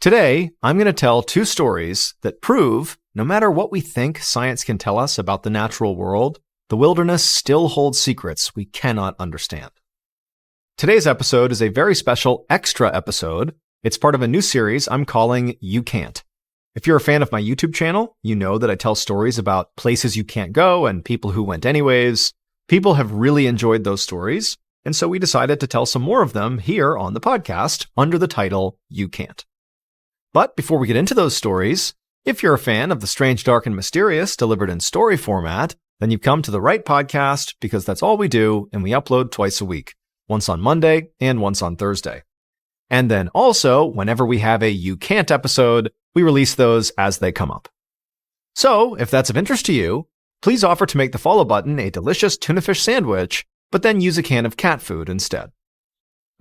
Today, I'm going to tell two stories that prove no matter what we think science can tell us about the natural world, the wilderness still holds secrets we cannot understand. Today's episode is a very special extra episode. It's part of a new series I'm calling You Can't. If you're a fan of my YouTube channel, you know that I tell stories about places you can't go and people who went anyways. People have really enjoyed those stories, and so we decided to tell some more of them here on the podcast under the title You Can't. But before we get into those stories, if you're a fan of the strange, dark, and mysterious delivered in story format, then you've come to the right podcast because that's all we do, and we upload twice a week, once on Monday and once on Thursday. And then also, whenever we have a You Can't episode, we release those as they come up. So, if that's of interest to you, please offer to make the follow button a delicious tuna fish sandwich, but then use a can of cat food instead.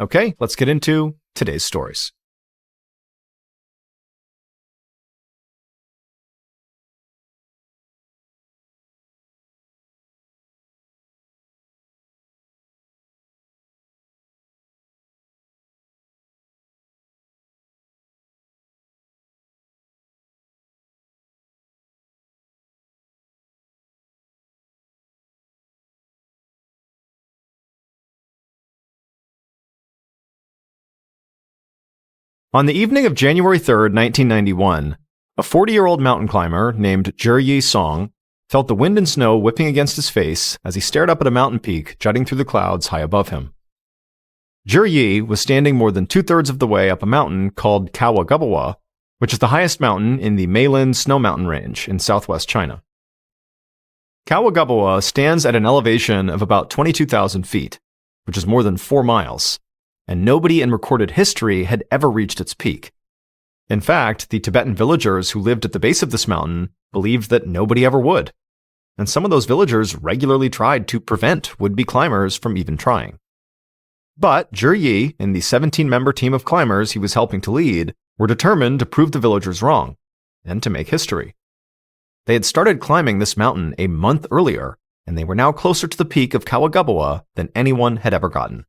Okay, let's get into today's stories. On the evening of January 3rd, 1991, a 40-year-old mountain climber named Yi Song felt the wind and snow whipping against his face as he stared up at a mountain peak jutting through the clouds high above him. Yi was standing more than two-thirds of the way up a mountain called Kawa, which is the highest mountain in the Meilan Snow Mountain Range in southwest China. Kawa stands at an elevation of about 22,000 feet, which is more than 4 miles. And nobody in recorded history had ever reached its peak. In fact, the Tibetan villagers who lived at the base of this mountain believed that nobody ever would. And some of those villagers regularly tried to prevent would-be climbers from even trying. But Yi and the 17-member team of climbers he was helping to lead were determined to prove the villagers wrong, and to make history. They had started climbing this mountain a month earlier, and they were now closer to the peak of Kawa than anyone had ever gotten.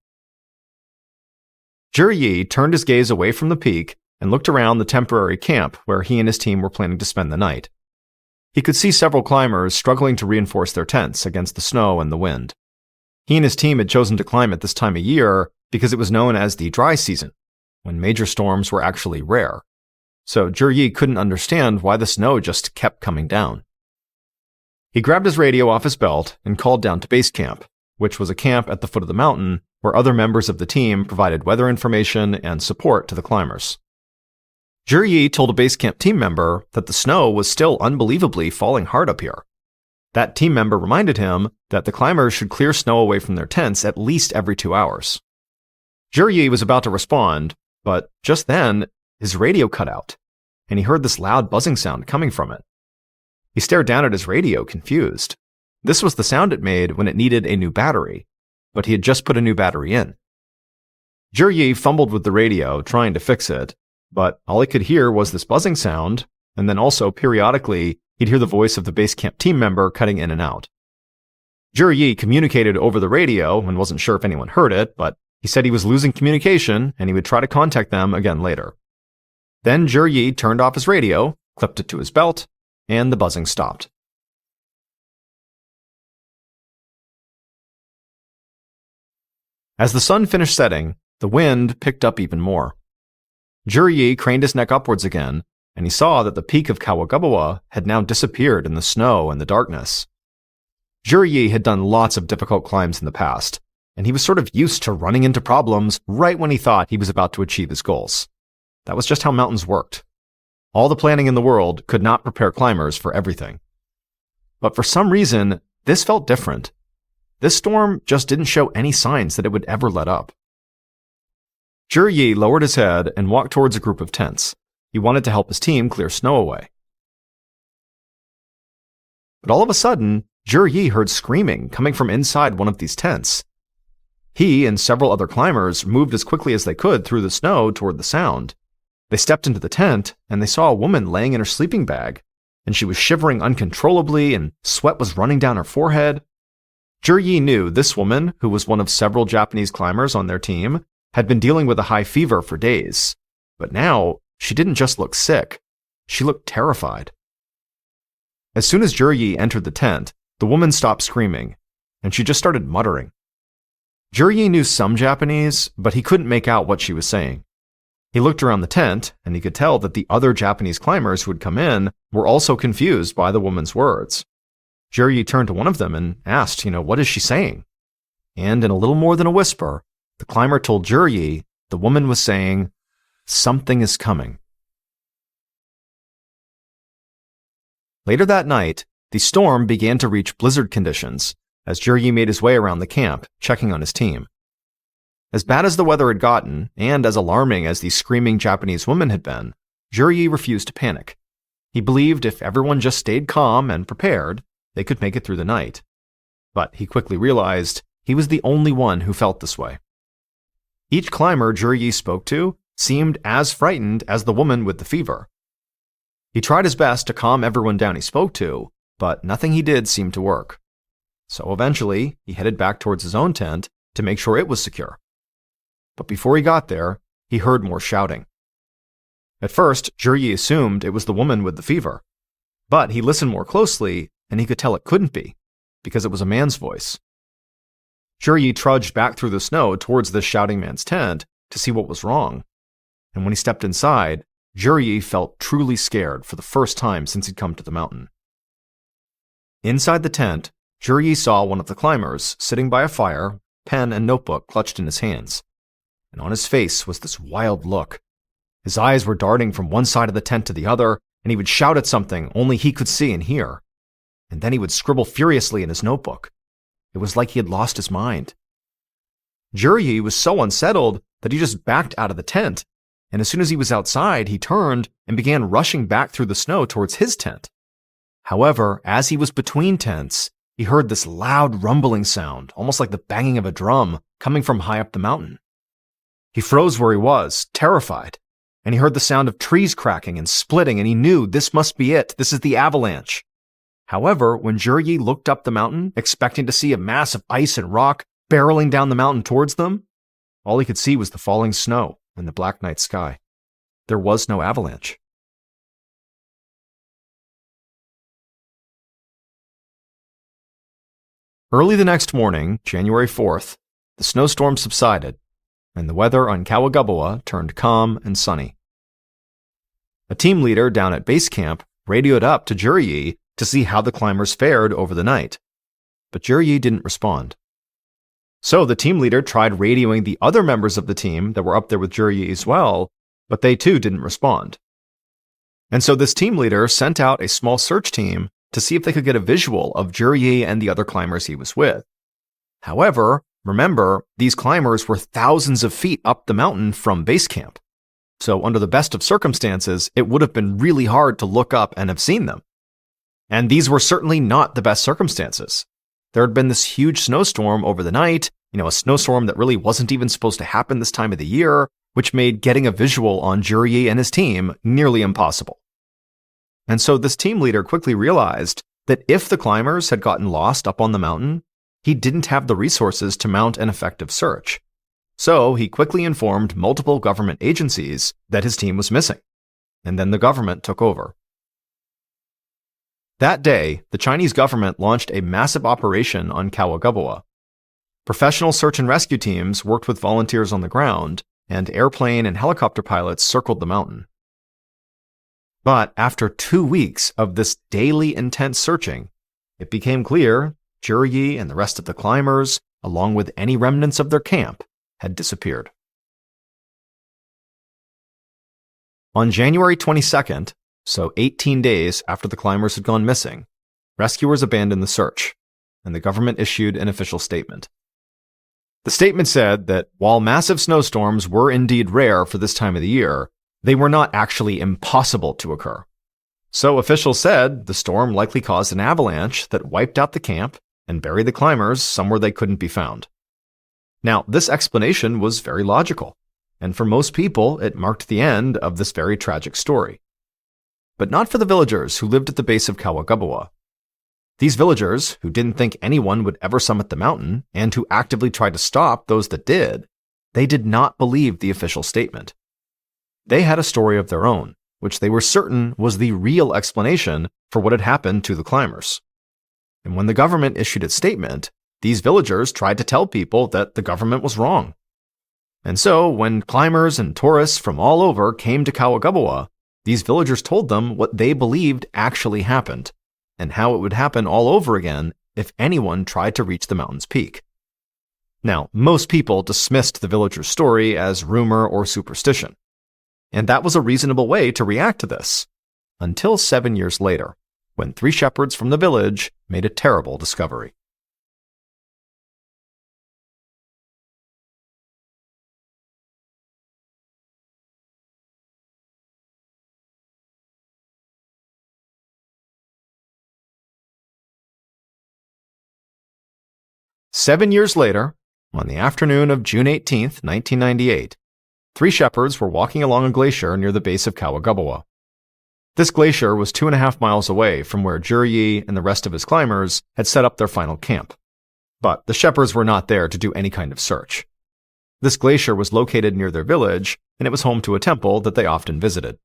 Yi turned his gaze away from the peak and looked around the temporary camp where he and his team were planning to spend the night. He could see several climbers struggling to reinforce their tents against the snow and the wind. He and his team had chosen to climb at this time of year because it was known as the dry season, when major storms were actually rare. So Yi couldn't understand why the snow just kept coming down. He grabbed his radio off his belt and called down to base camp, which was a camp at the foot of the mountain where other members of the team provided weather information and support to the climbers. Yi told a base camp team member that the snow was still unbelievably falling hard up here. That team member reminded him that the climbers should clear snow away from their tents at least every 2 hours. Yi was about to respond, but just then, his radio cut out, and he heard this loud buzzing sound coming from it. He stared down at his radio, confused. This was the sound it made when it needed a new battery, but he had just put a new battery in. Yi fumbled with the radio, trying to fix it, but all he could hear was this buzzing sound, and then also, periodically, he'd hear the voice of the base camp team member cutting in and out. Yi communicated over the radio and wasn't sure if anyone heard it, but he said he was losing communication and he would try to contact them again later. Then Yi turned off his radio, clipped it to his belt, and the buzzing stopped. As the sun finished setting, the wind picked up even more. Yi craned his neck upwards again, and he saw that the peak of Kawa had now disappeared in the snow and the darkness. Yi had done lots of difficult climbs in the past, and he was sort of used to running into problems right when he thought he was about to achieve his goals. That was just how mountains worked. All the planning in the world could not prepare climbers for everything. But for some reason, this felt different. This storm just didn't show any signs that it would ever let up. Yi lowered his head and walked towards a group of tents. He wanted to help his team clear snow away. But all of a sudden, Yi heard screaming coming from inside one of these tents. He and several other climbers moved as quickly as they could through the snow toward the sound. They stepped into the tent, and they saw a woman laying in her sleeping bag, and she was shivering uncontrollably, and sweat was running down her forehead. Yi knew this woman, who was one of several Japanese climbers on their team, had been dealing with a high fever for days, but now she didn't just look sick, she looked terrified. As soon as Juryi entered the tent, the woman stopped screaming, and she just started muttering. Juryi knew some Japanese, but he couldn't make out what she was saying. He looked around the tent, and he could tell that the other Japanese climbers who had come in were also confused by the woman's words. Juryi turned to one of them and asked, what is she saying? And in a little more than a whisper, the climber told Juryi the woman was saying, "Something is coming." Later that night, the storm began to reach blizzard conditions as Juryi made his way around the camp, checking on his team. As bad as the weather had gotten, and as alarming as the screaming Japanese woman had been, Juryi refused to panic. He believed if everyone just stayed calm and prepared, they could make it through the night. But he quickly realized he was the only one who felt this way. Each climber Juryi spoke to seemed as frightened as the woman with the fever. He tried his best to calm everyone down he spoke to, but nothing he did seemed to work. So eventually, he headed back towards his own tent to make sure it was secure. But before he got there, he heard more shouting. At first, Juryi assumed it was the woman with the fever, but he listened more closely and he could tell it couldn't be, because it was a man's voice. Juryi trudged back through the snow towards this shouting man's tent to see what was wrong, and when he stepped inside, Juryi felt truly scared for the first time since he'd come to the mountain. Inside the tent, Juryi saw one of the climbers sitting by a fire, pen and notebook clutched in his hands, and on his face was this wild look. His eyes were darting from one side of the tent to the other, and he would shout at something only he could see and hear. And then he would scribble furiously in his notebook. It was like he had lost his mind. Juryi was so unsettled that he just backed out of the tent, and as soon as he was outside, he turned and began rushing back through the snow towards his tent. However, as he was between tents, he heard this loud rumbling sound, almost like the banging of a drum, coming from high up the mountain. He froze where he was, terrified, and he heard the sound of trees cracking and splitting, and he knew this must be it. This is the avalanche. However, when Juryi looked up the mountain, expecting to see a mass of ice and rock barreling down the mountain towards them, all he could see was the falling snow and the black night sky. There was no avalanche. Early the next morning, January 4th, the snowstorm subsided, and the weather on Kawagabawa turned calm and sunny. A team leader down at base camp radioed up to Juryi to see how the climbers fared over the night, but Juryi didn't respond. So the team leader tried radioing the other members of the team that were up there with Juryi as well, but they too didn't respond. And so this team leader sent out a small search team to see if they could get a visual of Juryi and the other climbers he was with. However, remember, these climbers were thousands of feet up the mountain from base camp. So under the best of circumstances, it would have been really hard to look up and have seen them. And these were certainly not the best circumstances. There had been this huge snowstorm over the night, a snowstorm that really wasn't even supposed to happen this time of the year, which made getting a visual on Juryi and his team nearly impossible. And so this team leader quickly realized that if the climbers had gotten lost up on the mountain, he didn't have the resources to mount an effective search. So he quickly informed multiple government agencies that his team was missing, and then the government took over. That day, the Chinese government launched a massive operation on Kawagabawa. Professional search and rescue teams worked with volunteers on the ground, and airplane and helicopter pilots circled the mountain. But after 2 weeks of this daily intense searching, it became clear Juryi and the rest of the climbers, along with any remnants of their camp, had disappeared. On January 22nd, so 18 days after the climbers had gone missing, rescuers abandoned the search, and the government issued an official statement. The statement said that while massive snowstorms were indeed rare for this time of the year, they were not actually impossible to occur. So officials said the storm likely caused an avalanche that wiped out the camp and buried the climbers somewhere they couldn't be found. Now, this explanation was very logical, and for most people, it marked the end of this very tragic story. But not for the villagers who lived at the base of Kawagabawa. These villagers, who didn't think anyone would ever summit the mountain, and who actively tried to stop those that did, they did not believe the official statement. They had a story of their own, which they were certain was the real explanation for what had happened to the climbers. And when the government issued its statement, these villagers tried to tell people that the government was wrong. And so, when climbers and tourists from all over came to Kawagabawa, these villagers told them what they believed actually happened, and how it would happen all over again if anyone tried to reach the mountain's peak. Now, most people dismissed the villagers' story as rumor or superstition, and that was a reasonable way to react to this, until 7 years later, when 3 shepherds from the village made a terrible discovery. "7 years later, on the afternoon of June 18, 1998, 3 shepherds were walking along a glacier near the base of Kawagabawa. This glacier was 2.5 miles away from where Juryi and the rest of his climbers had set up their final camp. But the shepherds were not there to do any kind of search. This glacier was located near their village, and it was home to a temple that they often visited.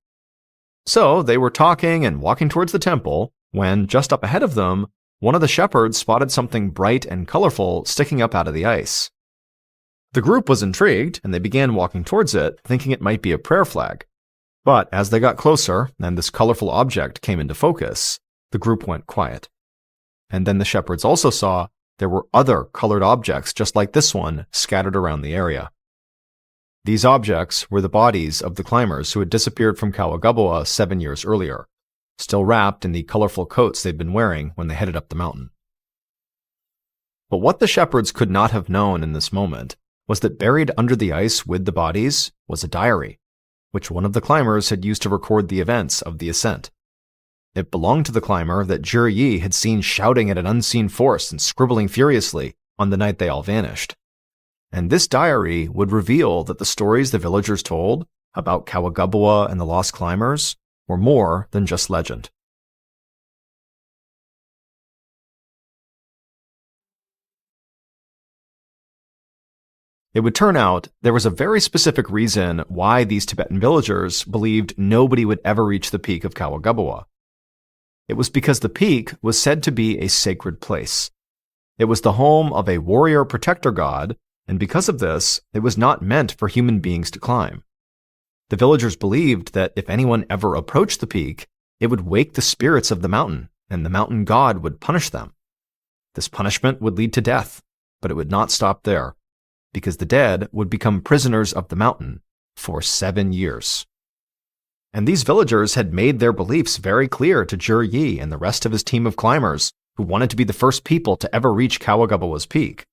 So they were talking and walking towards the temple when, just up ahead of them, one of the shepherds spotted something bright and colorful sticking up out of the ice. The group was intrigued, and they began walking towards it, thinking it might be a prayer flag. But as they got closer, and this colorful object came into focus, the group went quiet. And then the shepherds also saw there were other colored objects just like this one scattered around the area. These objects were the bodies of the climbers who had disappeared from Kawagabawa 7 years earlier, still wrapped in the colorful coats they'd been wearing when they headed up the mountain. But what the shepherds could not have known in this moment was that buried under the ice with the bodies was a diary, which one of the climbers had used to record the events of the ascent. It belonged to the climber that Juryi had seen shouting at an unseen force and scribbling furiously on the night they all vanished. And this diary would reveal that the stories the villagers told about Kawagabawa and the lost climbers were more than just legend. It would turn out there was a very specific reason why these Tibetan villagers believed nobody would ever reach the peak of Kawagabawa. It was because the peak was said to be a sacred place. It was the home of a warrior protector god, and because of this, it was not meant for human beings to climb. The villagers believed that if anyone ever approached the peak, it would wake the spirits of the mountain, and the mountain god would punish them. This punishment would lead to death, but it would not stop there, because the dead would become prisoners of the mountain for 7 years. And these villagers had made their beliefs very clear to Juryi and the rest of his team of climbers who wanted to be the first people to ever reach Kawagabawa's peak.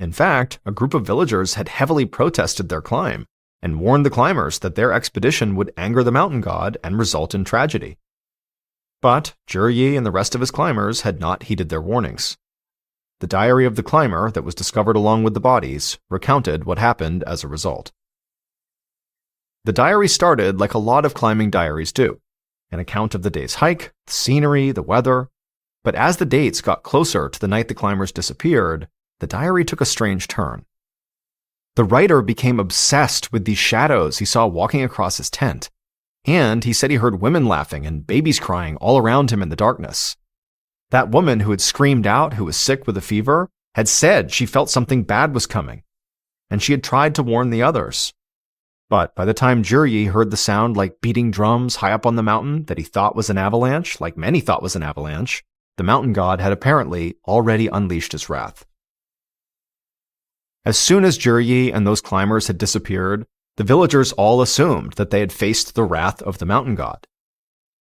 In fact, a group of villagers had heavily protested their climb and warned the climbers that their expedition would anger the mountain god and result in tragedy. But Juryi and the rest of his climbers had not heeded their warnings. The diary of the climber that was discovered along with the bodies recounted what happened as a result. The diary started like a lot of climbing diaries do, an account of the day's hike, the scenery, the weather. But as the dates got closer to the night the climbers disappeared, the diary took a strange turn. The writer became obsessed with these shadows he saw walking across his tent, and he said he heard women laughing and babies crying all around him in the darkness. That woman who had screamed out, who was sick with a fever, had said she felt something bad was coming, and she had tried to warn the others. But by the time Juryi heard the sound like beating drums high up on the mountain that he thought was an avalanche, like many thought was an avalanche, the mountain god had apparently already unleashed his wrath. As soon as Juryi and those climbers had disappeared, the villagers all assumed that they had faced the wrath of the mountain god.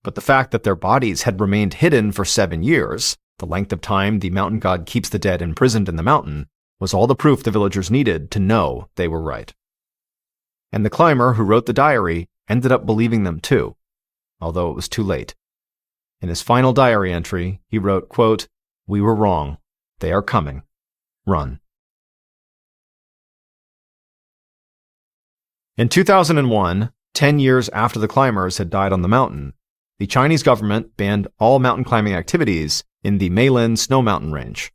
But the fact that their bodies had remained hidden for 7 years, the length of time the mountain god keeps the dead imprisoned in the mountain, was all the proof the villagers needed to know they were right. And the climber who wrote the diary ended up believing them too, although it was too late. In his final diary entry, he wrote, quote, "We were wrong. They are coming. Run." In 2001, 10 years after the climbers had died on the mountain, the Chinese government banned all mountain climbing activities in the Meilin snow mountain range.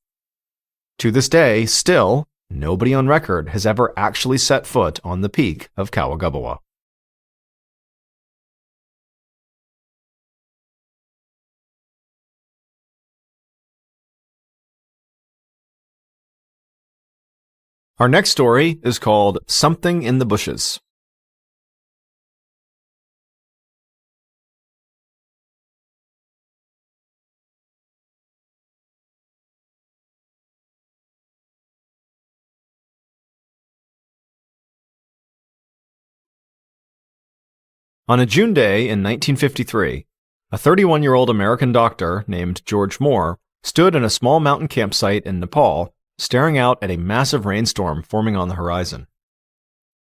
To this day, still, nobody on record has ever actually set foot on the peak of Kawagabawa. Our next story is called Something in the Bushes. On a June day in 1953, a 31-year-old American doctor named George Moore stood in a small mountain campsite in Nepal, staring out at a massive rainstorm forming on the horizon.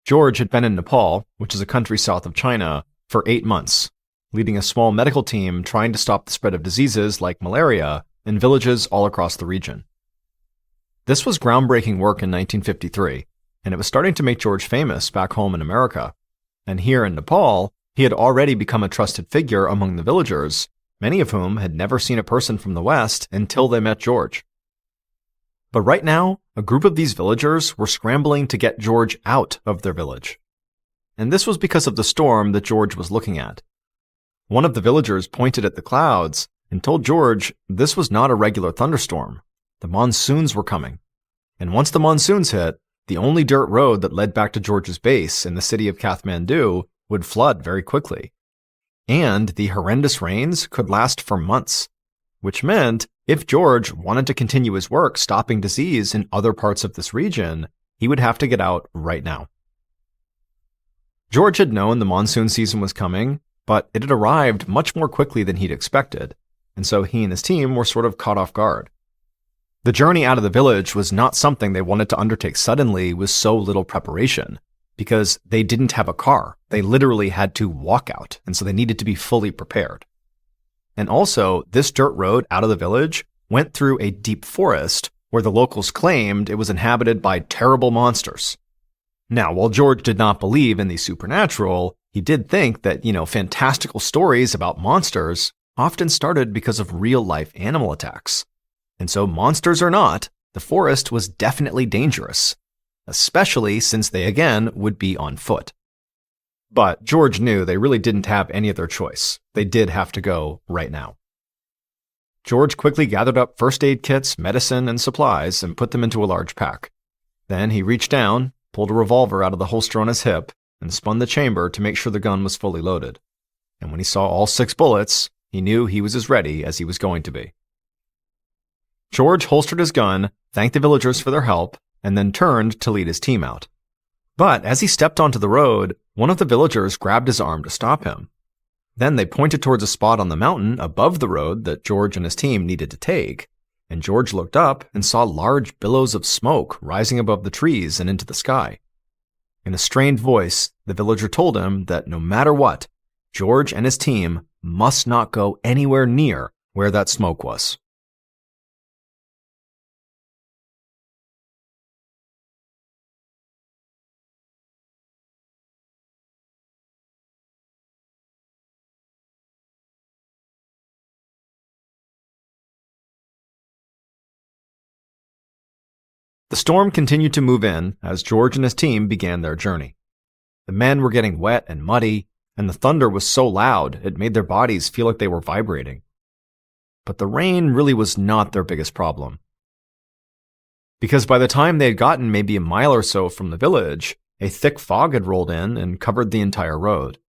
George had been in Nepal, which is a country south of China, for 8 months, leading a small medical team trying to stop the spread of diseases like malaria in villages all across the region. This was groundbreaking work in 1953, and it was starting to make George famous back home in America. And here in Nepal, he had already become a trusted figure among the villagers, many of whom had never seen a person from the West until they met George. But right now, a group of these villagers were scrambling to get George out of their village. And this was because of the storm that George was looking at. One of the villagers pointed at the clouds and told George this was not a regular thunderstorm. The monsoons were coming. And once the monsoons hit, the only dirt road that led back to George's base in the city of Kathmandu would flood very quickly. And the horrendous rains could last for months, which meant if George wanted to continue his work stopping disease in other parts of this region, he would have to get out right now. George had known the monsoon season was coming, but it had arrived much more quickly than he'd expected, and so he and his team were sort of caught off guard. The journey out of the village was not something they wanted to undertake suddenly with so little preparation, because they didn't have a car. They literally had to walk out, and so they needed to be fully prepared. And also, this dirt road out of the village went through a deep forest where the locals claimed it was inhabited by terrible monsters. Now, while George did not believe in the supernatural, he did think that, fantastical stories about monsters often started because of real-life animal attacks. And so, monsters or not, the forest was definitely dangerous, especially since they again would be on foot. But George knew they really didn't have any other choice. They did have to go right now. George quickly gathered up first aid kits, medicine, and supplies and put them into a large pack. Then he reached down, pulled a revolver out of the holster on his hip, and spun the chamber to make sure the gun was fully loaded. And when he saw all 6 bullets, he knew he was as ready as he was going to be. George holstered his gun, thanked the villagers for their help, and then turned to lead his team out. But as he stepped onto the road, one of the villagers grabbed his arm to stop him. Then they pointed towards a spot on the mountain above the road that George and his team needed to take, and George looked up and saw large billows of smoke rising above the trees and into the sky. In a strained voice, the villager told him that no matter what, George and his team must not go anywhere near where that smoke was. The storm continued to move in as George and his team began their journey. The men were getting wet and muddy, and the thunder was so loud it made their bodies feel like they were vibrating. But the rain really was not their biggest problem. Because by the time they had gotten maybe a mile or so from the village, a thick fog had rolled in and covered the entire road.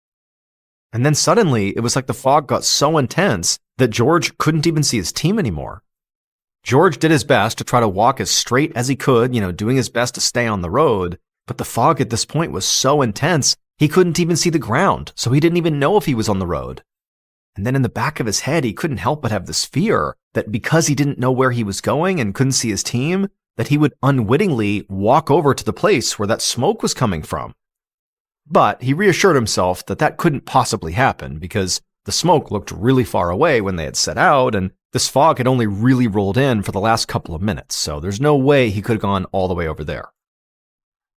And then suddenly, it was like the fog got so intense that George couldn't even see his team anymore. George did his best to try to walk as straight as he could, doing his best to stay on the road, but the fog at this point was so intense, he couldn't even see the ground, so he didn't even know if he was on the road. And then in the back of his head, he couldn't help but have this fear that because he didn't know where he was going and couldn't see his team, that he would unwittingly walk over to the place where that smoke was coming from. But he reassured himself that that couldn't possibly happen because the smoke looked really far away when they had set out, and this fog had only really rolled in for the last couple of minutes, so there's no way he could have gone all the way over there.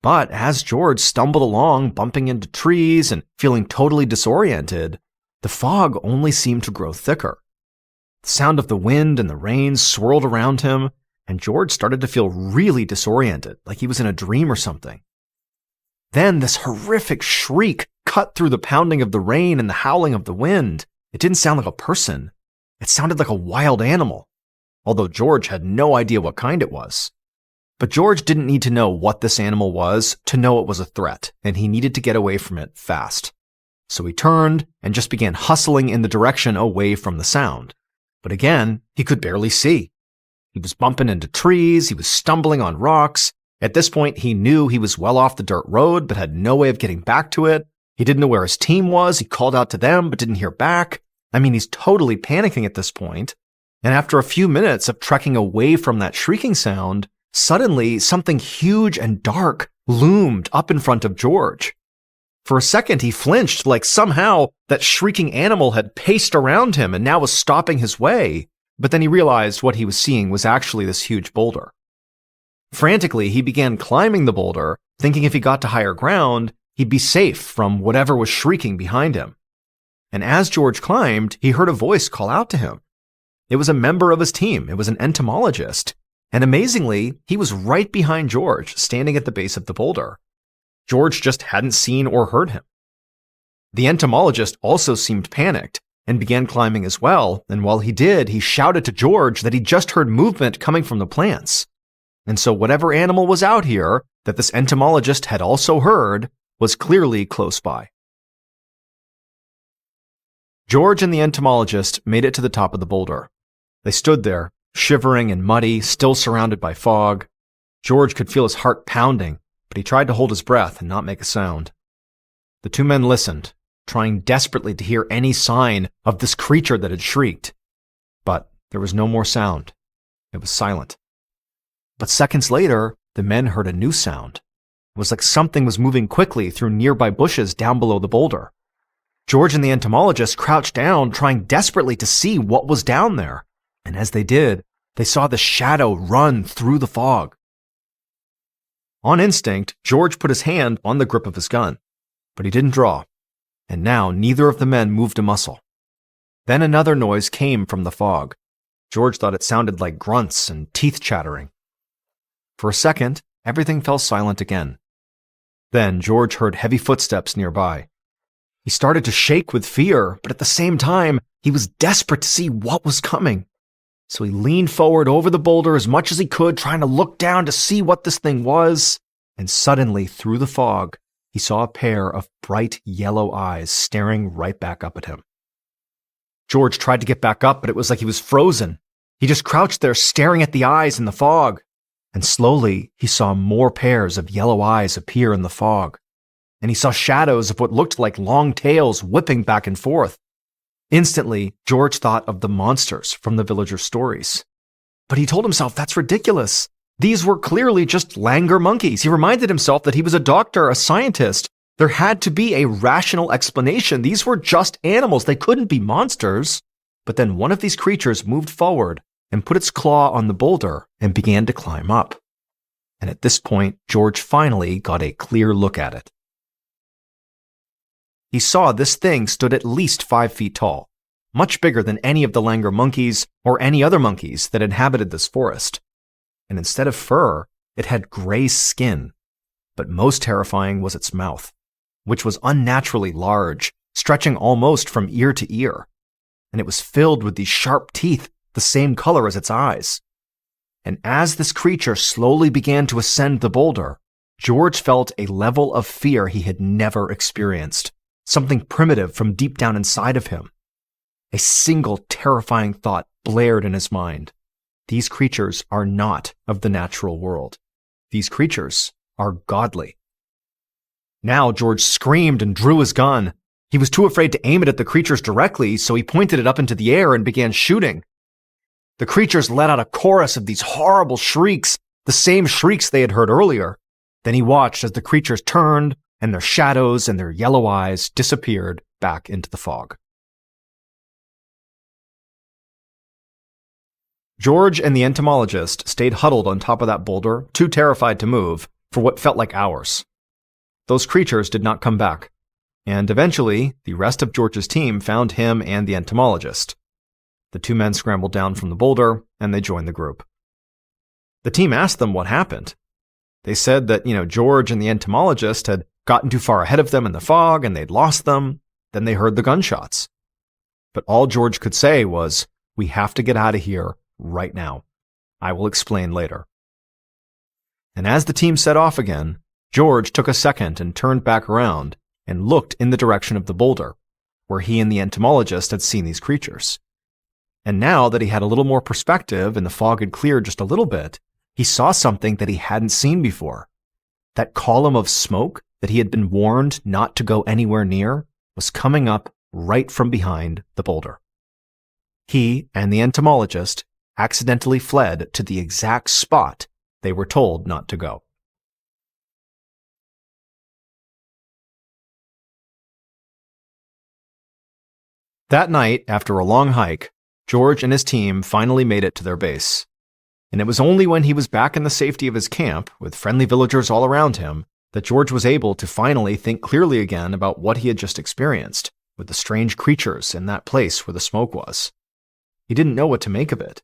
But as George stumbled along, bumping into trees and feeling totally disoriented, the fog only seemed to grow thicker. The sound of the wind and the rain swirled around him, and George started to feel really disoriented, like he was in a dream or something. Then this horrific shriek cut through the pounding of the rain and the howling of the wind. It didn't sound like a person. It sounded like a wild animal, although George had no idea what kind it was. But George didn't need to know what this animal was to know it was a threat, and he needed to get away from it fast. So he turned and just began hustling in the direction away from the sound. But again, he could barely see. He was bumping into trees, he was stumbling on rocks. At this point, he knew he was well off the dirt road, but had no way of getting back to it. He didn't know where his team was, he called out to them, but didn't hear back. I mean, he's totally panicking at this point. And after a few minutes of trekking away from that shrieking sound, suddenly something huge and dark loomed up in front of George. For a second, he flinched, like somehow that shrieking animal had paced around him and now was stopping his way. But then he realized what he was seeing was actually this huge boulder. Frantically, he began climbing the boulder, thinking if he got to higher ground, he'd be safe from whatever was shrieking behind him. And as George climbed, he heard a voice call out to him. It was a member of his team. It was an entomologist. And amazingly, he was right behind George, standing at the base of the boulder. George just hadn't seen or heard him. The entomologist also seemed panicked and began climbing as well, and while he did, he shouted to George that he just heard movement coming from the plants. And so whatever animal was out here that this entomologist had also heard was clearly close by. George and the entomologist made it to the top of the boulder. They stood there, shivering and muddy, still surrounded by fog. George could feel his heart pounding, but he tried to hold his breath and not make a sound. The two men listened, trying desperately to hear any sign of this creature that had shrieked. But there was no more sound. It was silent. But seconds later, the men heard a new sound. It was like something was moving quickly through nearby bushes down below the boulder. George and the entomologist crouched down, trying desperately to see what was down there. And as they did, they saw the shadow run through the fog. On instinct, George put his hand on the grip of his gun, but he didn't draw, and now neither of the men moved a muscle. Then another noise came from the fog. George thought it sounded like grunts and teeth chattering. For a second, everything fell silent again. Then George heard heavy footsteps nearby. He started to shake with fear, but at the same time, he was desperate to see what was coming. So he leaned forward over the boulder as much as he could, trying to look down to see what this thing was. And suddenly, through the fog, he saw a pair of bright yellow eyes staring right back up at him. George tried to get back up, but it was like he was frozen. He just crouched there staring at the eyes in the fog. And slowly, he saw more pairs of yellow eyes appear in the fog. And he saw shadows of what looked like long tails whipping back and forth. Instantly, George thought of the monsters from the villagers' stories. But he told himself that's ridiculous. These were clearly just langur monkeys. He reminded himself that he was a doctor, a scientist. There had to be a rational explanation. These were just animals. They couldn't be monsters. But then one of these creatures moved forward and put its claw on the boulder and began to climb up. And at this point, George finally got a clear look at it. He saw this thing stood at least 5 feet tall, much bigger than any of the langur monkeys or any other monkeys that inhabited this forest. And instead of fur, it had gray skin. But most terrifying was its mouth, which was unnaturally large, stretching almost from ear to ear. And it was filled with these sharp teeth, the same color as its eyes. And as this creature slowly began to ascend the boulder, George felt a level of fear he had never experienced. Something primitive from deep down inside of him. A single terrifying thought blared in his mind. These creatures are not of the natural world. These creatures are godly. Now George screamed and drew his gun. He was too afraid to aim it at the creatures directly, so he pointed it up into the air and began shooting. The creatures let out a chorus of these horrible shrieks, the same shrieks they had heard earlier. Then he watched as the creatures turned, and their shadows and their yellow eyes disappeared back into the fog. George and the entomologist stayed huddled on top of that boulder, too terrified to move, for what felt like hours. Those creatures did not come back, and eventually, the rest of George's team found him and the entomologist. The two men scrambled down from the boulder, and they joined the group. The team asked them what happened. They said that, George and the entomologist had gotten too far ahead of them in the fog and they'd lost them. Then they heard the gunshots. But all George could say was, "We have to get out of here right now. I will explain later." And as the team set off again, George took a second and turned back around and looked in the direction of the boulder, where he and the entomologist had seen these creatures. And now that he had a little more perspective and the fog had cleared just a little bit, he saw something that he hadn't seen before. That column of smoke that he had been warned not to go anywhere near was coming up right from behind the boulder. He and the entomologist accidentally fled to the exact spot they were told not to go. That night, after a long hike, George and his team finally made it to their base. And it was only when he was back in the safety of his camp, with friendly villagers all around him, that George was able to finally think clearly again about what he had just experienced, with the strange creatures in that place where the smoke was. He didn't know what to make of it.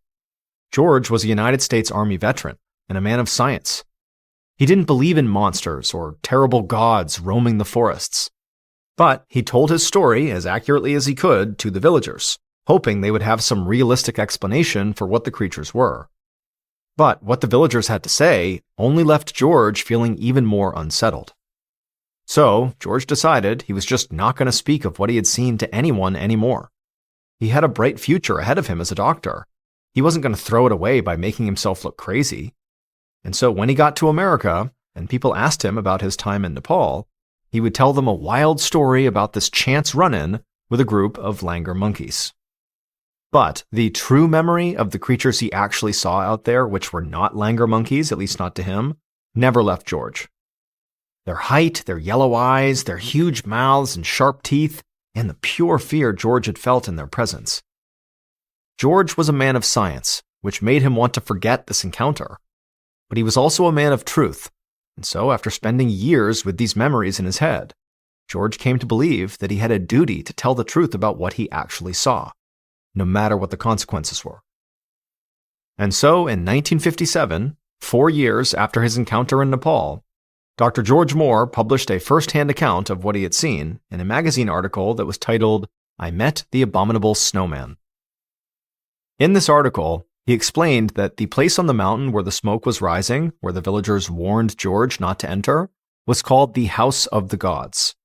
George was a United States Army veteran and a man of science. He didn't believe in monsters or terrible gods roaming the forests. But he told his story as accurately as he could to the villagers, hoping they would have some realistic explanation for what the creatures were. But what the villagers had to say only left George feeling even more unsettled. So George decided he was just not going to speak of what he had seen to anyone anymore. He had a bright future ahead of him as a doctor. He wasn't going to throw it away by making himself look crazy. And so when he got to America, and people asked him about his time in Nepal, he would tell them a wild story about this chance run-in with a group of langur monkeys. But the true memory of the creatures he actually saw out there, which were not langur monkeys, at least not to him, never left George. Their height, their yellow eyes, their huge mouths and sharp teeth, and the pure fear George had felt in their presence. George was a man of science, which made him want to forget this encounter. But he was also a man of truth, and so after spending years with these memories in his head, George came to believe that he had a duty to tell the truth about what he actually saw, no matter what the consequences were. And so in 1957, 4 years after his encounter in Nepal, Dr. George Moore published a first-hand account of what he had seen in a magazine article that was titled, "I Met the Abominable Snowman." In this article, he explained that the place on the mountain where the smoke was rising, where the villagers warned George not to enter, was called the House of the Gods.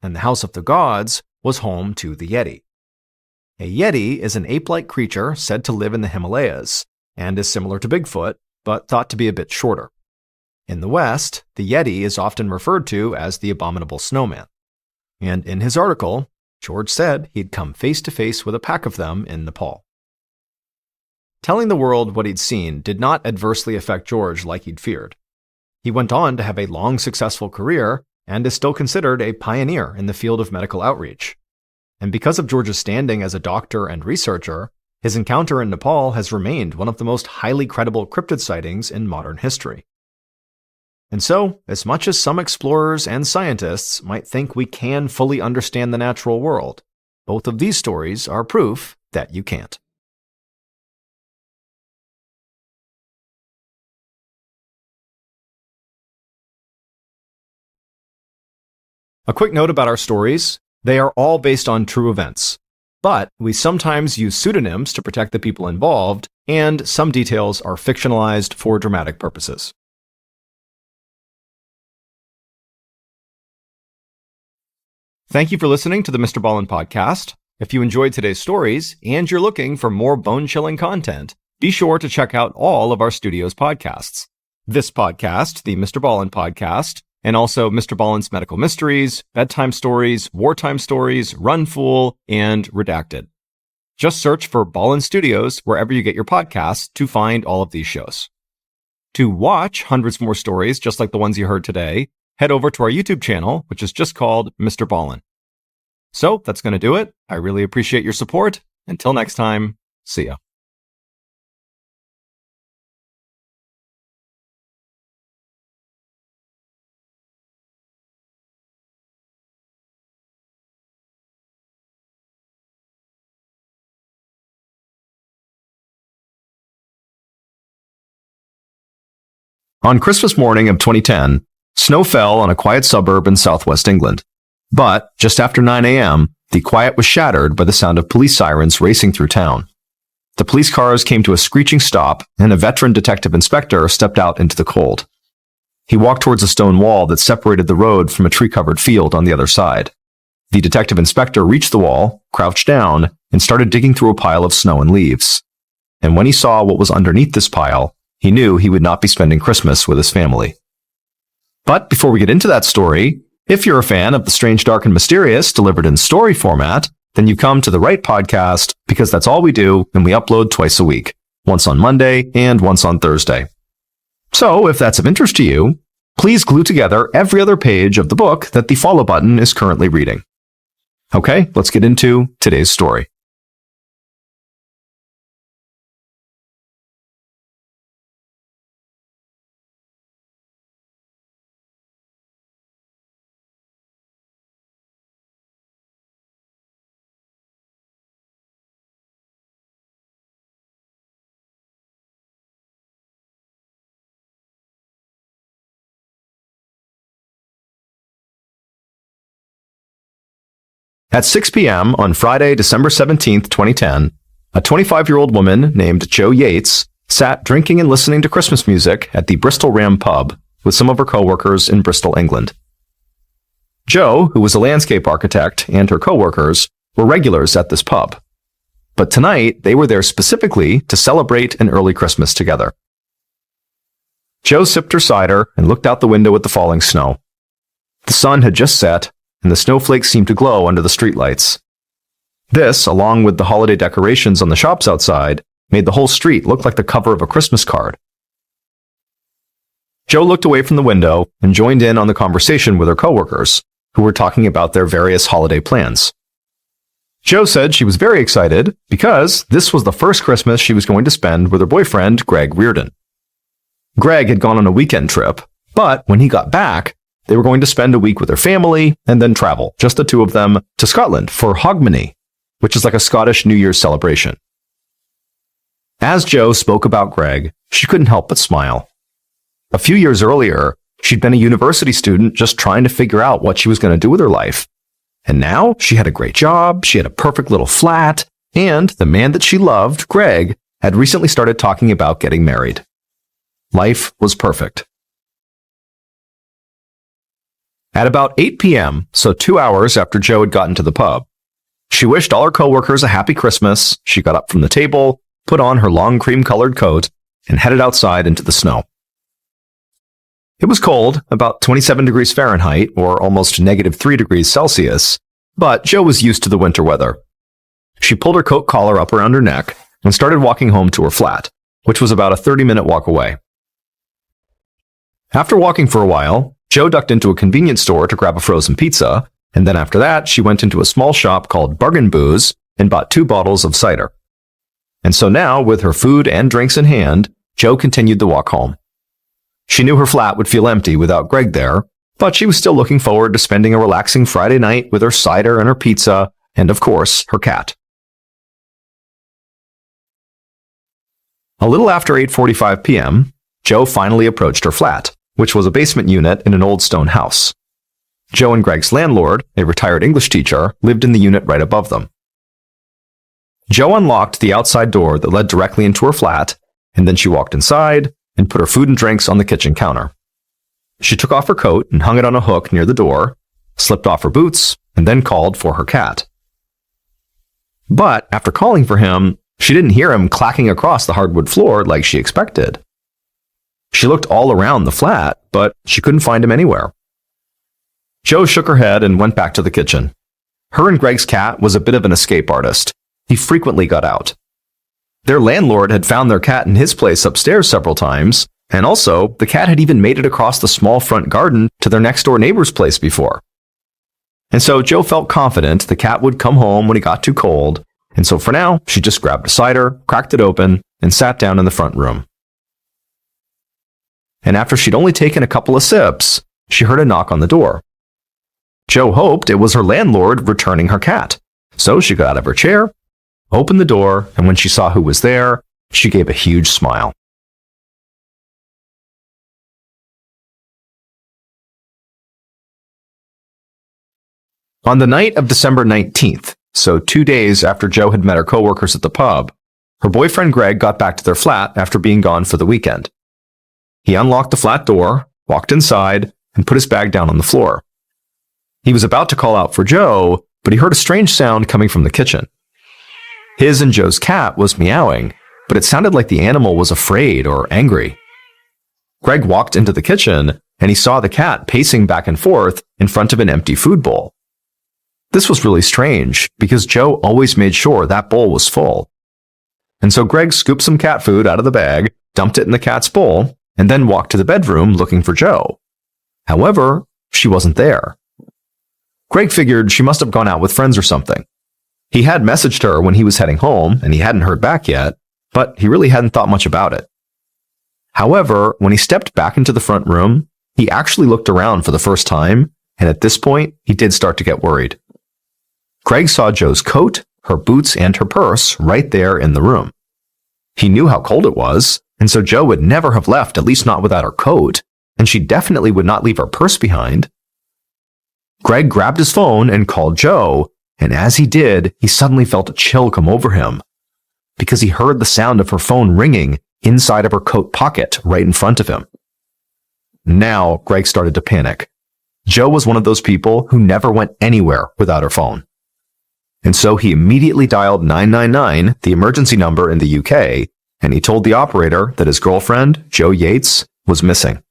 And the House of the Gods was home to the Yeti. A Yeti is an ape-like creature said to live in the Himalayas, and is similar to Bigfoot, but thought to be a bit shorter. In the West, the Yeti is often referred to as the Abominable Snowman. And in his article, George said he'd come face to face with a pack of them in Nepal. Telling the world what he'd seen did not adversely affect George like he'd feared. He went on to have a long, successful career and is still considered a pioneer in the field of medical outreach. And because of George's standing as a doctor and researcher, his encounter in Nepal has remained one of the most highly credible cryptid sightings in modern history. And so, as much as some explorers and scientists might think we can fully understand the natural world, both of these stories are proof that you can't. A quick note about our stories: they are all based on true events, but we sometimes use pseudonyms to protect the people involved, and some details are fictionalized for dramatic purposes. Thank you for listening to the MrBallen podcast. If you enjoyed today's stories and you're looking for more bone-chilling content, be sure to check out all of our studio's podcasts. This podcast, the MrBallen podcast, and also MrBallen's Medical Mysteries, Bedtime Stories, Wartime Stories, Run Fool, and Redacted. Just search for Ballen Studios wherever you get your podcasts to find all of these shows. To watch hundreds more stories just like the ones you heard today, head over to our YouTube channel, which is just called MrBallen. So that's going to do it. I really appreciate your support. Until next time, see ya. On Christmas morning of 2010, snow fell on a quiet suburb in southwest England. But just after 9 a.m., the quiet was shattered by the sound of police sirens racing through town. The police cars came to a screeching stop, and a veteran detective inspector stepped out into the cold. He walked towards a stone wall that separated the road from a tree-covered field on the other side. The detective inspector reached the wall, crouched down, and started digging through a pile of snow and leaves. And when he saw what was underneath this pile, he knew he would not be spending Christmas with his family. But before we get into that story, if you're a fan of the strange, dark, and mysterious delivered in story format, then you've come to the right podcast, because that's all we do, and we upload twice a week, once on Monday and once on Thursday. So if that's of interest to you, please glue together every other page of the book that the follow button is currently reading. Okay, let's get into today's story. At 6 p.m. on Friday, December 17, 2010, a 25-year-old woman named Jo Yates sat drinking and listening to Christmas music at the Bristol Ram pub with some of her co-workers in Bristol, England. Jo, who was a landscape architect, and her co-workers were regulars at this pub. But tonight, they were there specifically to celebrate an early Christmas together. Jo sipped her cider and looked out the window at the falling snow. The sun had just set, and the snowflakes seemed to glow under the streetlights. This, along with the holiday decorations on the shops outside, made the whole street look like the cover of a Christmas card. Jo looked away from the window and joined in on the conversation with her coworkers, who were talking about their various holiday plans. Jo said she was very excited because this was the first Christmas she was going to spend with her boyfriend, Greg Reardon. Greg had gone on a weekend trip, but when he got back, they were going to spend a week with their family and then travel, just the two of them, to Scotland for Hogmanay, which is like a Scottish New Year's celebration. As Jo spoke about Greg, she couldn't help but smile. A few years earlier, she'd been a university student just trying to figure out what she was going to do with her life. And now she had a great job, she had a perfect little flat, and the man that she loved, Greg, had recently started talking about getting married. Life was perfect. At about 8 p.m., so 2 hours after Jo had gotten to the pub, she wished all her coworkers a happy Christmas. She got up from the table, put on her long cream-colored coat, and headed outside into the snow. It was cold, about 27 degrees Fahrenheit, or almost -3 degrees Celsius, but Jo was used to the winter weather. She pulled her coat collar up around her neck and started walking home to her flat, which was about a 30-minute walk away. After walking for a while, Jo ducked into a convenience store to grab a frozen pizza, and then after that, she went into a small shop called Bargain Booze and bought 2 bottles of cider. And so now, with her food and drinks in hand, Jo continued the walk home. She knew her flat would feel empty without Greg there, but she was still looking forward to spending a relaxing Friday night with her cider and her pizza, and of course, her cat. A little after 8:45 p.m., Jo finally approached her flat, which was a basement unit in an old stone house. Jo and Greg's landlord, a retired English teacher, lived in the unit right above them. Jo unlocked the outside door that led directly into her flat, and then she walked inside and put her food and drinks on the kitchen counter. She took off her coat and hung it on a hook near the door, slipped off her boots, and then called for her cat. But after calling for him, she didn't hear him clacking across the hardwood floor like she expected. She looked all around the flat, but she couldn't find him anywhere. Jo shook her head and went back to the kitchen. Her and Greg's cat was a bit of an escape artist. He frequently got out. Their landlord had found their cat in his place upstairs several times, and also the cat had even made it across the small front garden to their next-door neighbor's place before. And so Jo felt confident the cat would come home when it got too cold, and so for now, she just grabbed a cider, cracked it open, and sat down in the front room. And after she'd only taken a couple of sips, she heard a knock on the door. Jo hoped it was her landlord returning her cat, so she got out of her chair, opened the door, and when she saw who was there, she gave a huge smile. On the night of December 19th, so 2 days after Jo had met her coworkers at the pub, her boyfriend Greg got back to their flat after being gone for the weekend. He unlocked the flat door, walked inside, and put his bag down on the floor. He was about to call out for Joe, but he heard a strange sound coming from the kitchen. His and Joe's cat was meowing, but it sounded like the animal was afraid or angry. Greg walked into the kitchen, and he saw the cat pacing back and forth in front of an empty food bowl. This was really strange, because Joe always made sure that bowl was full. And so Greg scooped some cat food out of the bag, dumped it in the cat's bowl, and then walked to the bedroom looking for Joe. However, she wasn't there. Greg figured she must have gone out with friends or something. He had messaged her when he was heading home, and he hadn't heard back yet, but he really hadn't thought much about it. However, when he stepped back into the front room, he actually looked around for the first time, and at this point, he did start to get worried. Greg saw Joe's coat, her boots, and her purse right there in the room. He knew how cold it was, and so Joe would never have left, at least not without her coat, and she definitely would not leave her purse behind. Greg grabbed his phone and called Joe, and as he did, he suddenly felt a chill come over him, because he heard the sound of her phone ringing inside of her coat pocket right in front of him. Now, Greg started to panic. Joe was one of those people who never went anywhere without her phone. And so he immediately dialed 999, the emergency number in the UK, and he told the operator that his girlfriend, Jo Yates, was missing.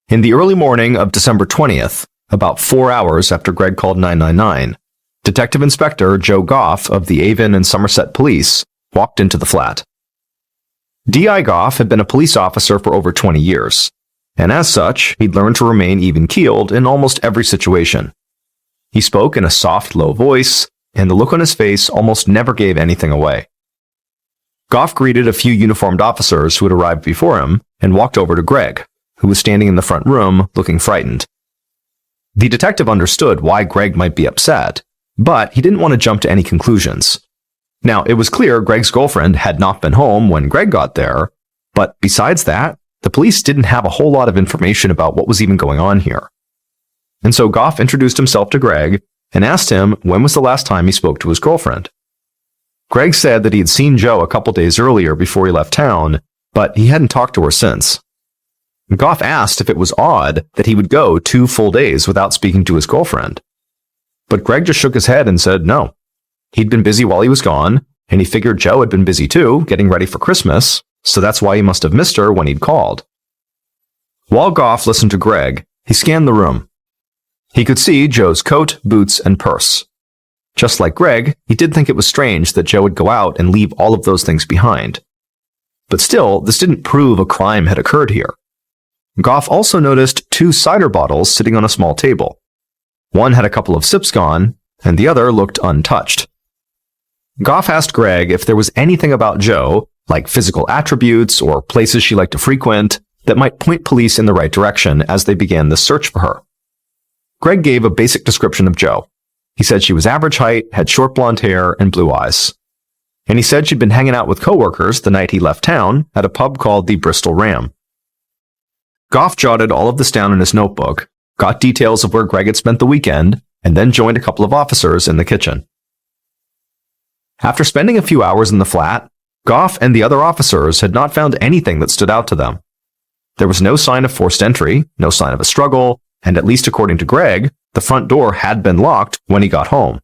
In the early morning of December 20th, about 4 hours after Greg called 999, Detective Inspector Joe Goff of the Avon and Somerset Police walked into the flat. D.I. Goff had been a police officer for over 20 years, and as such, he'd learned to remain even-keeled in almost every situation. He spoke in a soft, low voice, and the look on his face almost never gave anything away. Goff greeted a few uniformed officers who had arrived before him and walked over to Greg, who was standing in the front room looking frightened. The detective understood why Greg might be upset, but he didn't want to jump to any conclusions. Now, it was clear Greg's girlfriend had not been home when Greg got there, but besides that, the police didn't have a whole lot of information about what was even going on here. And so Goff introduced himself to Greg and asked him when was the last time he spoke to his girlfriend. Greg said that he had seen Joe a couple days earlier before he left town, but he hadn't talked to her since. Goff asked if it was odd that he would go 2 full days without speaking to his girlfriend. But Greg just shook his head and said no. He'd been busy while he was gone, and he figured Joe had been busy too, getting ready for Christmas, so that's why he must have missed her when he'd called. While Goff listened to Greg, he scanned the room. He could see Joe's coat, boots, and purse. Just like Greg, he did think it was strange that Joe would go out and leave all of those things behind. But still, this didn't prove a crime had occurred here. Goff also noticed 2 cider bottles sitting on a small table. One had a couple of sips gone, and the other looked untouched. Goff asked Greg if there was anything about Joe, like physical attributes or places she liked to frequent, that might point police in the right direction as they began this search for her. Greg gave a basic description of Joe. He said she was average height, had short blonde hair, and blue eyes. And he said she'd been hanging out with coworkers the night he left town at a pub called the Bristol Ram. Goff jotted all of this down in his notebook, got details of where Greg had spent the weekend, and then joined a couple of officers in the kitchen. After spending a few hours in the flat, Goff and the other officers had not found anything that stood out to them. There was no sign of forced entry, no sign of a struggle, and at least according to Greg, the front door had been locked when he got home.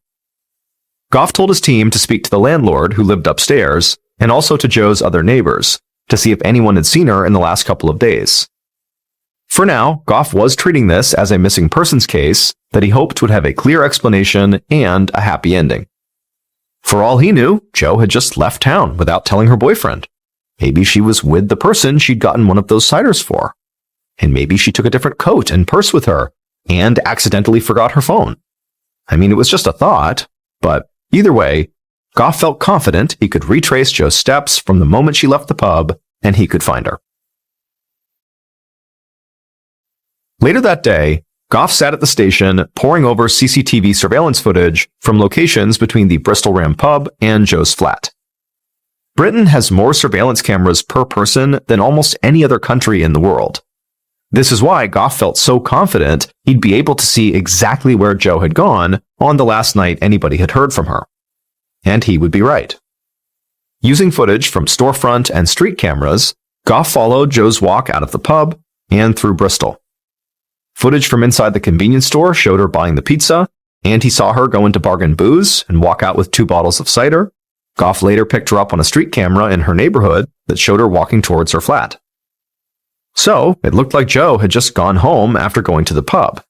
Goff told his team to speak to the landlord who lived upstairs, and also to Joe's other neighbors, to see if anyone had seen her in the last couple of days. For now, Goff was treating this as a missing persons case that he hoped would have a clear explanation and a happy ending. For all he knew, Joe had just left town without telling her boyfriend. Maybe she was with the person she'd gotten one of those ciders for. And maybe she took a different coat and purse with her and accidentally forgot her phone. I mean, it was just a thought, but either way, Goff felt confident he could retrace Joe's steps from the moment she left the pub and he could find her. Later that day, Goff sat at the station poring over CCTV surveillance footage from locations between the Bristol Ram pub and Joe's flat. Britain has more surveillance cameras per person than almost any other country in the world. This is why Goff felt so confident he'd be able to see exactly where Joe had gone on the last night anybody had heard from her. And he would be right. Using footage from storefront and street cameras, Goff followed Joe's walk out of the pub and through Bristol. Footage from inside the convenience store showed her buying the pizza, and he saw her go into Bargain Booze and walk out with 2 bottles of cider. Goff later picked her up on a street camera in her neighborhood that showed her walking towards her flat. So, it looked like Joe had just gone home after going to the pub,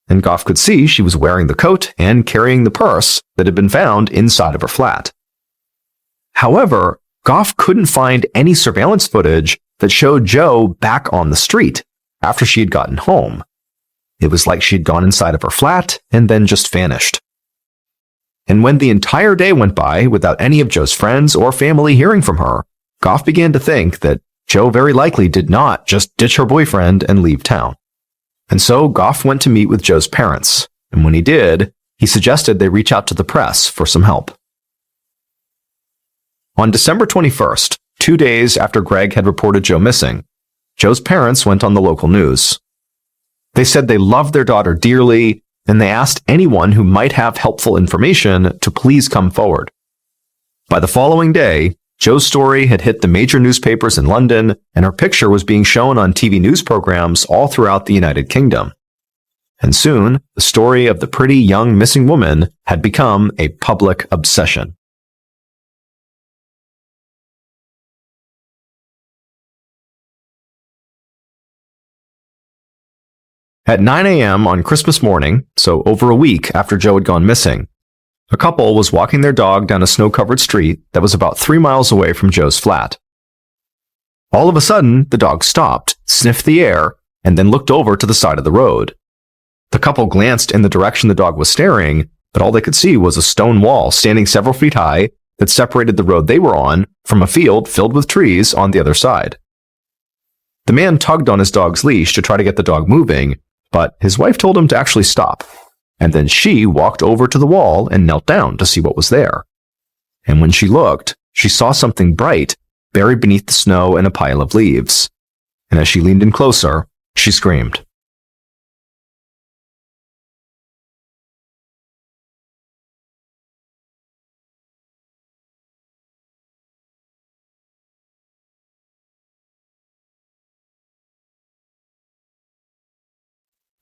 and Goff could see she was wearing the coat and carrying the purse that had been found inside of her flat. However, Goff couldn't find any surveillance footage that showed Joe back on the street after she had gotten home. It was like she had gone inside of her flat and then just vanished. And when the entire day went by without any of Joe's friends or family hearing from her, Goff began to think that Joe very likely did not just ditch her boyfriend and leave town. And so Goff went to meet with Joe's parents, and when he did, he suggested they reach out to the press for some help. On December 21st, 2 days after Greg had reported Joe missing, Joe's parents went on the local news. They said they loved their daughter dearly, and they asked anyone who might have helpful information to please come forward. By the following day, Joe's story had hit the major newspapers in London, and her picture was being shown on TV news programs all throughout the United Kingdom. And soon, the story of the pretty young missing woman had become a public obsession. At 9 a.m. on Christmas morning, so over a week after Joe had gone missing, a couple was walking their dog down a snow-covered street that was about 3 miles away from Joe's flat. All of a sudden, the dog stopped, sniffed the air, and then looked over to the side of the road. The couple glanced in the direction the dog was staring, but all they could see was a stone wall standing several feet high that separated the road they were on from a field filled with trees on the other side. The man tugged on his dog's leash to try to get the dog moving, but his wife told him to actually stop, and then she walked over to the wall and knelt down to see what was there. And when she looked, she saw something bright buried beneath the snow in a pile of leaves. And as she leaned in closer, she screamed.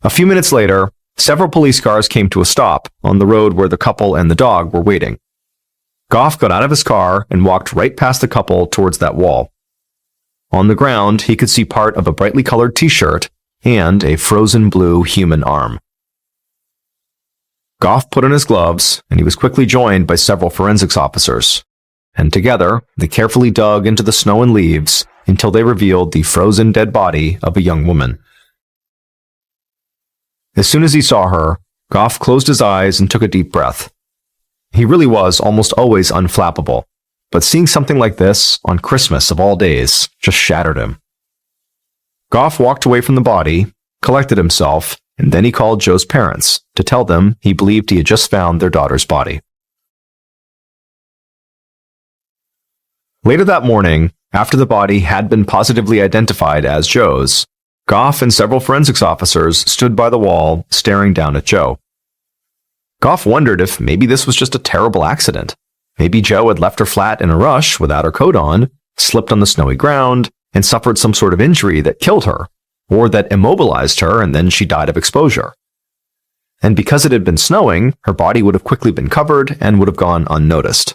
A few minutes later, several police cars came to a stop on the road where the couple and the dog were waiting. Goff got out of his car and walked right past the couple towards that wall. On the ground, he could see part of a brightly colored t-shirt and a frozen blue human arm. Goff put on his gloves, and he was quickly joined by several forensics officers. And together, they carefully dug into the snow and leaves until they revealed the frozen dead body of a young woman. As soon as he saw her, Goff closed his eyes and took a deep breath. He really was almost always unflappable, but seeing something like this, on Christmas of all days, just shattered him. Goff walked away from the body, collected himself, and then he called Joe's parents to tell them he believed he had just found their daughter's body. Later that morning, after the body had been positively identified as Joe's, Goff and several forensics officers stood by the wall, staring down at Joe. Goff wondered if maybe this was just a terrible accident. Maybe Joe had left her flat in a rush without her coat on, slipped on the snowy ground, and suffered some sort of injury that killed her, or that immobilized her and then she died of exposure. And because it had been snowing, her body would have quickly been covered and would have gone unnoticed.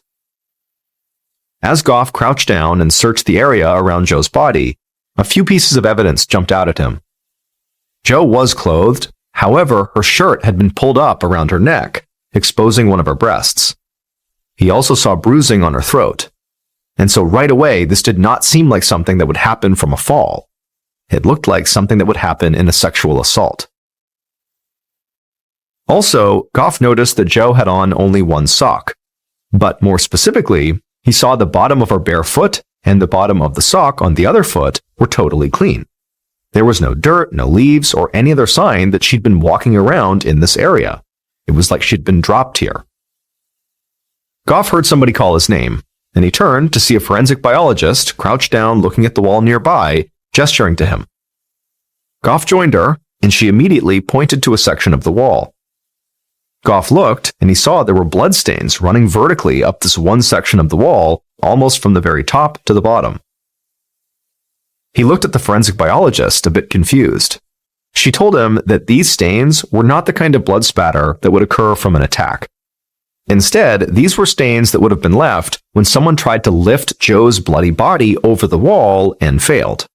As Goff crouched down and searched the area around Joe's body, a few pieces of evidence jumped out at him. Joe was clothed, however, her shirt had been pulled up around her neck, exposing one of her breasts. He also saw bruising on her throat. And so right away, this did not seem like something that would happen from a fall. It looked like something that would happen in a sexual assault. Also, Goff noticed that Joe had on only one sock. But more specifically, he saw the bottom of her bare foot and the bottom of the sock on the other foot were totally clean. There was no dirt, no leaves, or any other sign that she'd been walking around in this area. It was like she'd been dropped here. Goff heard somebody call his name, and he turned to see a forensic biologist crouched down looking at the wall nearby, gesturing to him. Goff joined her, and she immediately pointed to a section of the wall. Goff looked, and he saw there were bloodstains running vertically up this one section of the wall, almost from the very top to the bottom. He looked at the forensic biologist, a bit confused. She told him that these stains were not the kind of blood spatter that would occur from an attack. Instead, these were stains that would have been left when someone tried to lift Joe's bloody body over the wall and failed.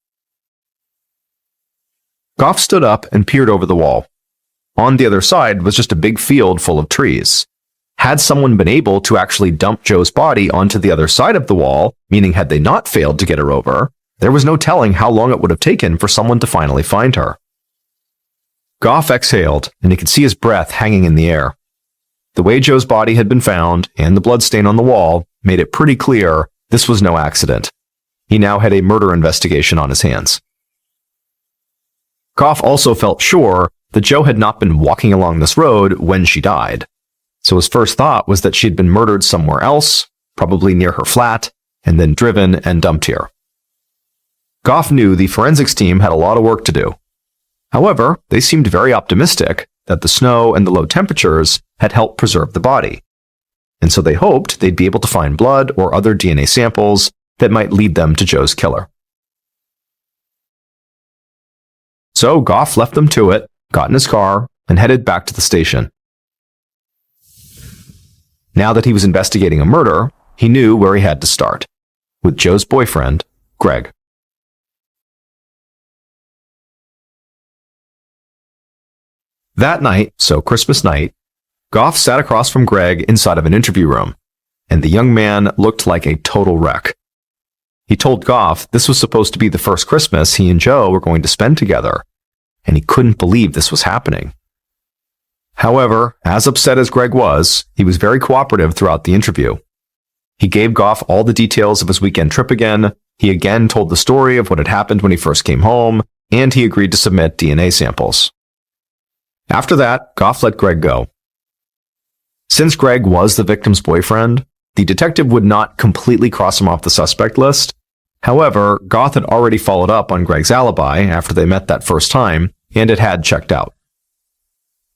Goff stood up and peered over the wall. On the other side was just a big field full of trees. Had someone been able to actually dump Joe's body onto the other side of the wall, meaning had they not failed to get her over, there was no telling how long it would have taken for someone to finally find her. Goff exhaled, and he could see his breath hanging in the air. The way Joe's body had been found, and the bloodstain on the wall, made it pretty clear this was no accident. He now had a murder investigation on his hands. Goff also felt sure that Joe had not been walking along this road when she died. So his first thought was that she had been murdered somewhere else, probably near her flat, and then driven and dumped here. Goff knew the forensics team had a lot of work to do. However, they seemed very optimistic that the snow and the low temperatures had helped preserve the body, and so they hoped they'd be able to find blood or other DNA samples that might lead them to Joe's killer. So Goff left them to it, got in his car, and headed back to the station. Now that he was investigating a murder, he knew where he had to start, with Joe's boyfriend, Greg. That night, so Christmas night, Goff sat across from Greg inside of an interview room, and the young man looked like a total wreck. He told Goff this was supposed to be the first Christmas he and Joe were going to spend together, and he couldn't believe this was happening. However, as upset as Greg was, he was very cooperative throughout the interview. He gave Goff all the details of his weekend trip again, he again told the story of what had happened when he first came home, and he agreed to submit DNA samples. After that, Goff let Greg go. Since Greg was the victim's boyfriend, the detective would not completely cross him off the suspect list. However, Goff had already followed up on Greg's alibi after they met that first time, and it had checked out.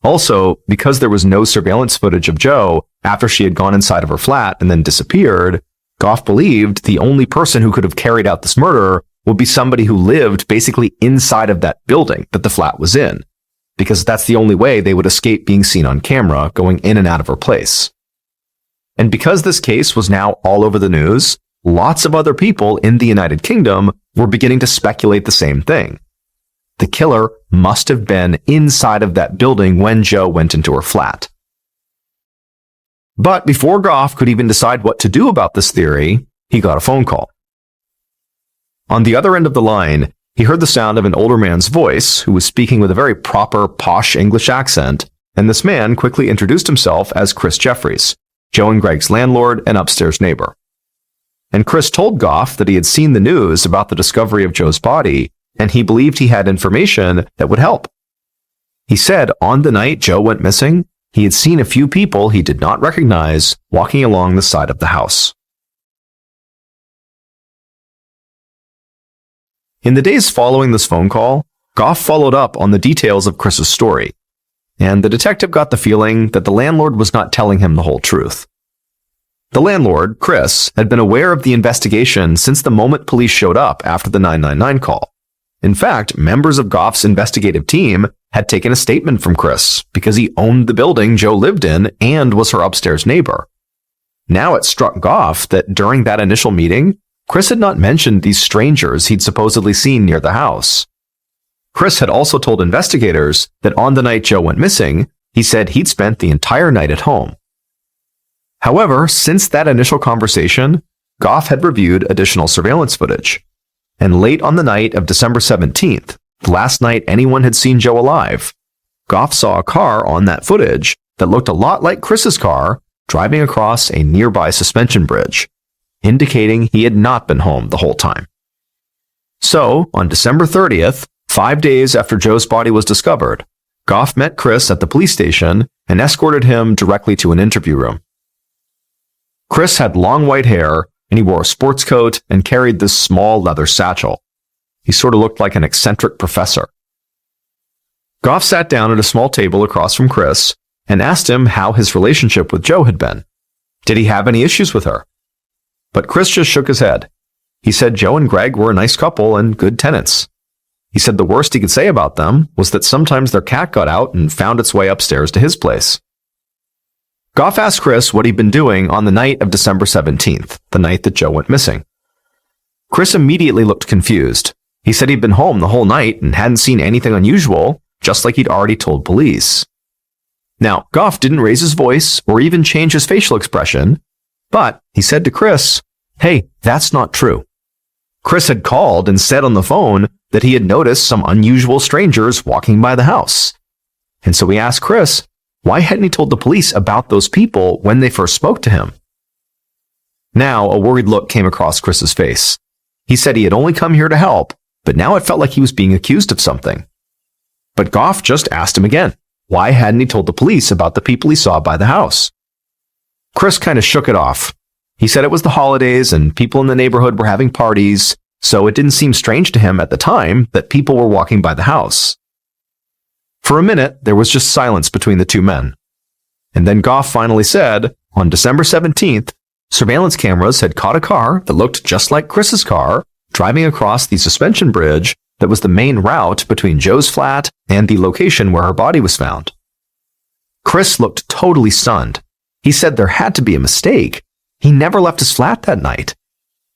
Also, because there was no surveillance footage of Joe after she had gone inside of her flat and then disappeared, Goff believed the only person who could have carried out this murder would be somebody who lived basically inside of that building that the flat was in, because that's the only way they would escape being seen on camera going in and out of her place. And because this case was now all over the news, lots of other people in the United Kingdom were beginning to speculate the same thing. The killer must have been inside of that building when Joe went into her flat. But before Goff could even decide what to do about this theory, he got a phone call. On the other end of the line, he heard the sound of an older man's voice who was speaking with a very proper, posh English accent, and this man quickly introduced himself as Chris Jeffries, Joe and Greg's landlord and upstairs neighbor. And Chris told Goff that he had seen the news about the discovery of Joe's body, and he believed he had information that would help. He said on the night Joe went missing, he had seen a few people he did not recognize walking along the side of the house. In the days following this phone call, Goff followed up on the details of Chris's story, and the detective got the feeling that the landlord was not telling him the whole truth. The landlord, Chris, had been aware of the investigation since the moment police showed up after the 999 call. In fact, members of Goff's investigative team had taken a statement from Chris because he owned the building Joe lived in and was her upstairs neighbor. Now it struck Goff that during that initial meeting, Chris had not mentioned these strangers he'd supposedly seen near the house. Chris had also told investigators that on the night Joe went missing, he said he'd spent the entire night at home. However, since that initial conversation, Goff had reviewed additional surveillance footage. And late on the night of December 17th, the last night anyone had seen Joe alive, Goff saw a car on that footage that looked a lot like Chris's car driving across a nearby suspension bridge, indicating he had not been home the whole time. So, on December 30th, 5 days after Joe's body was discovered, Goff met Chris at the police station and escorted him directly to an interview room. Chris had long white hair, and he wore a sports coat and carried this small leather satchel. He sort of looked like an eccentric professor. Goff sat down at a small table across from Chris, and asked him how his relationship with Jo had been. Did he have any issues with her? But Chris just shook his head. He said Jo and Greg were a nice couple and good tenants. He said the worst he could say about them was that sometimes their cat got out and found its way upstairs to his place. Goff asked Chris what he'd been doing on the night of December 17th, the night that Jo went missing. Chris immediately looked confused. He said he'd been home the whole night and hadn't seen anything unusual, just like he'd already told police. Now, Goff didn't raise his voice or even change his facial expression, but he said to Chris, "Hey, that's not true." Chris had called and said on the phone that he had noticed some unusual strangers walking by the house. And so he asked Chris, why hadn't he told the police about those people when they first spoke to him? Now, a worried look came across Chris's face. He said he had only come here to help, but now it felt like he was being accused of something. But Goff just asked him again, why hadn't he told the police about the people he saw by the house? Chris kind of shook it off. He said it was the holidays and people in the neighborhood were having parties, so it didn't seem strange to him at the time that people were walking by the house. For a minute, there was just silence between the two men. And then Goff finally said, on December 17th, surveillance cameras had caught a car that looked just like Chris's car driving across the suspension bridge that was the main route between Jo's flat and the location where her body was found. Chris looked totally stunned. He said there had to be a mistake. He never left his flat that night.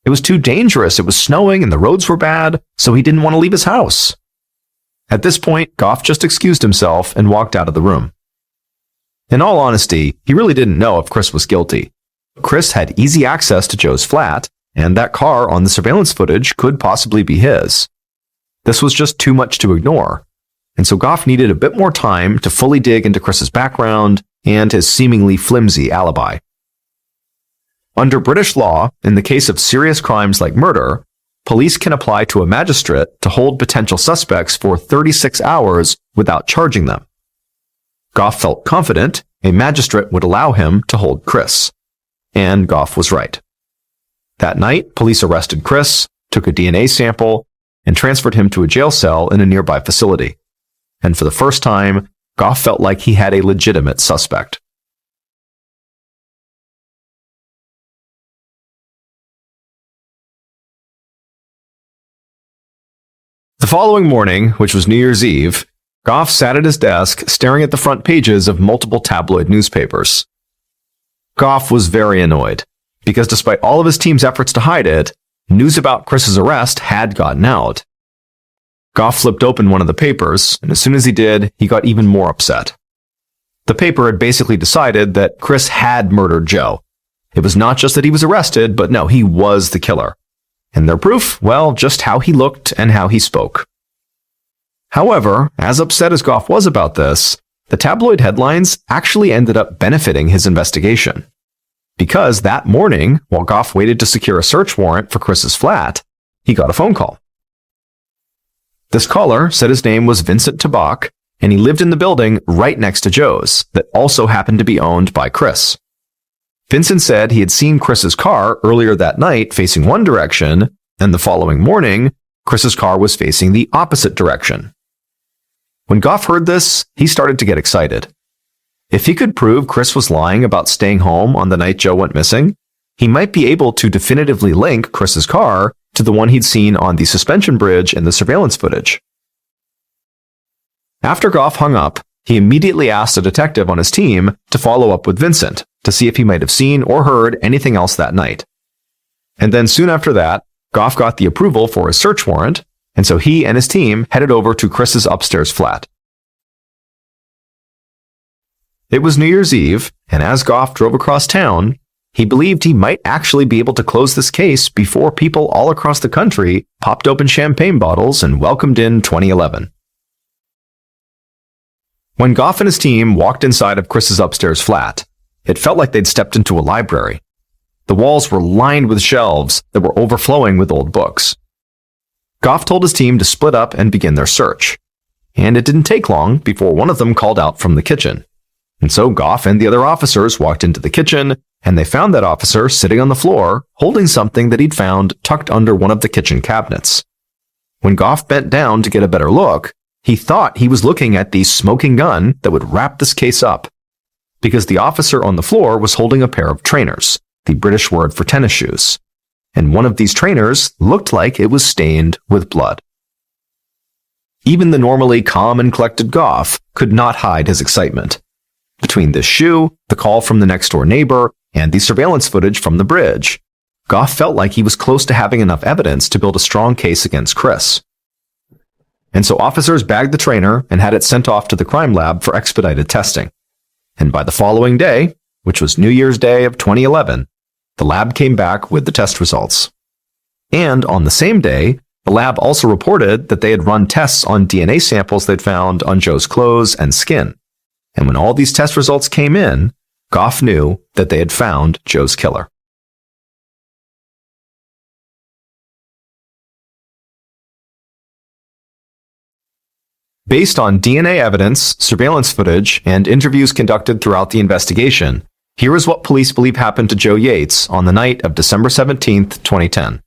It was too dangerous. It was snowing and the roads were bad, so he didn't want to leave his house. At this point, Goff just excused himself and walked out of the room. In all honesty, he really didn't know if Chris was guilty. Chris had easy access to Jo's flat, and that car on the surveillance footage could possibly be his. This was just too much to ignore, and so Goff needed a bit more time to fully dig into Chris's background and his seemingly flimsy alibi. Under British law, in the case of serious crimes like murder, police can apply to a magistrate to hold potential suspects for 36 hours without charging them. Goff felt confident a magistrate would allow him to hold Chris. And Goff was right. That night, police arrested Chris, took a DNA sample, and transferred him to a jail cell in a nearby facility. And for the first time, Goff felt like he had a legitimate suspect. The following morning, which was New Year's Eve, Goff sat at his desk staring at the front pages of multiple tabloid newspapers. Goff was very annoyed, because despite all of his team's efforts to hide it, news about Chris's arrest had gotten out. Goff flipped open one of the papers, and as soon as he did, he got even more upset. The paper had basically decided that Chris had murdered Jo. It was not just that he was arrested, but no, he was the killer. And their proof? Well, just how he looked and how he spoke. However, as upset as Goff was about this, the tabloid headlines actually ended up benefiting his investigation. Because that morning, while Goff waited to secure a search warrant for Chris's flat, he got a phone call. This caller said his name was Vincent Tabak, and he lived in the building right next to Jo's, that also happened to be owned by Chris. Vincent said he had seen Chris's car earlier that night facing one direction, and the following morning, Chris's car was facing the opposite direction. When Goff heard this, he started to get excited. If he could prove Chris was lying about staying home on the night Jo went missing, he might be able to definitively link Chris's car to the one he'd seen on the suspension bridge in the surveillance footage. After Goff hung up, he immediately asked a detective on his team to follow up with Vincent to see if he might have seen or heard anything else that night. And then soon after that, Goff got the approval for his search warrant, and so he and his team headed over to Chris's upstairs flat. It was New Year's Eve, and as Goff drove across town, he believed he might actually be able to close this case before people all across the country popped open champagne bottles and welcomed in 2011. When Goff and his team walked inside of Chris's upstairs flat, it felt like they'd stepped into a library. The walls were lined with shelves that were overflowing with old books. Goff told his team to split up and begin their search. And it didn't take long before one of them called out from the kitchen. And so Goff and the other officers walked into the kitchen, and they found that officer sitting on the floor, holding something that he'd found tucked under one of the kitchen cabinets. When Goff bent down to get a better look, he thought he was looking at the smoking gun that would wrap this case up. because the officer on the floor was holding a pair of trainers, the British word for tennis shoes, and one of these trainers looked like it was stained with blood. Even the normally calm and collected Goff could not hide his excitement. Between this shoe, the call from the next-door neighbor, and the surveillance footage from the bridge, Goff felt like he was close to having enough evidence to build a strong case against Chris. And so officers bagged the trainer and had it sent off to the crime lab for expedited testing. And by the following day, which was New Year's Day of 2011, the lab came back with the test results. And on the same day, the lab also reported that they had run tests on DNA samples they'd found on Joe's clothes and skin. And when all these test results came in, Goff knew that they had found Joe's killer. Based on DNA evidence, surveillance footage, and interviews conducted throughout the investigation, here is what police believe happened to Joe Yates on the night of December 17, 2010.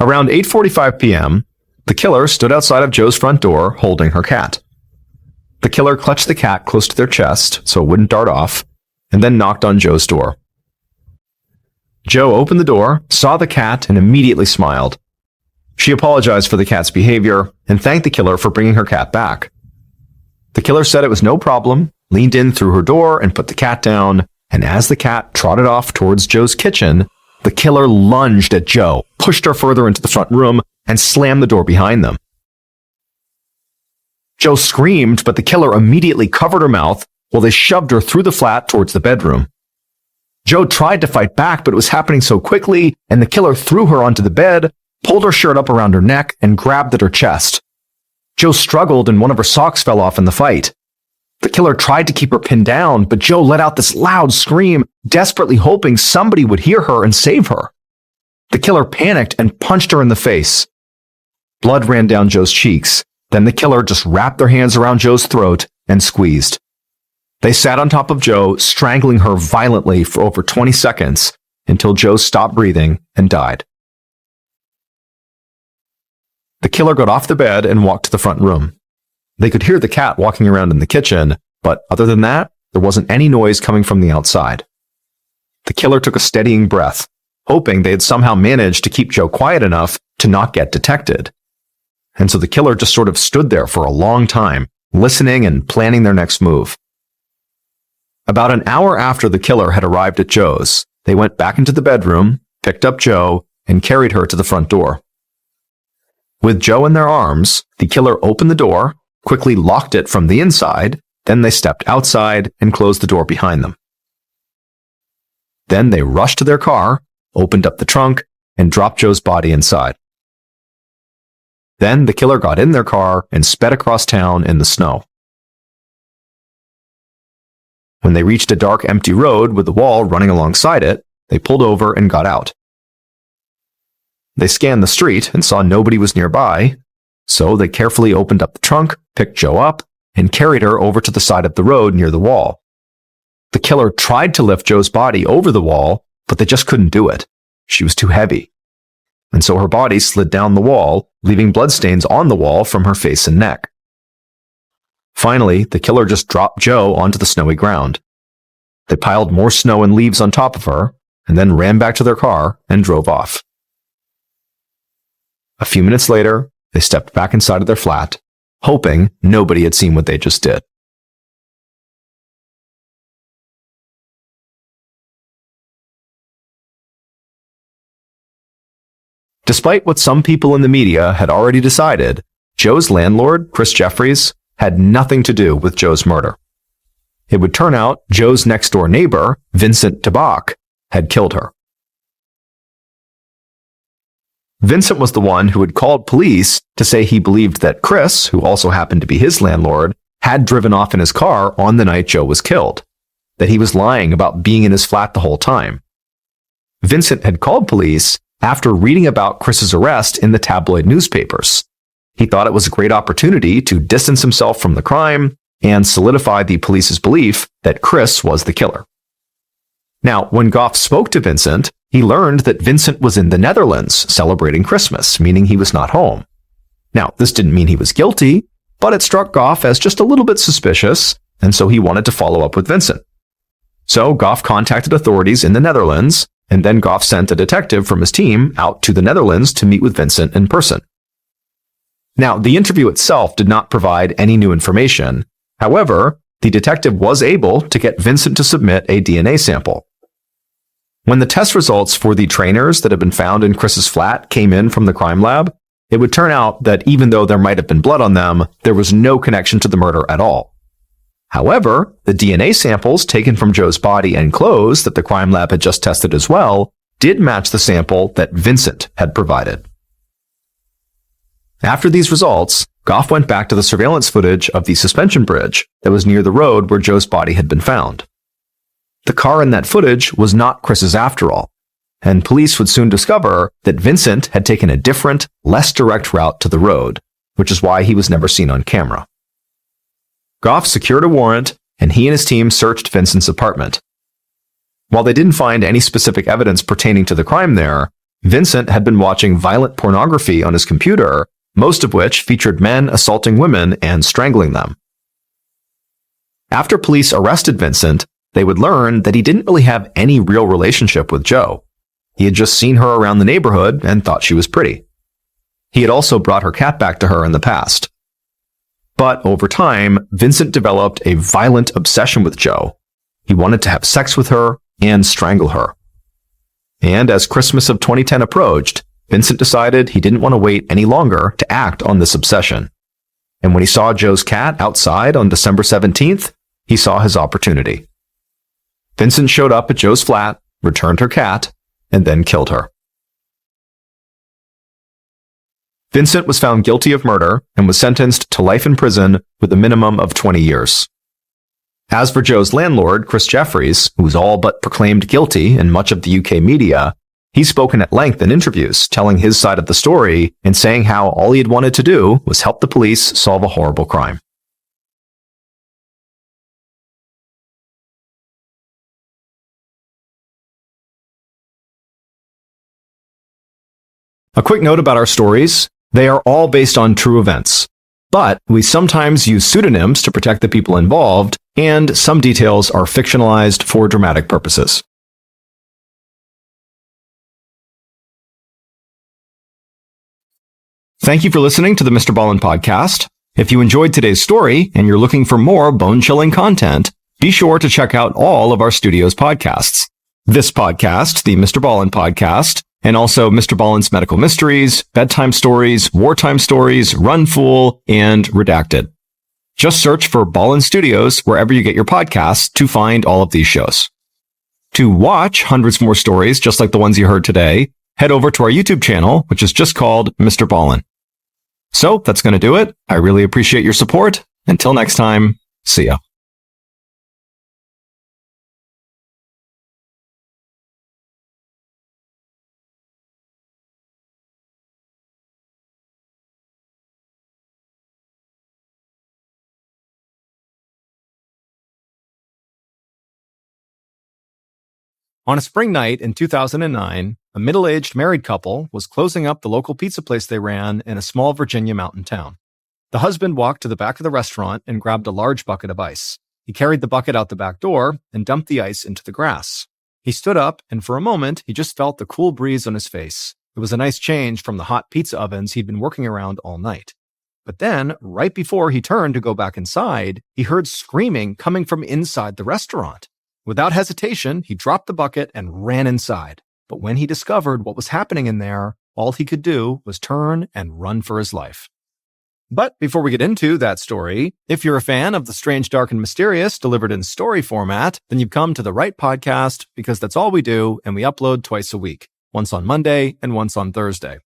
Around 8:45 p.m., the killer stood outside of Joe's front door holding her cat. The killer clutched the cat close to their chest so it wouldn't dart off, and then knocked on Joe's door. Joe opened the door, saw the cat, and immediately smiled. She apologized for the cat's behavior and thanked the killer for bringing her cat back. The killer said it was no problem, leaned in through her door and put the cat down, and as the cat trotted off towards Joe's kitchen, the killer lunged at Joe, pushed her further into the front room, and slammed the door behind them. Joe screamed, but the killer immediately covered her mouth while they shoved her through the flat towards the bedroom. Joe tried to fight back, but it was happening so quickly, and the killer threw her onto the bed, pulled her shirt up around her neck, and grabbed at her chest. Joe struggled, and one of her socks fell off in the fight. The killer tried to keep her pinned down, but Joe let out this loud scream, desperately hoping somebody would hear her and save her. The killer panicked and punched her in the face. Blood ran down Joe's cheeks. Then the killer just wrapped their hands around Joe's throat and squeezed. They sat on top of Joe, strangling her violently for over 20 seconds until Joe stopped breathing and died. The killer got off the bed and walked to the front room. They could hear the cat walking around in the kitchen, but other than that, there wasn't any noise coming from the outside. The killer took a steadying breath, hoping they had somehow managed to keep Joe quiet enough to not get detected. And so the killer just sort of stood there for a long time, listening and planning their next move. About an hour after the killer had arrived at Joe's, they went back into the bedroom, picked up Joe, and carried her to the front door. With Joe in their arms, the killer opened the door, quickly locked it from the inside, then they stepped outside and closed the door behind them. Then they rushed to their car, opened up the trunk, and dropped Joe's body inside. Then the killer got in their car and sped across town in the snow. When they reached a dark, empty road with a wall running alongside it, they pulled over and got out. They scanned the street and saw nobody was nearby, so they carefully opened up the trunk, picked Joe up, and carried her over to the side of the road near the wall. The killer tried to lift Joe's body over the wall, but they just couldn't do it. She was too heavy. And so her body slid down the wall, leaving bloodstains on the wall from her face and neck. Finally, the killer just dropped Joe onto the snowy ground. They piled more snow and leaves on top of her, and then ran back to their car and drove off. A few minutes later, they stepped back inside of their flat, hoping nobody had seen what they just did. Despite what some people in the media had already decided, Joe's landlord, Chris Jeffries, had nothing to do with Joe's murder. It would turn out Joe's next-door neighbor, Vincent Tabak, had killed her. Vincent was the one who had called police to say he believed that Chris, who also happened to be his landlord, had driven off in his car on the night Joe was killed, that he was lying about being in his flat the whole time. Vincent had called police after reading about Chris's arrest in the tabloid newspapers. He thought it was a great opportunity to distance himself from the crime and solidify the police's belief that Chris was the killer. Now, when Goff spoke to Vincent, he learned that Vincent was in the Netherlands celebrating Christmas, meaning he was not home. Now, this didn't mean he was guilty, but it struck Goff as just a little bit suspicious, and so he wanted to follow up with Vincent. So Goff contacted authorities in the Netherlands, and then Goff sent a detective from his team out to the Netherlands to meet with Vincent in person. Now, the interview itself did not provide any new information. However, the detective was able to get Vincent to submit a DNA sample. When the test results for the trainers that had been found in Chris's flat came in from the crime lab, it would turn out that even though there might have been blood on them, there was no connection to the murder at all. However, the DNA samples taken from Joe's body and clothes that the crime lab had just tested as well did match the sample that Vincent had provided. After these results, Goff went back to the surveillance footage of the suspension bridge that was near the road where Joe's body had been found. The car in that footage was not Chris's after all, and police would soon discover that Vincent had taken a different, less direct route to the road, which is why he was never seen on camera. Goff secured a warrant, and he and his team searched Vincent's apartment. While they didn't find any specific evidence pertaining to the crime there, Vincent had been watching violent pornography on his computer, most of which featured men assaulting women and strangling them. After police arrested Vincent, they would learn that he didn't really have any real relationship with Joe. He had just seen her around the neighborhood and thought she was pretty. He had also brought her cat back to her in the past. But over time, Vincent developed a violent obsession with Joe. He wanted to have sex with her and strangle her. And as Christmas of 2010 approached, Vincent decided he didn't want to wait any longer to act on this obsession. And when he saw Joe's cat outside on December 17th, he saw his opportunity. Vincent showed up at Joe's flat, returned her cat, and then killed her. Vincent was found guilty of murder and was sentenced to life in prison with a minimum of 20 years. As for Joe's landlord, Chris Jeffries, who was all but proclaimed guilty in much of the UK media, he's spoken at length in interviews, telling his side of the story and saying how all he had wanted to do was help the police solve a horrible crime. A quick note about our stories. They are all based on true events, but we sometimes use pseudonyms to protect the people involved, and some details are fictionalized for dramatic purposes. Thank you for listening to the MrBallen podcast. If you enjoyed today's story and you're looking for more bone-chilling content, be sure to check out all of our studio's podcasts. This podcast, the MrBallen podcast, and also MrBallen's Medical Mysteries, Bedtime Stories, Wartime Stories, Run Fool, and Redacted. Just search for Ballen Studios wherever you get your podcasts to find all of these shows. To watch hundreds more stories just like the ones you heard today, head over to our YouTube channel, which is just called MrBallen. So that's going to do it. I really appreciate your support. Until next time, see ya. On a spring night in 2009, a middle-aged married couple was closing up the local pizza place they ran in a small Virginia mountain town. The husband walked to the back of the restaurant and grabbed a large bucket of ice. He carried the bucket out the back door and dumped the ice into the grass. He stood up, and for a moment, he just felt the cool breeze on his face. It was a nice change from the hot pizza ovens he'd been working around all night. But then, right before he turned to go back inside, he heard screaming coming from inside the restaurant. Without hesitation, he dropped the bucket and ran inside. But when he discovered what was happening in there, all he could do was turn and run for his life. But before we get into that story, if you're a fan of the strange, dark, and mysterious delivered in story format, then you've come to the right podcast, because that's all we do, and we upload twice a week, once on Monday and once on Thursday.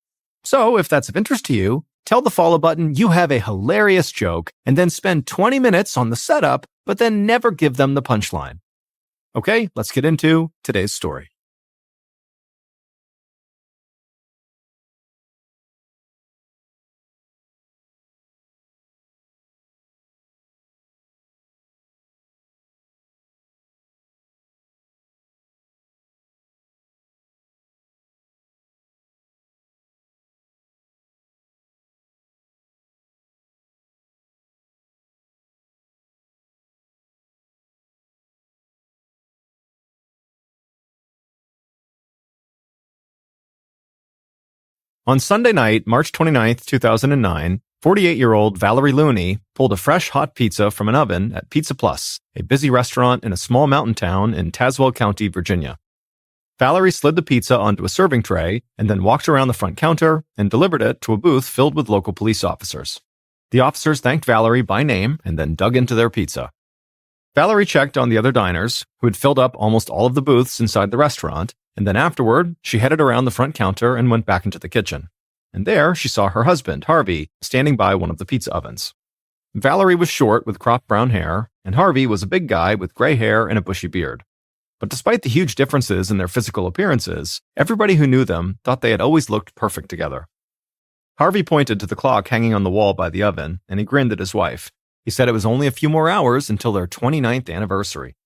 So if that's of interest to you, tell the follow button you have a hilarious joke, and then spend 20 minutes on the setup, but then never give them the punchline. Okay, let's get into today's story. On Sunday night, March 29th, 2009, 48-year-old Valerie Looney pulled a fresh hot pizza from an oven at Pizza Plus, a busy restaurant in a small mountain town in Tazewell County, Virginia. Valerie slid the pizza onto a serving tray and then walked around the front counter and delivered it to a booth filled with local police officers. The officers thanked Valerie by name and then dug into their pizza. Valerie checked on the other diners, who had filled up almost all of the booths inside the restaurant, and then afterward, she headed around the front counter and went back into the kitchen. And there, she saw her husband, Harvey, standing by one of the pizza ovens. Valerie was short with cropped brown hair, and Harvey was a big guy with gray hair and a bushy beard. But despite the huge differences in their physical appearances, everybody who knew them thought they had always looked perfect together. Harvey pointed to the clock hanging on the wall by the oven, and he grinned at his wife. He said it was only a few more hours until their 29th anniversary.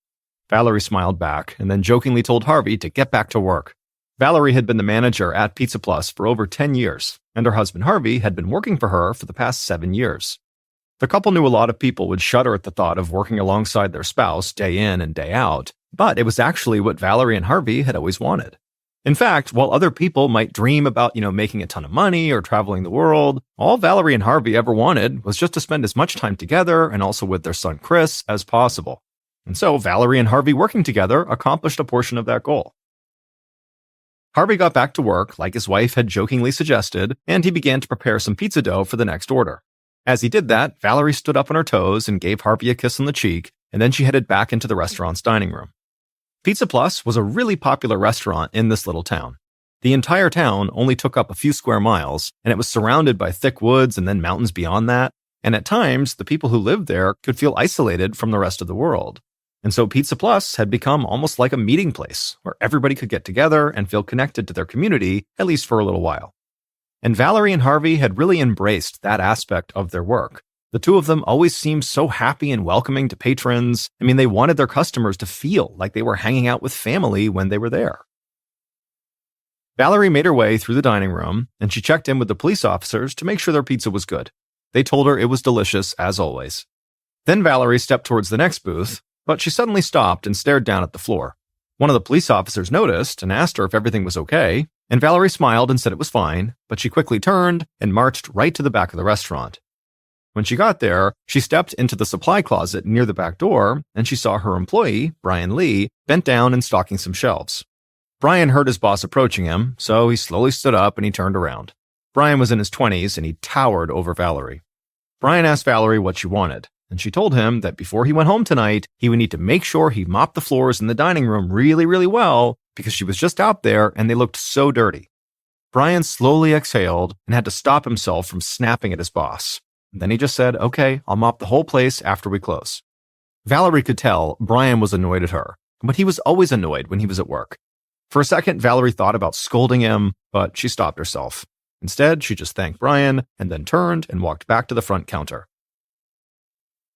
Valerie smiled back and then jokingly told Harvey to get back to work. Valerie had been the manager at Pizza Plus for over 10 years, and her husband Harvey had been working for her for the past 7 years. The couple knew a lot of people would shudder at the thought of working alongside their spouse day in and day out, but it was actually what Valerie and Harvey had always wanted. In fact, while other people might dream about, making a ton of money or traveling the world, all Valerie and Harvey ever wanted was just to spend as much time together and also with their son Chris as possible. And so Valerie and Harvey working together accomplished a portion of that goal. Harvey got back to work, like his wife had jokingly suggested, and he began to prepare some pizza dough for the next order. As he did that, Valerie stood up on her toes and gave Harvey a kiss on the cheek, and then she headed back into the restaurant's dining room. Pizza Plus was a really popular restaurant in this little town. The entire town only took up a few square miles, and it was surrounded by thick woods and then mountains beyond that, and at times, the people who lived there could feel isolated from the rest of the world. And so Pizza Plus had become almost like a meeting place where everybody could get together and feel connected to their community, at least for a little while. And Valerie and Harvey had really embraced that aspect of their work. The two of them always seemed so happy and welcoming to patrons. They wanted their customers to feel like they were hanging out with family when they were there. Valerie made her way through the dining room, and she checked in with the police officers to make sure their pizza was good. They told her it was delicious, as always. Then Valerie stepped towards the next booth, but she suddenly stopped and stared down at the floor. One of the police officers noticed and asked her if everything was okay, and Valerie smiled and said it was fine, but she quickly turned and marched right to the back of the restaurant. When she got there, she stepped into the supply closet near the back door, and she saw her employee, Brian Lee, bent down and stocking some shelves. Brian heard his boss approaching him, so he slowly stood up and he turned around. Brian was in his 20s, and he towered over Valerie. Brian asked Valerie what she wanted, and she told him that before he went home tonight, he would need to make sure he mopped the floors in the dining room really, really well, because she was just out there and they looked so dirty. Brian slowly exhaled and had to stop himself from snapping at his boss. Then he just said, "Okay, I'll mop the whole place after we close." Valerie could tell Brian was annoyed at her, but he was always annoyed when he was at work. For a second, Valerie thought about scolding him, but she stopped herself. Instead, she just thanked Brian and then turned and walked back to the front counter.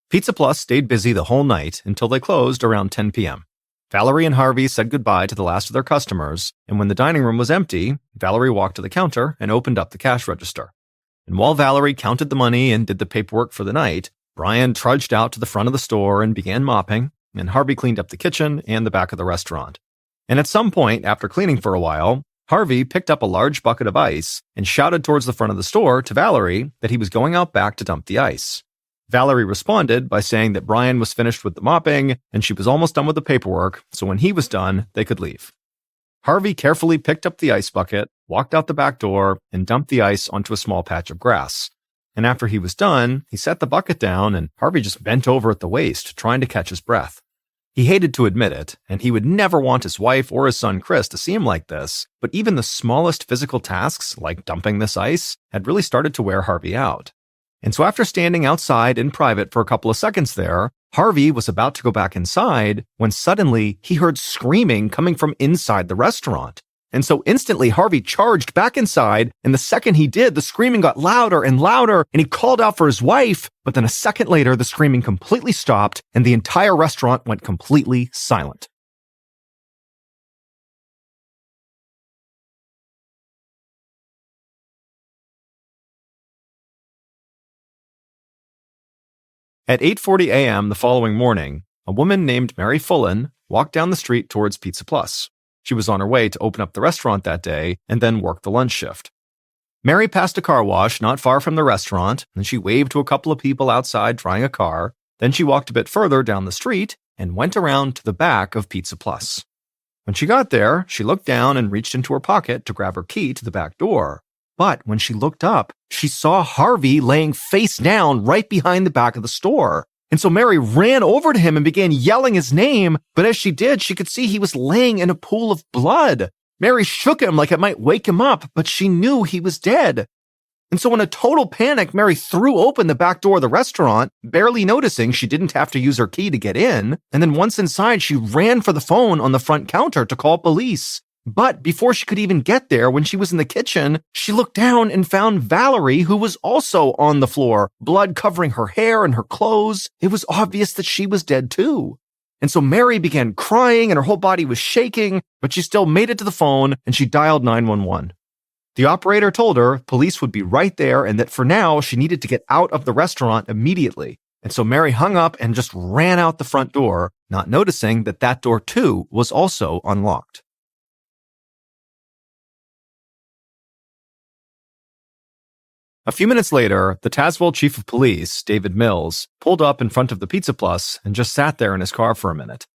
Pizza Plus stayed busy the whole night until they closed around 10 p.m. Valerie and Harvey said goodbye to the last of their customers, and when the dining room was empty, Valerie walked to the counter and opened up the cash register. And while Valerie counted the money and did the paperwork for the night, Brian trudged out to the front of the store and began mopping, and Harvey cleaned up the kitchen and the back of the restaurant. And at some point, after cleaning for a while, Harvey picked up a large bucket of ice and shouted towards the front of the store to Valerie that he was going out back to dump the ice. Valerie responded by saying that Brian was finished with the mopping and she was almost done with the paperwork, so when he was done, they could leave. Harvey carefully picked up the ice bucket, walked out the back door, and dumped the ice onto a small patch of grass. And after he was done, he set the bucket down and Harvey just bent over at the waist, trying to catch his breath. He hated to admit it, and he would never want his wife or his son Chris to see him like this, but even the smallest physical tasks, like dumping this ice, had really started to wear Harvey out. And so after standing outside in private for a couple of seconds there, Harvey was about to go back inside when suddenly he heard screaming coming from inside the restaurant. And so instantly Harvey charged back inside, and the second he did, the screaming got louder and louder, and he called out for his wife. But then a second later, the screaming completely stopped, and the entire restaurant went completely silent. At 8:40 a.m. the following morning, a woman named Mary Fullen walked down the street towards Pizza Plus. She was on her way to open up the restaurant that day and then work the lunch shift. Mary passed a car wash not far from the restaurant, and she waved to a couple of people outside trying a car. Then she walked a bit further down the street and went around to the back of Pizza Plus. When she got there, she looked down and reached into her pocket to grab her key to the back door. But when she looked up, she saw Harvey laying face down right behind the back of the store. And so Mary ran over to him and began yelling his name, but as she did, she could see he was laying in a pool of blood. Mary shook him like it might wake him up, but she knew he was dead. And so in a total panic, Mary threw open the back door of the restaurant, barely noticing she didn't have to use her key to get in. And then once inside, she ran for the phone on the front counter to call police. But before she could even get there, when she was in the kitchen, she looked down and found Valerie, who was also on the floor, blood covering her hair and her clothes. It was obvious that she was dead too. And so Mary began crying and her whole body was shaking, but she still made it to the phone and she dialed 911. The operator told her police would be right there and that for now she needed to get out of the restaurant immediately. And so Mary hung up and just ran out the front door, not noticing that that door too was also unlocked. A few minutes later, the Tazewell chief of police, David Mills, pulled up in front of the Pizza Plus and just sat there in his car for a minute.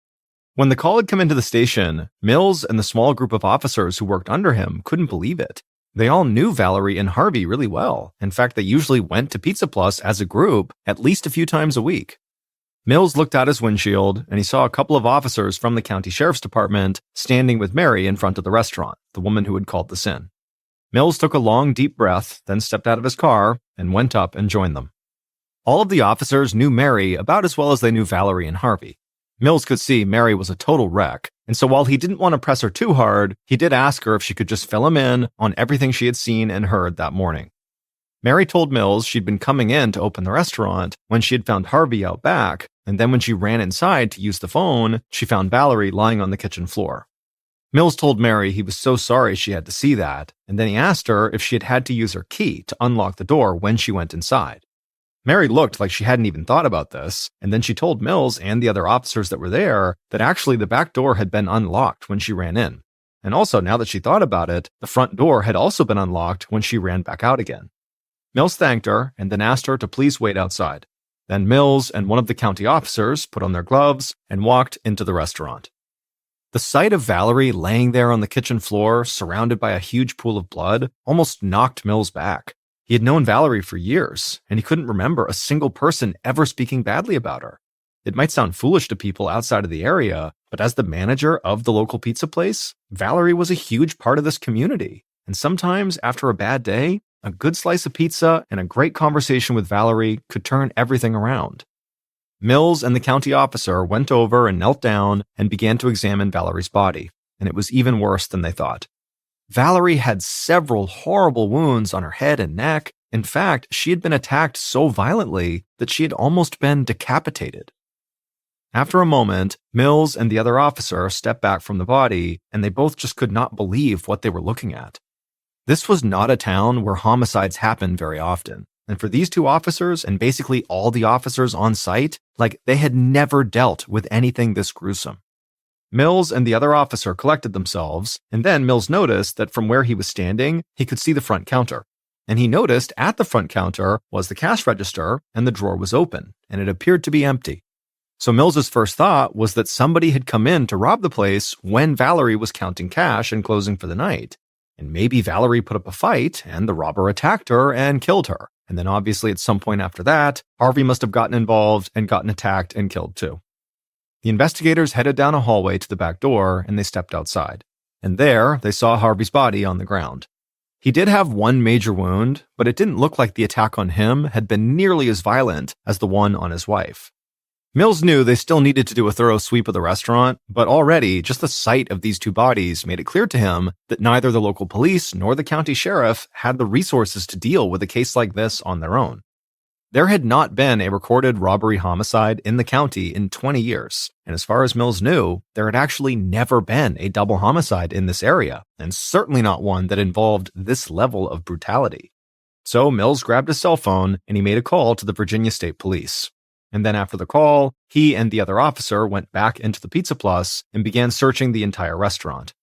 When the call had come into the station, Mills and the small group of officers who worked under him couldn't believe it. They all knew Valerie and Harvey really well. In fact, they usually went to Pizza Plus as a group at least a few times a week. Mills looked out his windshield and he saw a couple of officers from the county sheriff's department standing with Mary in front of the restaurant, the woman who had called this in. Mills took a long, deep breath, then stepped out of his car and went up and joined them. All of the officers knew Mary about as well as they knew Valerie and Harvey. Mills could see Mary was a total wreck, and so while he didn't want to press her too hard, he did ask her if she could just fill him in on everything she had seen and heard that morning. Mary told Mills she'd been coming in to open the restaurant when she had found Harvey out back, and then when she ran inside to use the phone, she found Valerie lying on the kitchen floor. Mills told Mary he was so sorry she had to see that, and then he asked her if she had had to use her key to unlock the door when she went inside. Mary looked like she hadn't even thought about this, and then she told Mills and the other officers that were there that actually the back door had been unlocked when she ran in. And also, now that she thought about it, the front door had also been unlocked when she ran back out again. Mills thanked her and then asked her to please wait outside. Then Mills and one of the county officers put on their gloves and walked into the restaurant. The sight of Valerie laying there on the kitchen floor, surrounded by a huge pool of blood, almost knocked Mills back. He had known Valerie for years, and he couldn't remember a single person ever speaking badly about her. It might sound foolish to people outside of the area, but as the manager of the local pizza place, Valerie was a huge part of this community. And sometimes, after a bad day, a good slice of pizza and a great conversation with Valerie could turn everything around. Mills and the county officer went over and knelt down and began to examine Valerie's body, and it was even worse than they thought. Valerie had several horrible wounds on her head and neck. In fact, she had been attacked so violently that she had almost been decapitated. After a moment, Mills and the other officer stepped back from the body, and they both just could not believe what they were looking at. This was not a town where homicides happen very often. And for these two officers, and basically all the officers on site, they had never dealt with anything this gruesome. Mills and the other officer collected themselves, and then Mills noticed that from where he was standing, he could see the front counter. And he noticed at the front counter was the cash register, and the drawer was open, and it appeared to be empty. So Mills's first thought was that somebody had come in to rob the place when Valerie was counting cash and closing for the night. And maybe Valerie put up a fight, and the robber attacked her and killed her. And then obviously at some point after that, Harvey must have gotten involved and gotten attacked and killed too. The investigators headed down a hallway to the back door and they stepped outside. And there, they saw Harvey's body on the ground. He did have one major wound, but it didn't look like the attack on him had been nearly as violent as the one on his wife. Mills knew they still needed to do a thorough sweep of the restaurant, but already just the sight of these two bodies made it clear to him that neither the local police nor the county sheriff had the resources to deal with a case like this on their own. There had not been a recorded robbery homicide in the county in 20 years, and as far as Mills knew, there had actually never been a double homicide in this area, and certainly not one that involved this level of brutality. So Mills grabbed his cell phone and he made a call to the Virginia State Police. And then after the call, he and the other officer went back into the Pizza Plus and began searching the entire restaurant.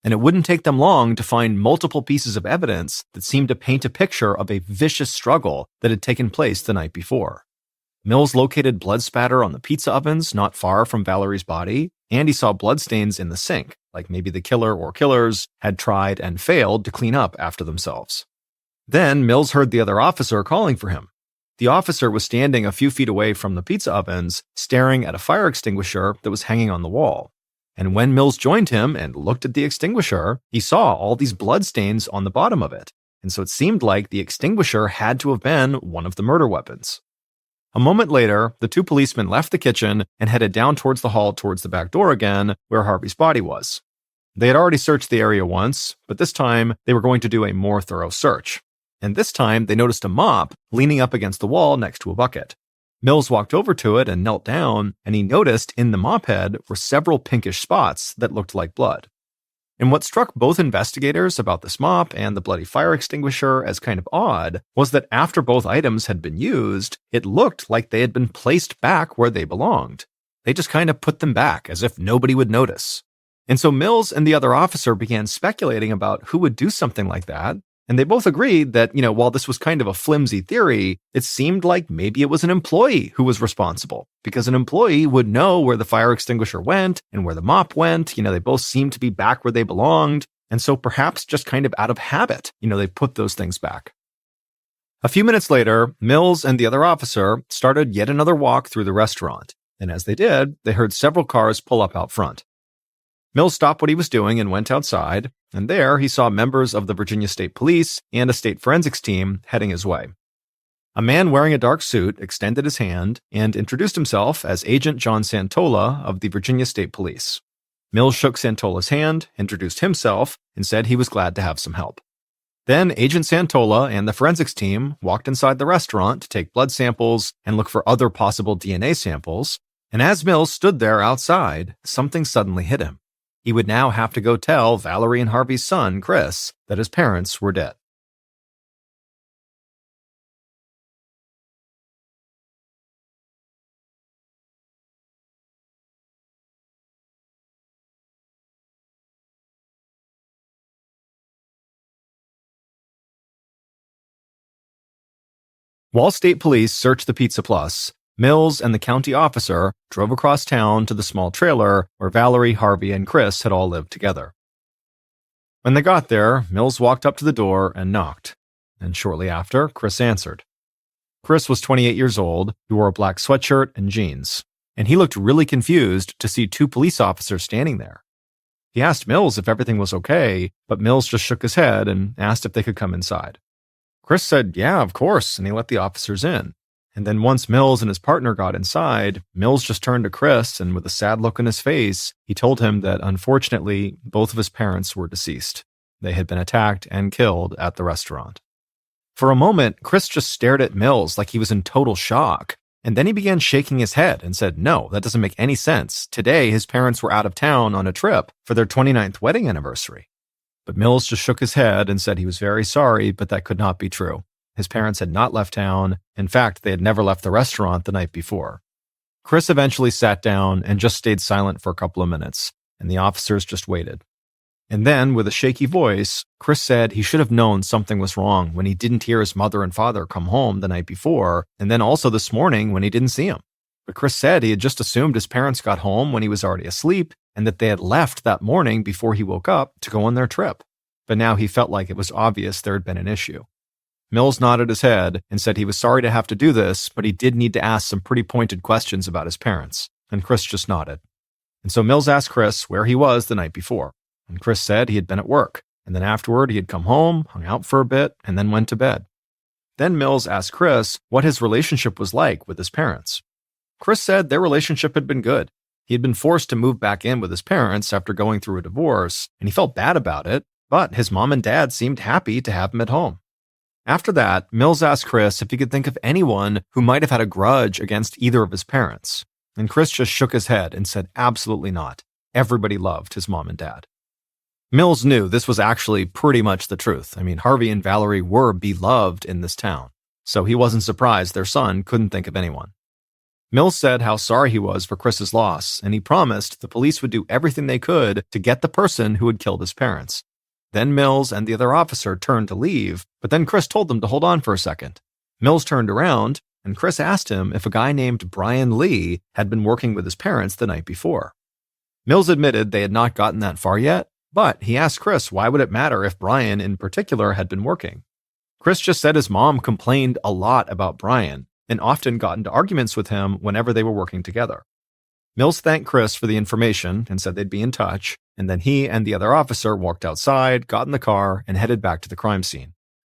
and it wouldn't take them long to find multiple pieces of evidence that seemed to paint a picture of a vicious struggle that had taken place the night before. Mills located blood spatter on the pizza ovens not far from Valerie's body, and he saw bloodstains in the sink, like maybe the killer or killers had tried and failed to clean up after themselves. Then Mills heard the other officer calling for him. The officer was standing a few feet away from the pizza ovens, staring at a fire extinguisher that was hanging on the wall. And when Mills joined him and looked at the extinguisher, he saw all these bloodstains on the bottom of it, and so it seemed like the extinguisher had to have been one of the murder weapons. A moment later, the two policemen left the kitchen and headed down towards the hall towards the back door again, where Harvey's body was. They had already searched the area once, but this time they were going to do a more thorough search. And this time they noticed a mop leaning up against the wall next to a bucket. Mills walked over to it and knelt down, and he noticed in the mop head were several pinkish spots that looked like blood. And what struck both investigators about this mop and the bloody fire extinguisher as kind of odd was that after both items had been used, it looked like they had been placed back where they belonged. They just kind of put them back as if nobody would notice. And so Mills and the other officer began speculating about who would do something like that. And they both agreed that, while this was kind of a flimsy theory, it seemed like maybe it was an employee who was responsible, because an employee would know where the fire extinguisher went and where the mop went. They both seemed to be back where they belonged. And so perhaps just kind of out of habit, they put those things back. A few minutes later, Mills and the other officer started yet another walk through the restaurant. And as they did, they heard several cars pull up out front. Mills stopped what he was doing and went outside, and there he saw members of the Virginia State Police and a state forensics team heading his way. A man wearing a dark suit extended his hand and introduced himself as Agent John Santola of the Virginia State Police. Mills shook Santola's hand, introduced himself, and said he was glad to have some help. Then Agent Santola and the forensics team walked inside the restaurant to take blood samples and look for other possible DNA samples, and as Mills stood there outside, something suddenly hit him. He would now have to go tell Valerie and Harvey's son, Chris, that his parents were dead. While state police searched the Pizza Plus, Mills and the county officer drove across town to the small trailer where Valerie, Harvey, and Chris had all lived together. When they got there, Mills walked up to the door and knocked, and shortly after, Chris answered. Chris was 28 years old, he wore a black sweatshirt and jeans, and he looked really confused to see two police officers standing there. He asked Mills if everything was okay, but Mills just shook his head and asked if they could come inside. Chris said, yeah, of course, and he let the officers in. And then once Mills and his partner got inside, Mills just turned to Chris, and with a sad look on his face, he told him that unfortunately, both of his parents were deceased. They had been attacked and killed at the restaurant. For a moment, Chris just stared at Mills like he was in total shock, and then he began shaking his head and said, no, that doesn't make any sense. Today, his parents were out of town on a trip for their 29th wedding anniversary. But Mills just shook his head and said he was very sorry, but that could not be true. His parents had not left town. In fact, they had never left the restaurant the night before. Chris eventually sat down and just stayed silent for a couple of minutes, and the officers just waited. And then, with a shaky voice, Chris said he should have known something was wrong when he didn't hear his mother and father come home the night before, and then also this morning when he didn't see him. But Chris said he had just assumed his parents got home when he was already asleep, and that they had left that morning before he woke up to go on their trip. But now he felt like it was obvious there had been an issue. Mills nodded his head and said he was sorry to have to do this, but he did need to ask some pretty pointed questions about his parents, and Chris just nodded. And so Mills asked Chris where he was the night before, and Chris said he had been at work, and then afterward he had come home, hung out for a bit, and then went to bed. Then Mills asked Chris what his relationship was like with his parents. Chris said their relationship had been good. He had been forced to move back in with his parents after going through a divorce, and he felt bad about it, but his mom and dad seemed happy to have him at home. After that, Mills asked Chris if he could think of anyone who might have had a grudge against either of his parents. And Chris just shook his head and said absolutely not. Everybody loved his mom and dad. Mills knew this was actually pretty much the truth. I mean, Harvey and Valerie were beloved in this town, so he wasn't surprised their son couldn't think of anyone. Mills said how sorry he was for Chris's loss, and he promised the police would do everything they could to get the person who had killed his parents. Then Mills and the other officer turned to leave, but then Chris told them to hold on for a second. Mills turned around, and Chris asked him if a guy named Brian Lee had been working with his parents the night before. Mills admitted they had not gotten that far yet, but he asked Chris why would it matter if Brian in particular had been working. Chris just said his mom complained a lot about Brian, and often got into arguments with him whenever they were working together. Mills thanked Chris for the information and said they'd be in touch, and then he and the other officer walked outside, got in the car, and headed back to the crime scene.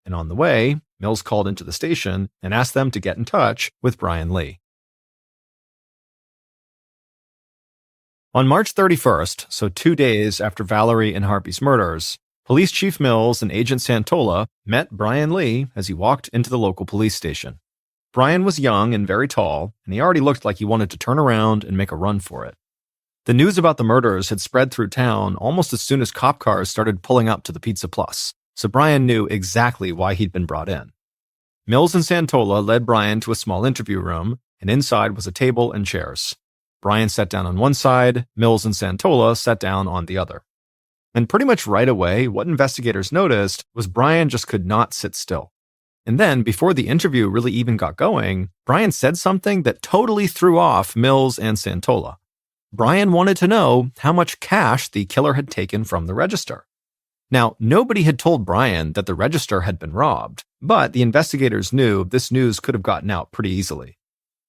And on the way, Mills called into the station and asked them to get in touch with Brian Lee. On March 31st, so 2 days after Valerie and Harvey's murders, Police Chief Mills and Agent Santola met Brian Lee as he walked into the local police station. Brian was young and very tall, and he already looked like he wanted to turn around and make a run for it. The news about the murders had spread through town almost as soon as cop cars started pulling up to the Pizza Plus, so Brian knew exactly why he'd been brought in. Mills and Santola led Brian to a small interview room, and inside was a table and chairs. Brian sat down on one side, Mills and Santola sat down on the other. And pretty much right away, what investigators noticed was Brian just could not sit still. And then, before the interview really even got going, Brian said something that totally threw off Mills and Santola. Brian wanted to know how much cash the killer had taken from the register. Now, nobody had told Brian that the register had been robbed, but the investigators knew this news could have gotten out pretty easily.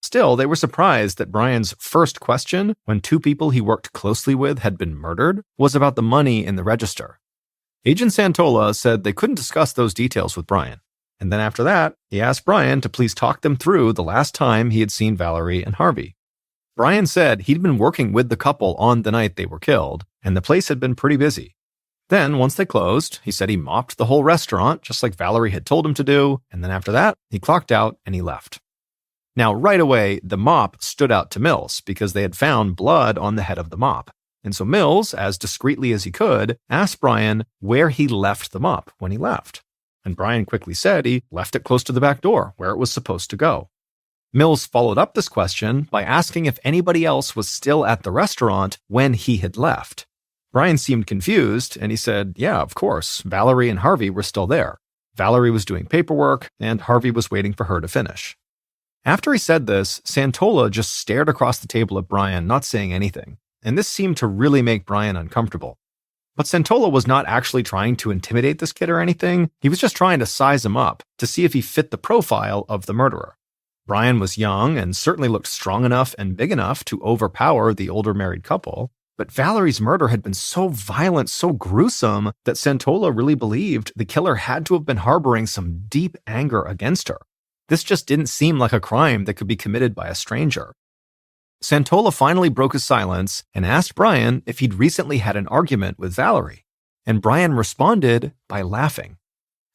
Still, they were surprised that Brian's first question, when two people he worked closely with had been murdered, was about the money in the register. Agent Santola said they couldn't discuss those details with Brian. And then after that, he asked Brian to please talk them through the last time he had seen Valerie and Harvey. Brian said he'd been working with the couple on the night they were killed, and the place had been pretty busy. Then, once they closed, he said he mopped the whole restaurant, just like Valerie had told him to do, and then after that, he clocked out and he left. Now, right away, the mop stood out to Mills because they had found blood on the head of the mop. And so Mills, as discreetly as he could, asked Brian where he left the mop when he left. And Brian quickly said he left it close to the back door, where it was supposed to go. Mills followed up this question by asking if anybody else was still at the restaurant when he had left. Brian seemed confused, and he said, yeah, of course, Valerie and Harvey were still there. Valerie was doing paperwork, and Harvey was waiting for her to finish. After he said this, Santola just stared across the table at Brian, not saying anything, and this seemed to really make Brian uncomfortable. But Santola was not actually trying to intimidate this kid or anything, he was just trying to size him up to see if he fit the profile of the murderer. Brian was young and certainly looked strong enough and big enough to overpower the older married couple, but Valerie's murder had been so violent, so gruesome, that Santola really believed the killer had to have been harboring some deep anger against her. This just didn't seem like a crime that could be committed by a stranger. Santola finally broke his silence and asked Brian if he'd recently had an argument with Valerie, and Brian responded by laughing.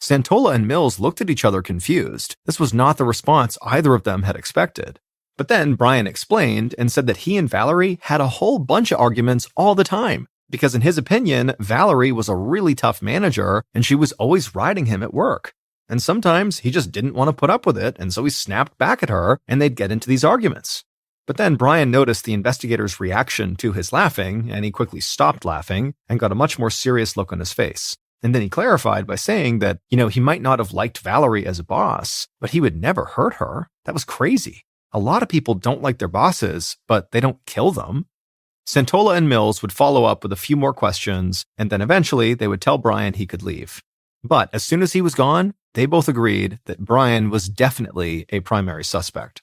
Santola and Mills looked at each other confused. This was not the response either of them had expected. But then Brian explained and said that he and Valerie had a whole bunch of arguments all the time, because in his opinion, Valerie was a really tough manager and she was always riding him at work. And sometimes he just didn't want to put up with it, and so he snapped back at her and they'd get into these arguments. But then Brian noticed the investigator's reaction to his laughing, and he quickly stopped laughing and got a much more serious look on his face. And then he clarified by saying that, he might not have liked Valerie as a boss, but he would never hurt her. That was crazy. A lot of people don't like their bosses, but they don't kill them. Santola and Mills would follow up with a few more questions, and then eventually they would tell Brian he could leave. But as soon as he was gone, they both agreed that Brian was definitely a primary suspect.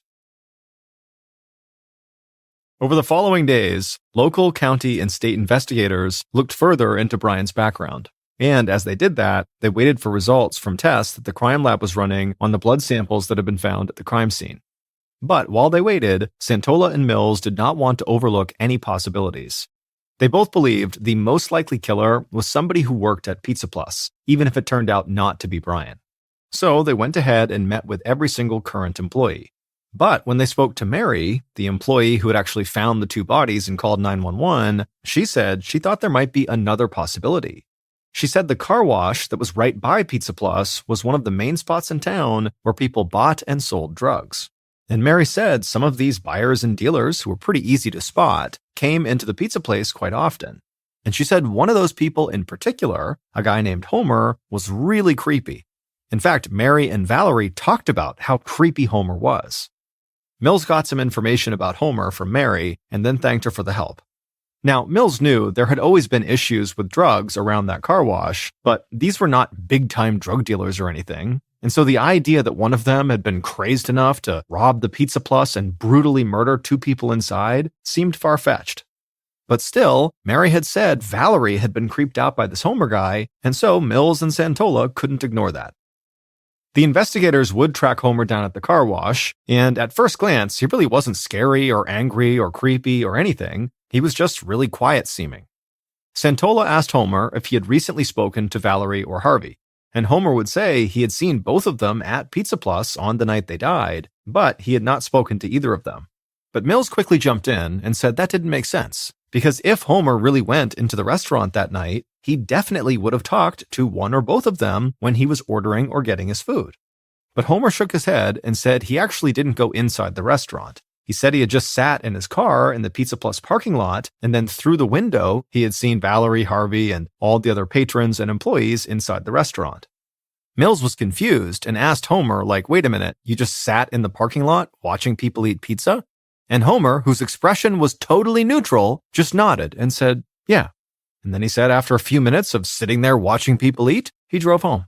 Over the following days, local, county, and state investigators looked further into Brian's background. And as they did that, they waited for results from tests that the crime lab was running on the blood samples that had been found at the crime scene. But while they waited, Santola and Mills did not want to overlook any possibilities. They both believed the most likely killer was somebody who worked at Pizza Plus, even if it turned out not to be Brian. So they went ahead and met with every single current employee. But when they spoke to Mary, the employee who had actually found the two bodies and called 911, she said she thought there might be another possibility. She said the car wash that was right by Pizza Plus was one of the main spots in town where people bought and sold drugs. And Mary said some of these buyers and dealers, who were pretty easy to spot, came into the pizza place quite often. And she said one of those people in particular, a guy named Homer, was really creepy. In fact, Mary and Valerie talked about how creepy Homer was. Mills got some information about Homer from Mary and then thanked her for the help. Now, Mills knew there had always been issues with drugs around that car wash, but these were not big-time drug dealers or anything. And so the idea that one of them had been crazed enough to rob the Pizza Plus and brutally murder 2 people inside seemed far-fetched. But still, Mary had said Valerie had been creeped out by this Homer guy, and so Mills and Santola couldn't ignore that. The investigators would track Homer down at the car wash, and at first glance, he really wasn't scary or angry or creepy or anything. He was just really quiet-seeming. Santola asked Homer if he had recently spoken to Valerie or Harvey, and Homer would say he had seen both of them at Pizza Plus on the night they died, but he had not spoken to either of them. But Mills quickly jumped in and said that didn't make sense, because if Homer really went into the restaurant that night, he definitely would have talked to one or both of them when he was ordering or getting his food. But Homer shook his head and said he actually didn't go inside the restaurant. He said he had just sat in his car in the Pizza Plus parking lot, and then through the window, he had seen Valerie, Harvey, and all the other patrons and employees inside the restaurant. Mills was confused and asked Homer, wait a minute, you just sat in the parking lot watching people eat pizza? And Homer, whose expression was totally neutral, just nodded and said, yeah. And then he said after a few minutes of sitting there watching people eat, he drove home.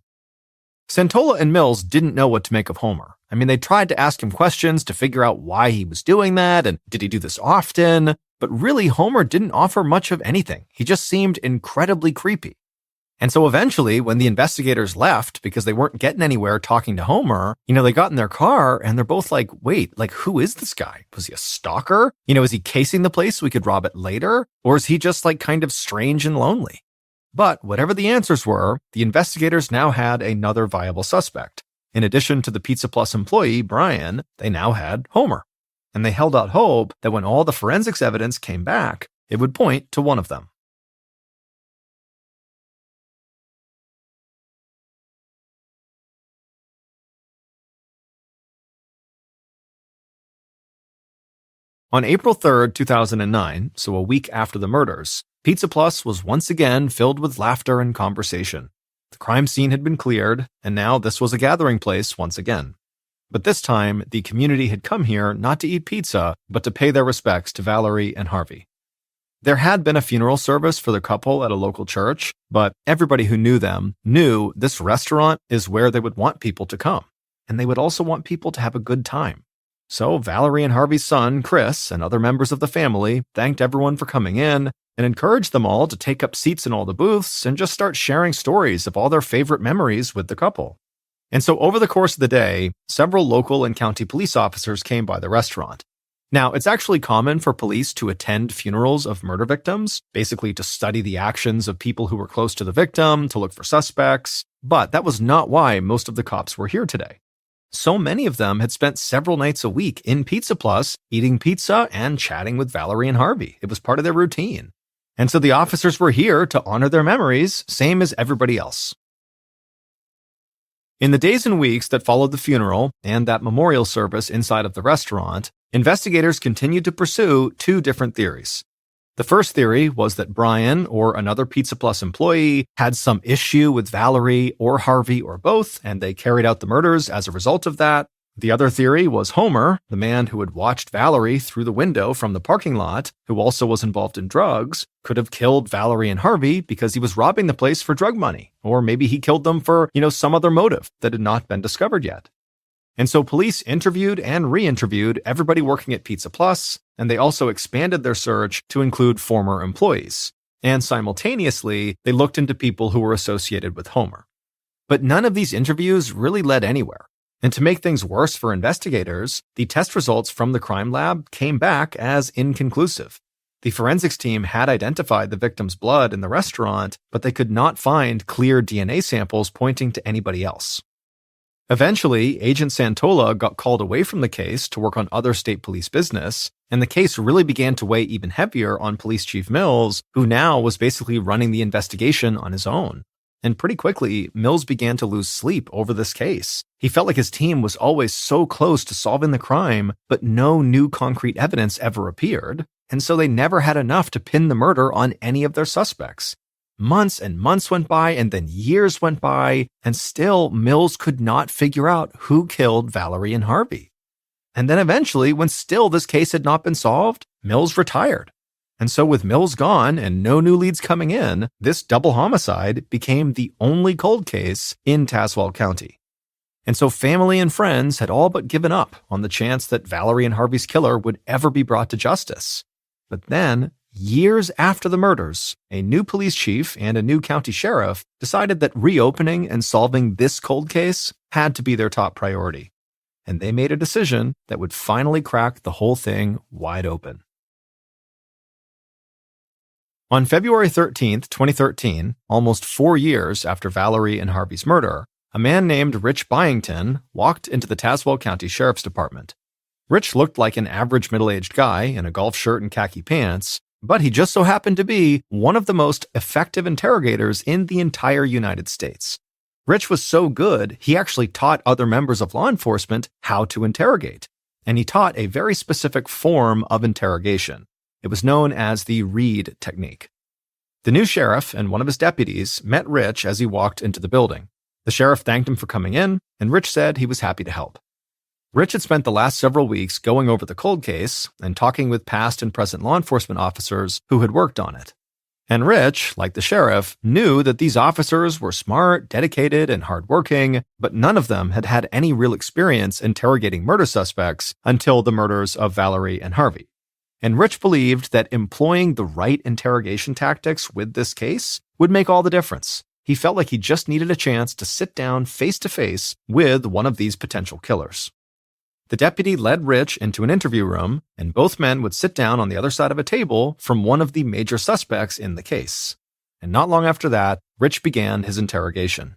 Santola and Mills didn't know what to make of Homer. They tried to ask him questions to figure out why he was doing that, and did he do this often? But really, Homer didn't offer much of anything. He just seemed incredibly creepy. And so eventually, when the investigators left because they weren't getting anywhere talking to Homer, they got in their car and they're both like, wait, who is this guy? Was he a stalker? Is he casing the place so we could rob it later? Or is he just kind of strange and lonely? But whatever the answers were, the investigators now had another viable suspect. In addition to the Pizza Plus employee, Brian, they now had Homer. And they held out hope that when all the forensics evidence came back, it would point to one of them. On April 3rd, 2009, so a week after the murders, Pizza Plus was once again filled with laughter and conversation. The crime scene had been cleared, and now this was a gathering place once again. But this time, the community had come here not to eat pizza, but to pay their respects to Valerie and Harvey. There had been a funeral service for the couple at a local church, but everybody who knew them knew this restaurant is where they would want people to come, and they would also want people to have a good time. So Valerie and Harvey's son, Chris, and other members of the family thanked everyone for coming in and encouraged them all to take up seats in all the booths and just start sharing stories of all their favorite memories with the couple. And so over the course of the day, several local and county police officers came by the restaurant. Now, it's actually common for police to attend funerals of murder victims, basically to study the actions of people who were close to the victim, to look for suspects, but that was not why most of the cops were here today. So many of them had spent several nights a week in Pizza Plus, eating pizza and chatting with Valerie and Harvey. It was part of their routine. And so the officers were here to honor their memories, same as everybody else. In the days and weeks that followed the funeral and that memorial service inside of the restaurant, investigators continued to pursue 2 different theories. The first theory was that Brian, or another Pizza Plus employee, had some issue with Valerie or Harvey or both, and they carried out the murders as a result of that. The other theory was Homer, the man who had watched Valerie through the window from the parking lot, who also was involved in drugs, could have killed Valerie and Harvey because he was robbing the place for drug money. Or maybe he killed them for, some other motive that had not been discovered yet. And so police interviewed and re-interviewed everybody working at Pizza Plus, and they also expanded their search to include former employees. And simultaneously, they looked into people who were associated with Homer. But none of these interviews really led anywhere. And to make things worse for investigators, the test results from the crime lab came back as inconclusive. The forensics team had identified the victim's blood in the restaurant, but they could not find clear DNA samples pointing to anybody else. Eventually, Agent Santola got called away from the case to work on other state police business, and the case really began to weigh even heavier on Police Chief Mills, who now was basically running the investigation on his own. And pretty quickly, Mills began to lose sleep over this case. He felt like his team was always so close to solving the crime, but no new concrete evidence ever appeared, and so they never had enough to pin the murder on any of their suspects. Months and months went by, and then years went by, and still Mills could not figure out who killed Valerie and Harvey. And then eventually, when still this case had not been solved, Mills retired. And so with Mills gone and no new leads coming in, this double homicide became the only cold case in Tazewell County. And so family and friends had all but given up on the chance that Valerie and Harvey's killer would ever be brought to justice. But then, years after the murders, a new police chief and a new county sheriff decided that reopening and solving this cold case had to be their top priority. And they made a decision that would finally crack the whole thing wide open. On February 13, 2013, almost 4 years after Valerie and Harvey's murder, a man named Rich Byington walked into the Tazewell County Sheriff's Department. Rich looked like an average middle-aged guy in a golf shirt and khaki pants, but he just so happened to be one of the most effective interrogators in the entire United States. Rich was so good, he actually taught other members of law enforcement how to interrogate, and he taught a very specific form of interrogation. It was known as the Reed technique. The new sheriff and one of his deputies met Rich as he walked into the building. The sheriff thanked him for coming in, and Rich said he was happy to help. Rich had spent the last several weeks going over the cold case and talking with past and present law enforcement officers who had worked on it. And Rich, like the sheriff, knew that these officers were smart, dedicated, and hardworking, but none of them had had any real experience interrogating murder suspects until the murders of Valerie and Harvey. And Rich believed that employing the right interrogation tactics with this case would make all the difference. He felt like he just needed a chance to sit down face to face with one of these potential killers. The deputy led Rich into an interview room, and both men would sit down on the other side of a table from one of the major suspects in the case. And not long after that, Rich began his interrogation.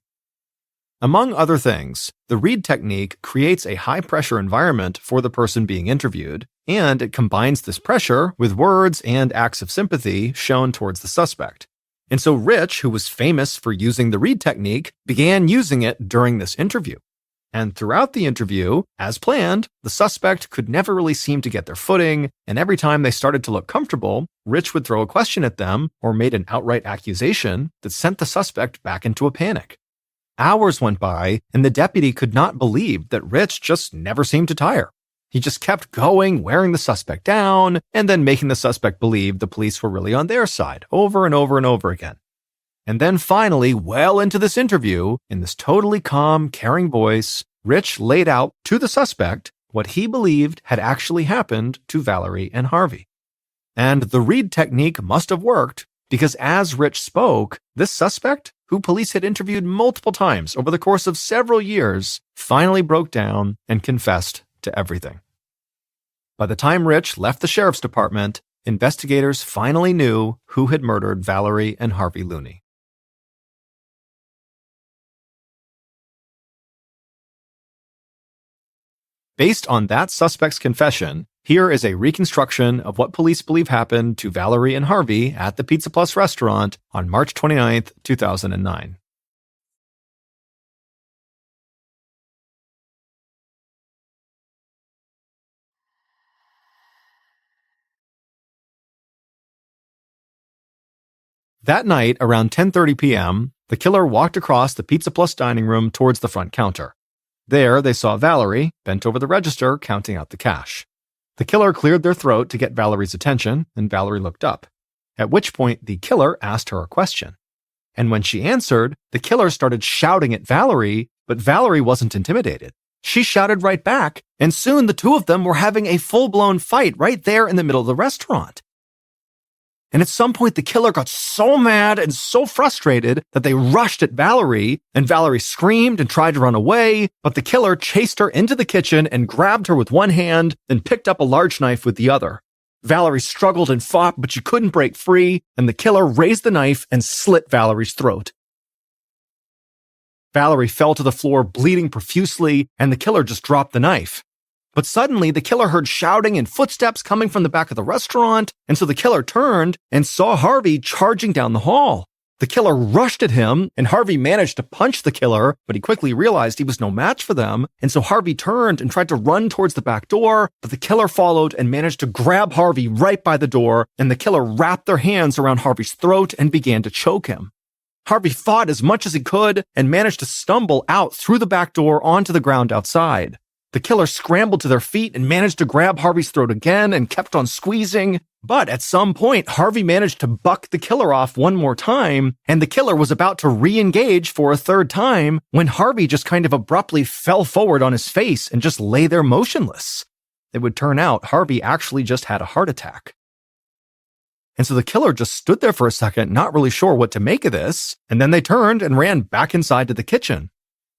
Among other things, the Reed technique creates a high-pressure environment for the person being interviewed, and it combines this pressure with words and acts of sympathy shown towards the suspect. And so Rich, who was famous for using the Reed technique, began using it during this interview. And throughout the interview, as planned, the suspect could never really seem to get their footing, and every time they started to look comfortable, Rich would throw a question at them or made an outright accusation that sent the suspect back into a panic. Hours went by, and the deputy could not believe that Rich just never seemed to tire. He just kept going, wearing the suspect down, and then making the suspect believe the police were really on their side, over and over and over again. And then finally, well into this interview, in this totally calm, caring voice, Rich laid out to the suspect what he believed had actually happened to Valerie and Harvey. And the Reed technique must have worked, because as Rich spoke, this suspect, who police had interviewed multiple times over the course of several years, finally broke down and confessed to everything. By the time Rich left the sheriff's department, investigators finally knew who had murdered Valerie and Harvey Looney. Based on that suspect's confession, here is a reconstruction of what police believe happened to Valerie and Harvey at the Pizza Plus restaurant on March 29, 2009. That night, around 10:30 p.m., the killer walked across the Pizza Plus dining room towards the front counter. There, they saw Valerie, bent over the register, counting out the cash. The killer cleared their throat to get Valerie's attention, and Valerie looked up, at which point the killer asked her a question. And when she answered, the killer started shouting at Valerie, but Valerie wasn't intimidated. She shouted right back, and soon the two of them were having a full-blown fight right there in the middle of the restaurant. And at some point, the killer got so mad and so frustrated that they rushed at Valerie, and Valerie screamed and tried to run away, but the killer chased her into the kitchen and grabbed her with one hand, then picked up a large knife with the other. Valerie struggled and fought, but she couldn't break free, and the killer raised the knife and slit Valerie's throat. Valerie fell to the floor, bleeding profusely, and the killer just dropped the knife. But suddenly, the killer heard shouting and footsteps coming from the back of the restaurant, and so the killer turned and saw Harvey charging down the hall. The killer rushed at him, and Harvey managed to punch the killer, but he quickly realized he was no match for them, and so Harvey turned and tried to run towards the back door, but the killer followed and managed to grab Harvey right by the door, and the killer wrapped their hands around Harvey's throat and began to choke him. Harvey fought as much as he could and managed to stumble out through the back door onto the ground outside. The killer scrambled to their feet and managed to grab Harvey's throat again and kept on squeezing. But at some point, Harvey managed to buck the killer off one more time, and the killer was about to re-engage for a third time when Harvey just kind of abruptly fell forward on his face and just lay there motionless. It would turn out Harvey actually just had a heart attack. And so the killer just stood there for a second, not really sure what to make of this, and then they turned and ran back inside to the kitchen.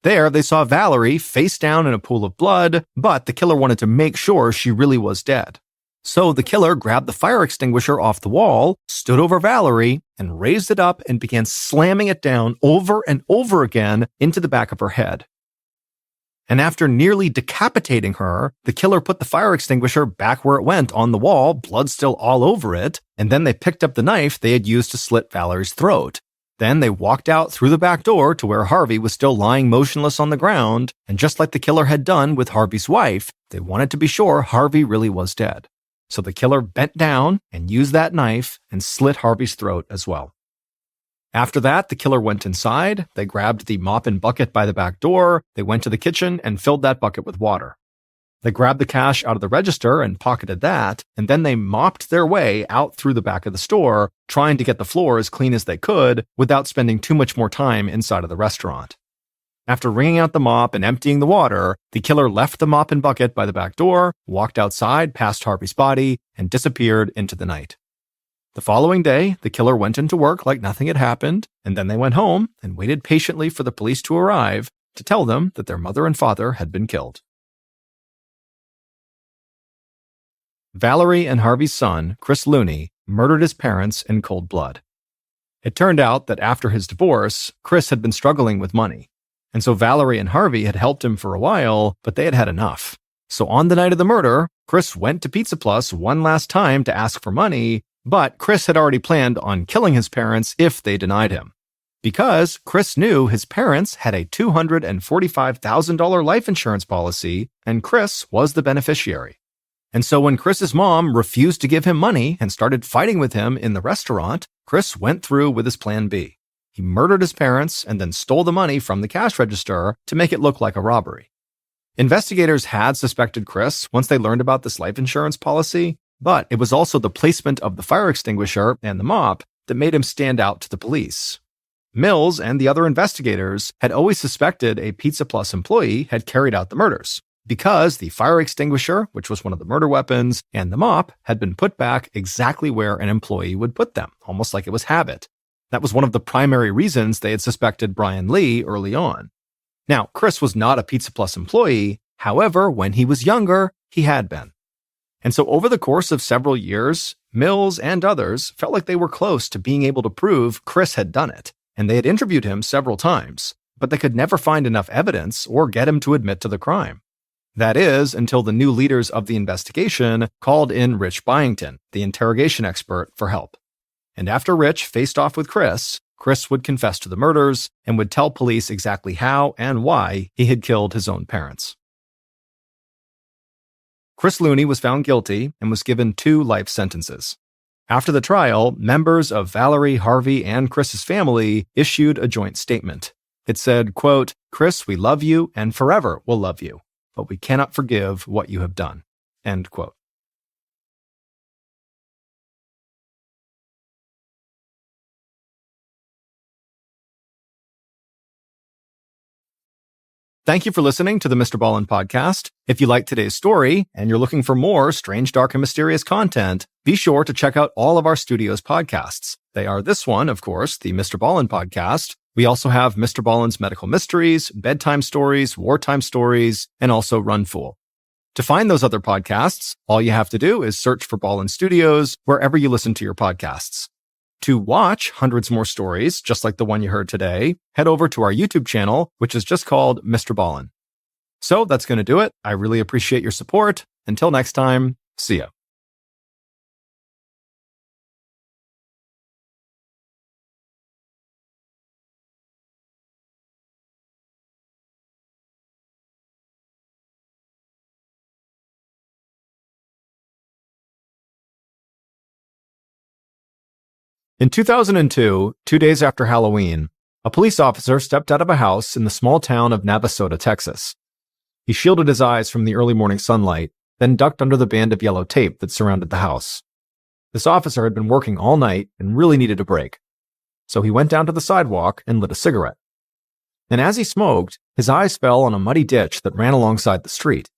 There, they saw Valerie face down in a pool of blood, but the killer wanted to make sure she really was dead. So the killer grabbed the fire extinguisher off the wall, stood over Valerie, and raised it up and began slamming it down over and over again into the back of her head. And after nearly decapitating her, the killer put the fire extinguisher back where it went on the wall, blood still all over it, and then they picked up the knife they had used to slit Valerie's throat. Then they walked out through the back door to where Harvey was still lying motionless on the ground, and just like the killer had done with Harvey's wife, they wanted to be sure Harvey really was dead. So the killer bent down and used that knife and slit Harvey's throat as well. After that, the killer went inside, they grabbed the mop and bucket by the back door, they went to the kitchen and filled that bucket with water. They grabbed the cash out of the register and pocketed that, and then they mopped their way out through the back of the store, trying to get the floor as clean as they could without spending too much more time inside of the restaurant. After wringing out the mop and emptying the water, the killer left the mop and bucket by the back door, walked outside past Harvey's body, and disappeared into the night. The following day, the killer went into work like nothing had happened, and then they went home and waited patiently for the police to arrive to tell them that their mother and father had been killed. Valerie and Harvey's son, Chris Looney, murdered his parents in cold blood. It turned out that after his divorce, Chris had been struggling with money. And so Valerie and Harvey had helped him for a while, but they had had enough. So on the night of the murder, Chris went to Pizza Plus one last time to ask for money, but Chris had already planned on killing his parents if they denied him. Because Chris knew his parents had a $245,000 life insurance policy, and Chris was the beneficiary. And so when Chris's mom refused to give him money and started fighting with him in the restaurant, Chris went through with his plan B. He murdered his parents and then stole the money from the cash register to make it look like a robbery. Investigators had suspected Chris once they learned about this life insurance policy, but it was also the placement of the fire extinguisher and the mop that made him stand out to the police. Mills and the other investigators had always suspected a Pizza Plus employee had carried out the murders, because the fire extinguisher, which was one of the murder weapons, and the mop had been put back exactly where an employee would put them, almost like it was habit. That was one of the primary reasons they had suspected Brian Lee early on. Now, Chris was not a Pizza Plus employee. However, when he was younger, he had been. And so over the course of several years, Mills and others felt like they were close to being able to prove Chris had done it, and they had interviewed him several times, but they could never find enough evidence or get him to admit to the crime. That is, until the new leaders of the investigation called in Rich Byington, the interrogation expert, for help. And after Rich faced off with Chris, Chris would confess to the murders and would tell police exactly how and why he had killed his own parents. Chris Looney was found guilty and was given 2 life sentences. After the trial, members of Valerie, Harvey, and Chris's family issued a joint statement. It said, quote, "Chris, we love you and forever will love you, but we cannot forgive what you have done." End quote. Thank you for listening to the MrBallen podcast. If you liked today's story and you're looking for more strange, dark, and mysterious content, be sure to check out all of our studio's podcasts. They are this one, of course, the MrBallen podcast. We also have Mr. Ballen's Medical Mysteries, Bedtime Stories, Wartime Stories, and also Run Fool. To find those other podcasts, all you have to do is search for Ballen Studios wherever you listen to your podcasts. To watch hundreds more stories, just like the one you heard today, head over to our YouTube channel, which is just called MrBallen. So that's going to do it. I really appreciate your support. Until next time, see ya. In 2002, 2 days after Halloween, a police officer stepped out of a house in the small town of Navasota, Texas. He shielded his eyes from the early morning sunlight, then ducked under the band of yellow tape that surrounded the house. This officer had been working all night and really needed a break. So he went down to the sidewalk and lit a cigarette. And as he smoked, his eyes fell on a muddy ditch that ran alongside the street,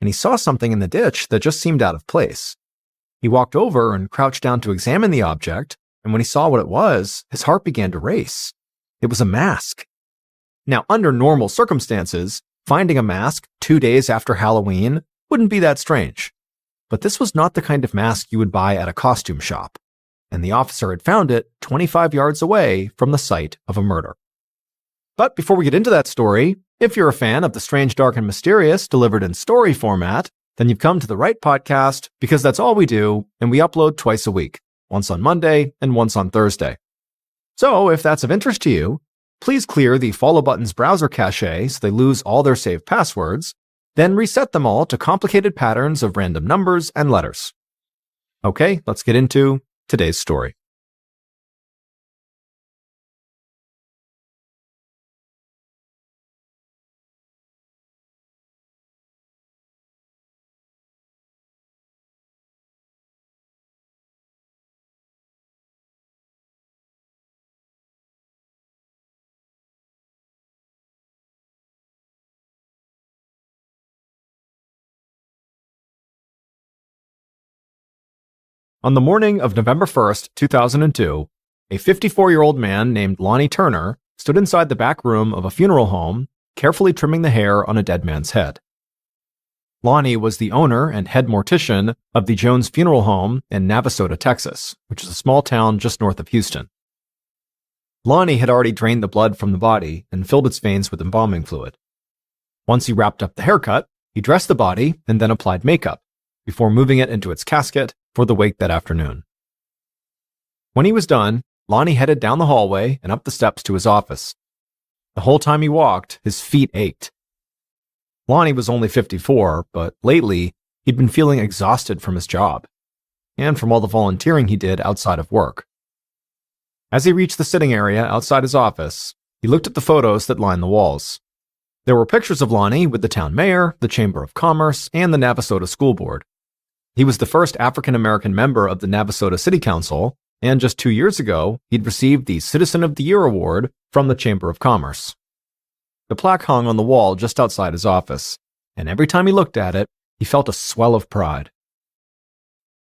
and he saw something in the ditch that just seemed out of place. He walked over and crouched down to examine the object, and when he saw what it was, his heart began to race. It was a mask. Now, under normal circumstances, finding a mask 2 days after Halloween wouldn't be that strange. But this was not the kind of mask you would buy at a costume shop, and the officer had found it 25 yards away from the site of a murder. But before we get into that story, if you're a fan of the strange, dark, and mysterious delivered in story format, then you've come to the right podcast, because that's all we do, and we upload twice a week, once on Monday and once on Thursday. So if that's of interest to you, please clear the Follow Button's browser cache so they lose all their saved passwords, then reset them all to complicated patterns of random numbers and letters. Okay, let's get into today's story. On the morning of November 1st, 2002, a 54-year-old man named Lonnie Turner stood inside the back room of a funeral home, carefully trimming the hair on a dead man's head. Lonnie was the owner and head mortician of the Jones Funeral Home in Navasota, Texas, which is a small town just north of Houston. Lonnie had already drained the blood from the body and filled its veins with embalming fluid. Once he wrapped up the haircut, he dressed the body and then applied makeup, before moving it into its casket for the wake that afternoon. When he was done, Lonnie headed down the hallway and up the steps to his office. The whole time he walked, his feet ached. Lonnie was only 54, but lately, he'd been feeling exhausted from his job, and from all the volunteering he did outside of work. As he reached the sitting area outside his office, he looked at the photos that lined the walls. There were pictures of Lonnie with the town mayor, the Chamber of Commerce, and the Navasota School Board. He was the first African-American member of the Navasota City Council, and just 2 years ago, he'd received the Citizen of the Year award from the Chamber of Commerce. The plaque hung on the wall just outside his office, and every time he looked at it, he felt a swell of pride.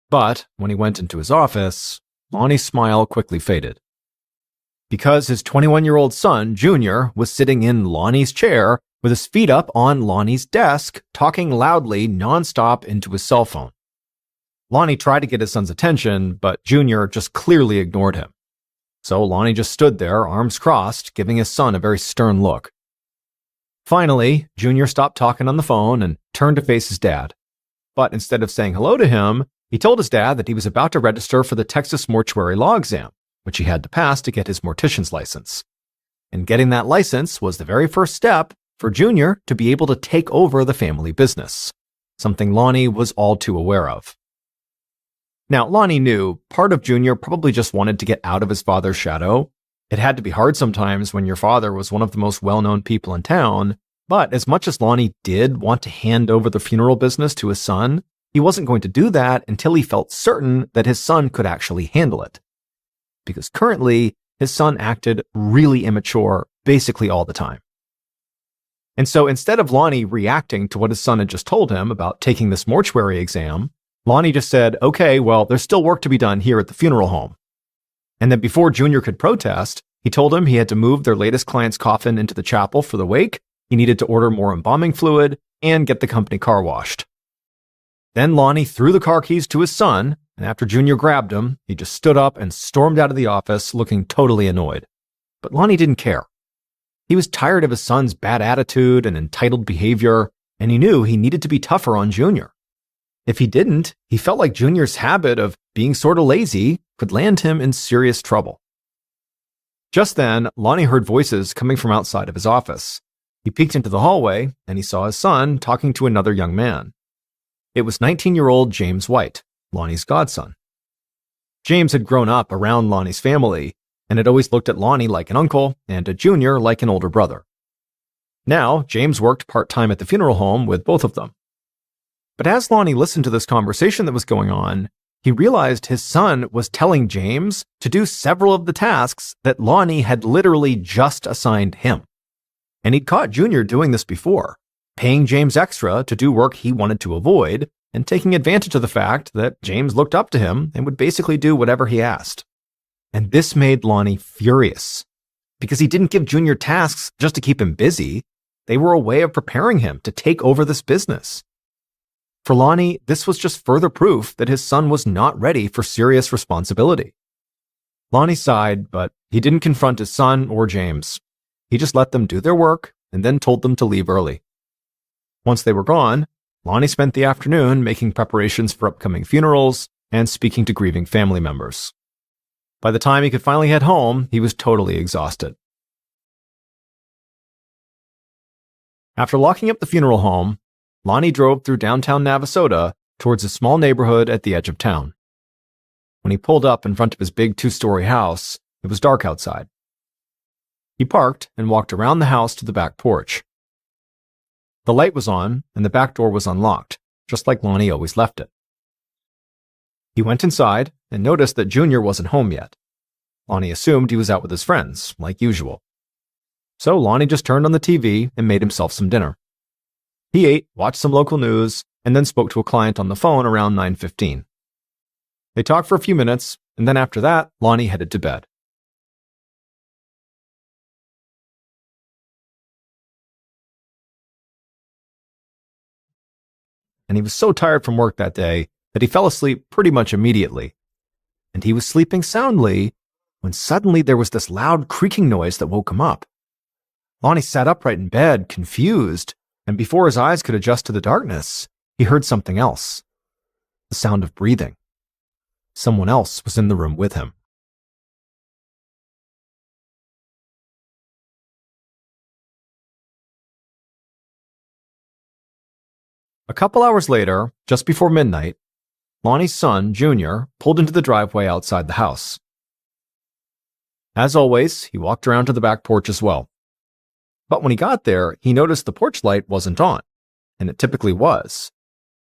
But when he went into his office, Lonnie's smile quickly faded. Because his 21-year-old son, Junior, was sitting in Lonnie's chair with his feet up on Lonnie's desk, talking loudly nonstop into his cell phone. Lonnie tried to get his son's attention, but Junior just clearly ignored him. So Lonnie just stood there, arms crossed, giving his son a very stern look. Finally, Junior stopped talking on the phone and turned to face his dad. But instead of saying hello to him, he told his dad that he was about to register for the Texas mortuary law exam, which he had to pass to get his mortician's license. And getting that license was the very first step for Junior to be able to take over the family business, something Lonnie was all too aware of. Now, Lonnie knew part of Junior probably just wanted to get out of his father's shadow. It had to be hard sometimes when your father was one of the most well-known people in town, but as much as Lonnie did want to hand over the funeral business to his son, he wasn't going to do that until he felt certain that his son could actually handle it. Because currently, his son acted really immature basically all the time. And so instead of Lonnie reacting to what his son had just told him about taking this mortuary exam, Lonnie just said, okay, well, there's still work to be done here at the funeral home. And then before Junior could protest, he told him he had to move their latest client's coffin into the chapel for the wake, he needed to order more embalming fluid, and get the company car washed. Then Lonnie threw the car keys to his son, and after Junior grabbed him, he just stood up and stormed out of the office looking totally annoyed. But Lonnie didn't care. He was tired of his son's bad attitude and entitled behavior, and he knew he needed to be tougher on Junior. If he didn't, he felt like Junior's habit of being sort of lazy could land him in serious trouble. Just then, Lonnie heard voices coming from outside of his office. He peeked into the hallway, and he saw his son talking to another young man. It was 19-year-old James White, Lonnie's godson. James had grown up around Lonnie's family and had always looked at Lonnie like an uncle and at Junior like an older brother. Now, James worked part-time at the funeral home with both of them. But as Lonnie listened to this conversation that was going on, he realized his son was telling James to do several of the tasks that Lonnie had literally just assigned him. And he'd caught Junior doing this before, paying James extra to do work he wanted to avoid, and taking advantage of the fact that James looked up to him and would basically do whatever he asked. And this made Lonnie furious, because he didn't give Junior tasks just to keep him busy. They were a way of preparing him to take over this business. For Lonnie, this was just further proof that his son was not ready for serious responsibility. Lonnie sighed, but he didn't confront his son or James. He just let them do their work and then told them to leave early. Once they were gone, Lonnie spent the afternoon making preparations for upcoming funerals and speaking to grieving family members. By the time he could finally head home, he was totally exhausted. After locking up the funeral home, Lonnie drove through downtown Navasota towards a small neighborhood at the edge of town. When he pulled up in front of his big 2-story house, it was dark outside. He parked and walked around the house to the back porch. The light was on and the back door was unlocked, just like Lonnie always left it. He went inside and noticed that Junior wasn't home yet. Lonnie assumed he was out with his friends, like usual. So Lonnie just turned on the TV and made himself some dinner. He ate, watched some local news, and then spoke to a client on the phone around 9:15. They talked for a few minutes, and then after that, Lonnie headed to bed. And he was so tired from work that day that he fell asleep pretty much immediately. And he was sleeping soundly when suddenly there was this loud creaking noise that woke him up. Lonnie sat upright in bed, confused, and before his eyes could adjust to the darkness, he heard something else. The sound of breathing. Someone else was in the room with him. A couple hours later, just before midnight, Lonnie's son, Junior, pulled into the driveway outside the house. As always, he walked around to the back porch as well. But when he got there, he noticed the porch light wasn't on, and it typically was.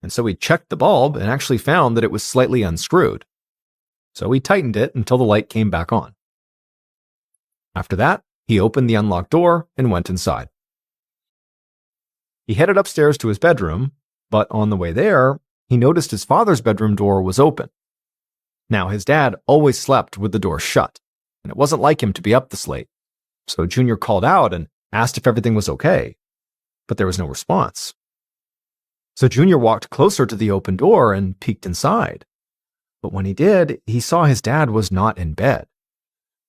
And so he checked the bulb and actually found that it was slightly unscrewed. So he tightened it until the light came back on. After that, he opened the unlocked door and went inside. He headed upstairs to his bedroom, but on the way there, he noticed his father's bedroom door was open. Now, his dad always slept with the door shut, and it wasn't like him to be up this late. So Junior called out and asked if everything was okay, but there was no response. So Junior walked closer to the open door and peeked inside. But when he did, he saw his dad was not in bed.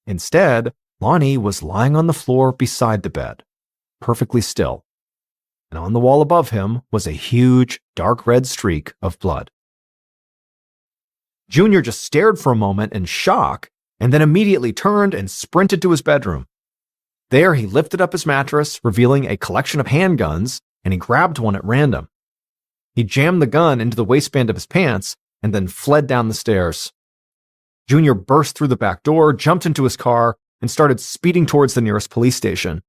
Instead, Lonnie was lying on the floor beside the bed, perfectly still. And on the wall above him was a huge, dark red streak of blood. Junior just stared for a moment in shock and then immediately turned and sprinted to his bedroom. There, he lifted up his mattress, revealing a collection of handguns, and he grabbed one at random. He jammed the gun into the waistband of his pants and then fled down the stairs. Junior burst through the back door, jumped into his car, and started speeding towards the nearest police station.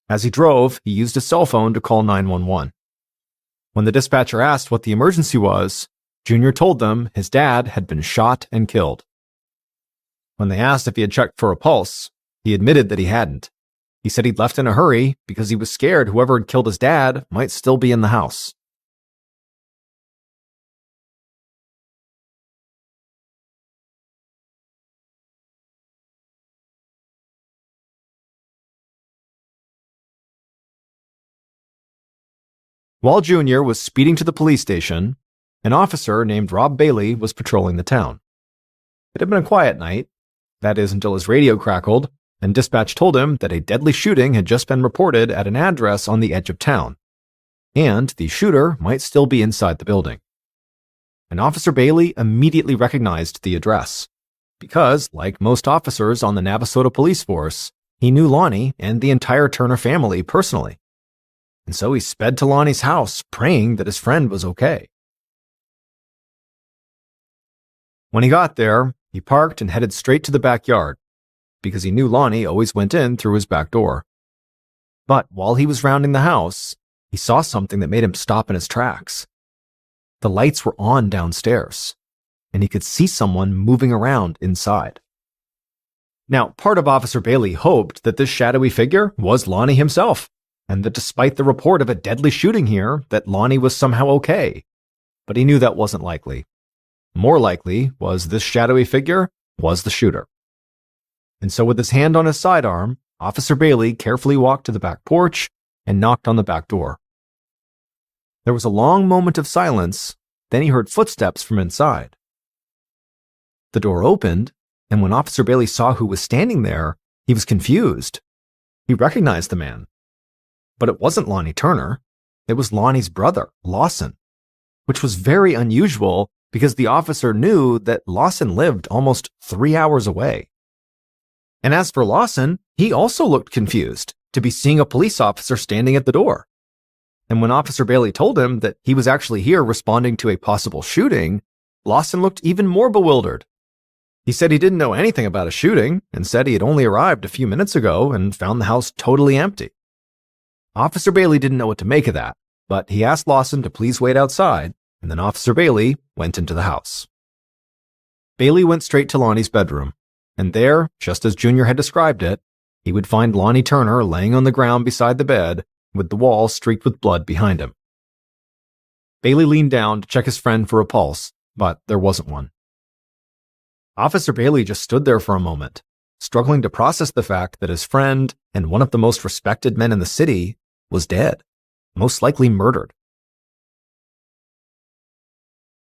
As he drove, he used his cell phone to call 911. When the dispatcher asked what the emergency was, Junior told them his dad had been shot and killed. When they asked if he had checked for a pulse, he admitted that he hadn't. He said he'd left in a hurry because he was scared whoever had killed his dad might still be in the house. While Junior was speeding to the police station, an officer named Rob Bailey was patrolling the town. It had been a quiet night, that is until his radio crackled, and dispatch told him that a deadly shooting had just been reported at an address on the edge of town, and the shooter might still be inside the building. And Officer Bailey immediately recognized the address, because, like most officers on the Navasota police force, he knew Lonnie and the entire Turner family personally. And so he sped to Lonnie's house, praying that his friend was okay. When he got there, he parked and headed straight to the backyard, because he knew Lonnie always went in through his back door. But while he was rounding the house, he saw something that made him stop in his tracks. The lights were on downstairs, and he could see someone moving around inside. Now, part of Officer Bailey hoped that this shadowy figure was Lonnie himself, and that despite the report of a deadly shooting here, that Lonnie was somehow okay. But he knew that wasn't likely. More likely was this shadowy figure was the shooter. And so with his hand on his sidearm, Officer Bailey carefully walked to the back porch and knocked on the back door. There was a long moment of silence, then he heard footsteps from inside. The door opened, and when Officer Bailey saw who was standing there, he was confused. He recognized the man. But it wasn't Lonnie Turner. It was Lonnie's brother, Lawson, which was very unusual because the officer knew that Lawson lived almost 3 hours away. And as for Lawson, he also looked confused to be seeing a police officer standing at the door. And when Officer Bailey told him that he was actually here responding to a possible shooting, Lawson looked even more bewildered. He said he didn't know anything about a shooting and said he had only arrived a few minutes ago and found the house totally empty. Officer Bailey didn't know what to make of that, but he asked Lawson to please wait outside, and then Officer Bailey went into the house. Bailey went straight to Lonnie's bedroom, and there, just as Junior had described it, he would find Lonnie Turner laying on the ground beside the bed, with the wall streaked with blood behind him. Bailey leaned down to check his friend for a pulse, but there wasn't one. Officer Bailey just stood there for a moment, struggling to process the fact that his friend and one of the most respected men in the city was dead, most likely murdered.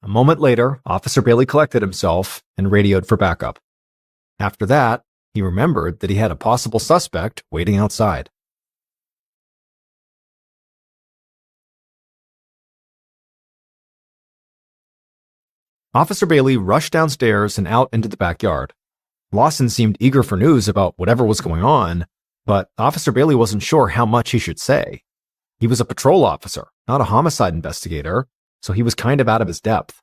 A moment later, Officer Bailey collected himself and radioed for backup. After that, he remembered that he had a possible suspect waiting outside. Officer Bailey rushed downstairs and out into the backyard. Lawson seemed eager for news about whatever was going on, but Officer Bailey wasn't sure how much he should say. He was a patrol officer, not a homicide investigator, so he was kind of out of his depth.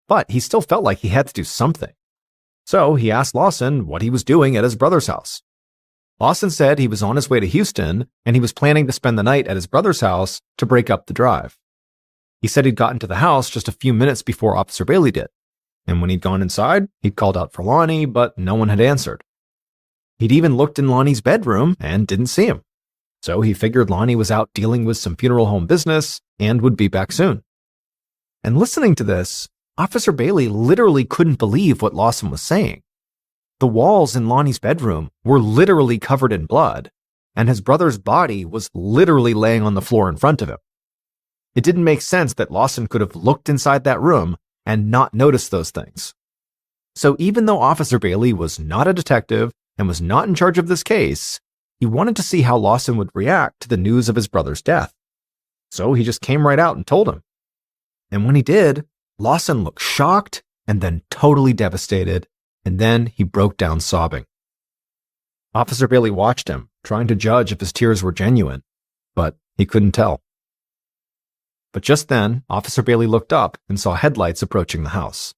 But he still felt like he had to do something. So he asked Lawson what he was doing at his brother's house. Lawson said he was on his way to Houston, and he was planning to spend the night at his brother's house to break up the drive. He said he'd gotten to the house just a few minutes before Officer Bailey did, and when he'd gone inside, he'd called out for Lonnie, but no one had answered. He'd even looked in Lonnie's bedroom and didn't see him, so he figured Lonnie was out dealing with some funeral home business and would be back soon. And listening to this, Officer Bailey literally couldn't believe what Lawson was saying. The walls in Lonnie's bedroom were literally covered in blood, and his brother's body was literally laying on the floor in front of him. It didn't make sense that Lawson could have looked inside that room and not noticed those things. So even though Officer Bailey was not a detective and was not in charge of this case, he wanted to see how Lawson would react to the news of his brother's death. So he just came right out and told him. And when he did, Lawson looked shocked and then totally devastated, and then he broke down sobbing. Officer Bailey watched him, trying to judge if his tears were genuine, but he couldn't tell. But just then, Officer Bailey looked up and saw headlights approaching the house.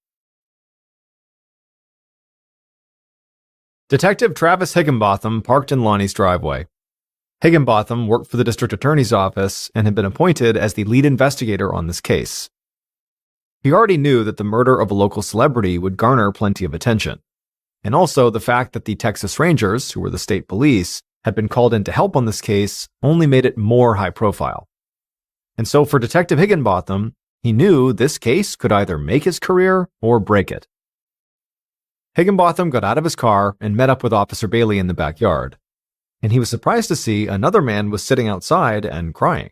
Detective Travis Higginbotham parked in Lonnie's driveway. Higginbotham worked for the district attorney's office and had been appointed as the lead investigator on this case. He already knew that the murder of a local celebrity would garner plenty of attention, and also the fact that the Texas Rangers, who were the state police, had been called in to help on this case only made it more high profile. And so for Detective Higginbotham, he knew this case could either make his career or break it. Higginbotham got out of his car and met up with Officer Bailey in the backyard, and he was surprised to see another man was sitting outside and crying.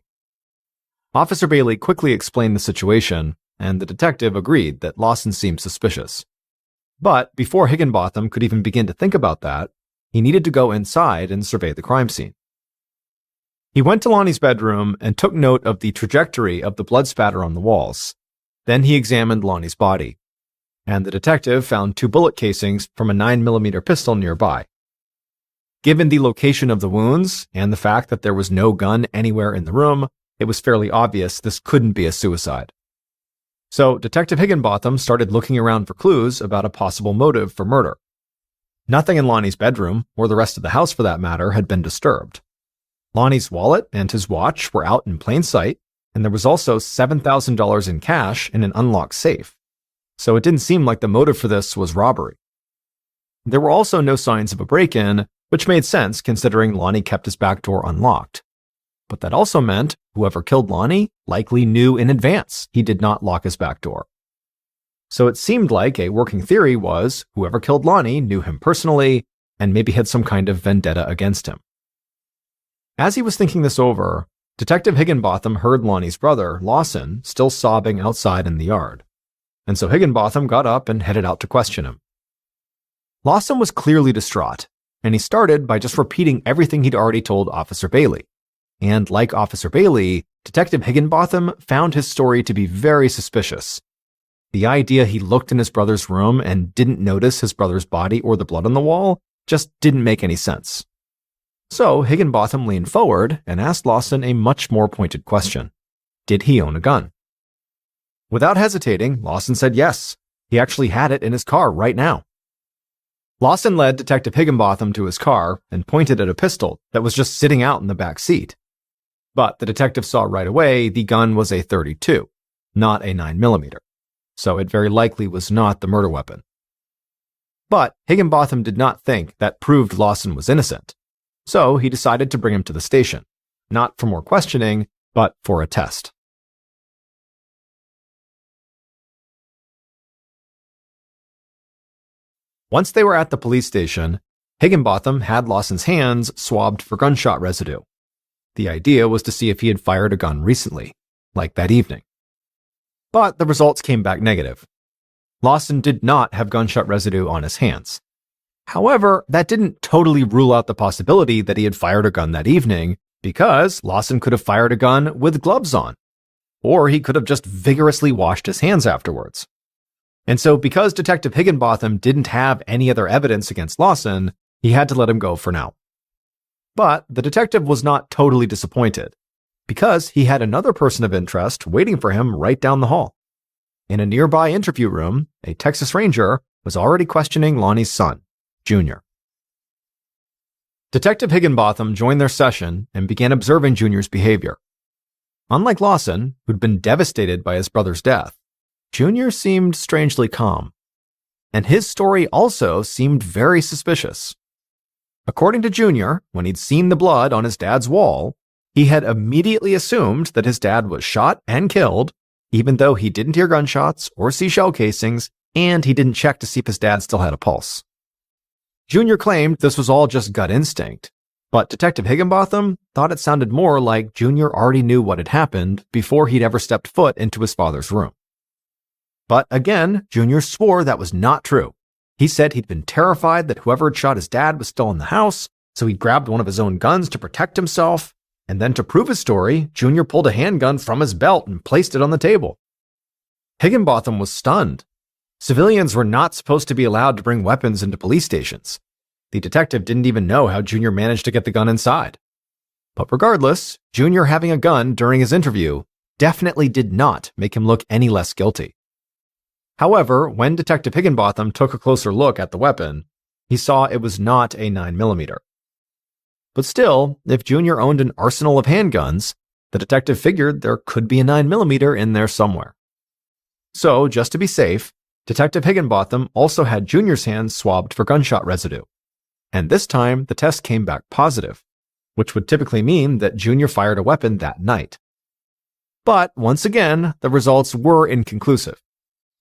Officer Bailey quickly explained the situation, and the detective agreed that Lawson seemed suspicious. But before Higginbotham could even begin to think about that, he needed to go inside and survey the crime scene. He went to Lonnie's bedroom and took note of the trajectory of the blood spatter on the walls. Then he examined Lonnie's body, and the detective found 2 bullet casings from a 9mm pistol nearby. Given the location of the wounds and the fact that there was no gun anywhere in the room, it was fairly obvious this couldn't be a suicide. So Detective Higginbotham started looking around for clues about a possible motive for murder. Nothing in Lonnie's bedroom, or the rest of the house for that matter, had been disturbed. Lonnie's wallet and his watch were out in plain sight, and there was also $7,000 in cash in an unlocked safe. So it didn't seem like the motive for this was robbery. There were also no signs of a break-in, which made sense considering Lonnie kept his back door unlocked. But that also meant whoever killed Lonnie likely knew in advance he did not lock his back door. So it seemed like a working theory was whoever killed Lonnie knew him personally and maybe had some kind of vendetta against him. As he was thinking this over, Detective Higginbotham heard Lonnie's brother, Lawson, still sobbing outside in the yard. And so Higginbotham got up and headed out to question him. Lawson was clearly distraught, and he started by just repeating everything he'd already told Officer Bailey. And like Officer Bailey, Detective Higginbotham found his story to be very suspicious. The idea he looked in his brother's room and didn't notice his brother's body or the blood on the wall just didn't make any sense. So Higginbotham leaned forward and asked Lawson a much more pointed question. Did he own a gun? Without hesitating, Lawson said yes. He actually had it in his car right now. Lawson led Detective Higginbotham to his car and pointed at a pistol that was just sitting out in the back seat. But the detective saw right away the gun was a .32, not a 9mm, so it very likely was not the murder weapon. But Higginbotham did not think that proved Lawson was innocent, so he decided to bring him to the station, not for more questioning, but for a test. Once they were at the police station, Higginbotham had Lawson's hands swabbed for gunshot residue. The idea was to see if he had fired a gun recently, like that evening. But the results came back negative. Lawson did not have gunshot residue on his hands. However, that didn't totally rule out the possibility that he had fired a gun that evening, because Lawson could have fired a gun with gloves on. Or he could have just vigorously washed his hands afterwards. And so because Detective Higginbotham didn't have any other evidence against Lawson, he had to let him go for now. But the detective was not totally disappointed, because he had another person of interest waiting for him right down the hall. In a nearby interview room, a Texas Ranger was already questioning Lonnie's son, Junior. Detective Higginbotham joined their session and began observing Junior's behavior. Unlike Lawson, who'd been devastated by his brother's death, Junior seemed strangely calm. And his story also seemed very suspicious. According to Junior, when he'd seen the blood on his dad's wall, he had immediately assumed that his dad was shot and killed, even though he didn't hear gunshots or see shell casings, and he didn't check to see if his dad still had a pulse. Junior claimed this was all just gut instinct, but Detective Higginbotham thought it sounded more like Junior already knew what had happened before he'd ever stepped foot into his father's room. But again, Junior swore that was not true. He said he'd been terrified that whoever had shot his dad was still in the house, so he grabbed one of his own guns to protect himself, and then to prove his story, Junior pulled a handgun from his belt and placed it on the table. Higginbotham was stunned. Civilians were not supposed to be allowed to bring weapons into police stations. The detective didn't even know how Junior managed to get the gun inside. But regardless, Junior having a gun during his interview definitely did not make him look any less guilty. However, when Detective Higginbotham took a closer look at the weapon, he saw it was not a 9mm. But still, if Junior owned an arsenal of handguns, the detective figured there could be a 9mm in there somewhere. So, just to be safe, Detective Higginbotham also had Junior's hands swabbed for gunshot residue. And this time, the test came back positive, which would typically mean that Junior fired a weapon that night. But once again, the results were inconclusive,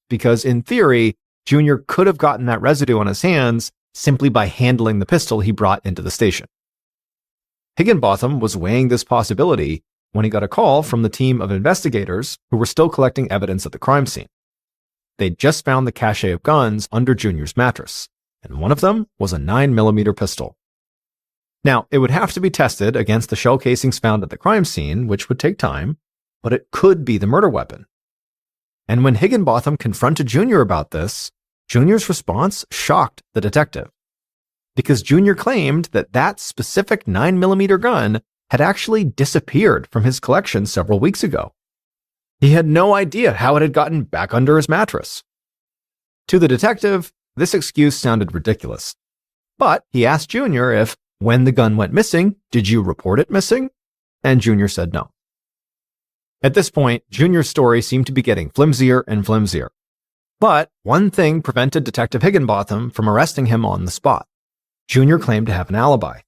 because in theory, Junior could have gotten that residue on his hands simply by handling the pistol he brought into the station. Higginbotham was weighing this possibility when he got a call from the team of investigators who were still collecting evidence at the crime scene. They'd just found the cache of guns under Junior's mattress, and one of them was a 9mm pistol. Now, it would have to be tested against the shell casings found at the crime scene, which would take time, but it could be the murder weapon. And when Higginbotham confronted Junior about this, Junior's response shocked the detective, because Junior claimed that that specific 9mm gun had actually disappeared from his collection several weeks ago. He had no idea how it had gotten back under his mattress. To the detective, this excuse sounded ridiculous. But he asked Junior if, when the gun went missing, did you report it missing? And Junior said no. At this point, Junior's story seemed to be getting flimsier and flimsier. But one thing prevented Detective Higginbotham from arresting him on the spot. Junior claimed to have an alibi.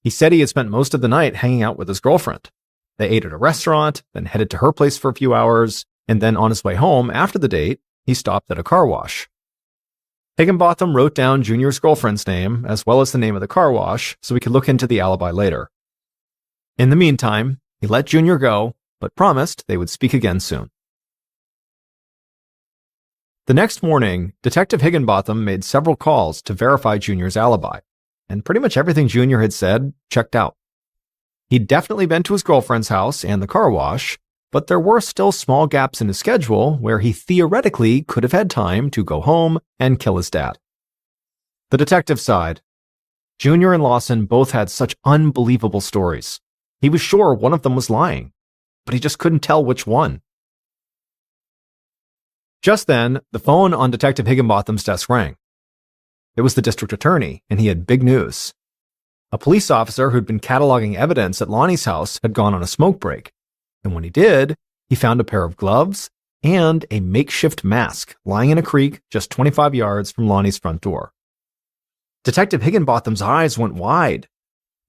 He said he had spent most of the night hanging out with his girlfriend. They ate at a restaurant, then headed to her place for a few hours, and then on his way home after the date, he stopped at a car wash. Higginbotham wrote down Junior's girlfriend's name, as well as the name of the car wash, so he could look into the alibi later. In the meantime, he let Junior go, but promised they would speak again soon. The next morning, Detective Higginbotham made several calls to verify Junior's alibi, and pretty much everything Junior had said checked out. He'd definitely been to his girlfriend's house and the car wash, but there were still small gaps in his schedule where he theoretically could have had time to go home and kill his dad. The detective sighed. Junior and Lawson both had such unbelievable stories. He was sure one of them was lying, but he just couldn't tell which one. Just then, the phone on Detective Higginbotham's desk rang. It was the district attorney, and he had big news. A police officer who'd been cataloging evidence at Lonnie's house had gone on a smoke break, and when he did, he found a pair of gloves and a makeshift mask lying in a creek just 25 yards from Lonnie's front door. Detective Higginbotham's eyes went wide.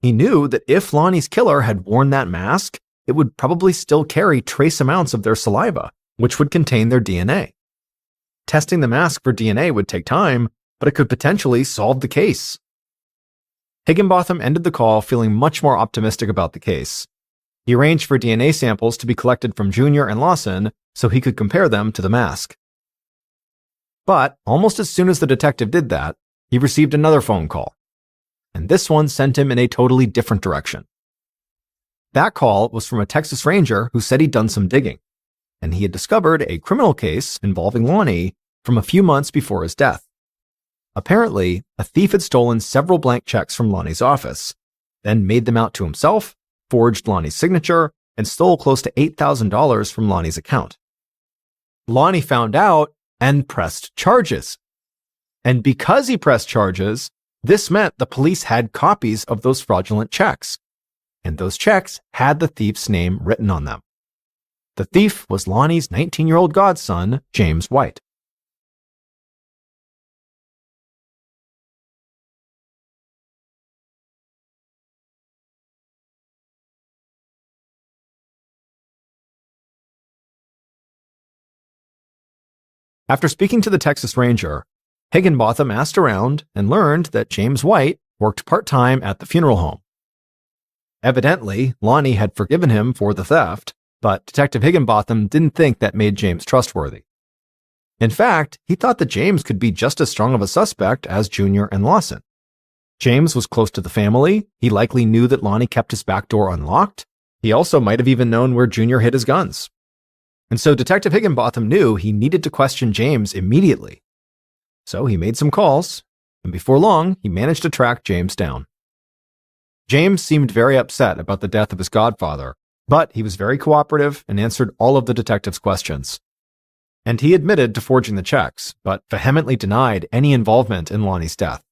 He knew that if Lonnie's killer had worn that mask, it would probably still carry trace amounts of their saliva, which would contain their DNA. Testing the mask for DNA would take time, but it could potentially solve the case. Higginbotham ended the call feeling much more optimistic about the case. He arranged for DNA samples to be collected from Junior and Lawson so he could compare them to the mask. But almost as soon as the detective did that, he received another phone call. And this one sent him in a totally different direction. That call was from a Texas Ranger who said he'd done some digging, and he had discovered a criminal case involving Lonnie from a few months before his death. Apparently, a thief had stolen several blank checks from Lonnie's office, then made them out to himself, forged Lonnie's signature, and stole close to $8,000 from Lonnie's account. Lonnie found out and pressed charges. And because he pressed charges, this meant the police had copies of those fraudulent checks, and those checks had the thief's name written on them. The thief was Lonnie's 19-year-old godson, James White. After speaking to the Texas Ranger, Higginbotham asked around and learned that James White worked part-time at the funeral home. Evidently, Lonnie had forgiven him for the theft, but Detective Higginbotham didn't think that made James trustworthy. In fact, he thought that James could be just as strong of a suspect as Junior and Lawson. James was close to the family, he likely knew that Lonnie kept his back door unlocked, he also might have even known where Junior hid his guns. And so Detective Higginbotham knew he needed to question James immediately. So he made some calls, and before long, he managed to track James down. James seemed very upset about the death of his godfather, but he was very cooperative and answered all of the detective's questions. And he admitted to forging the checks, but vehemently denied any involvement in Lonnie's death.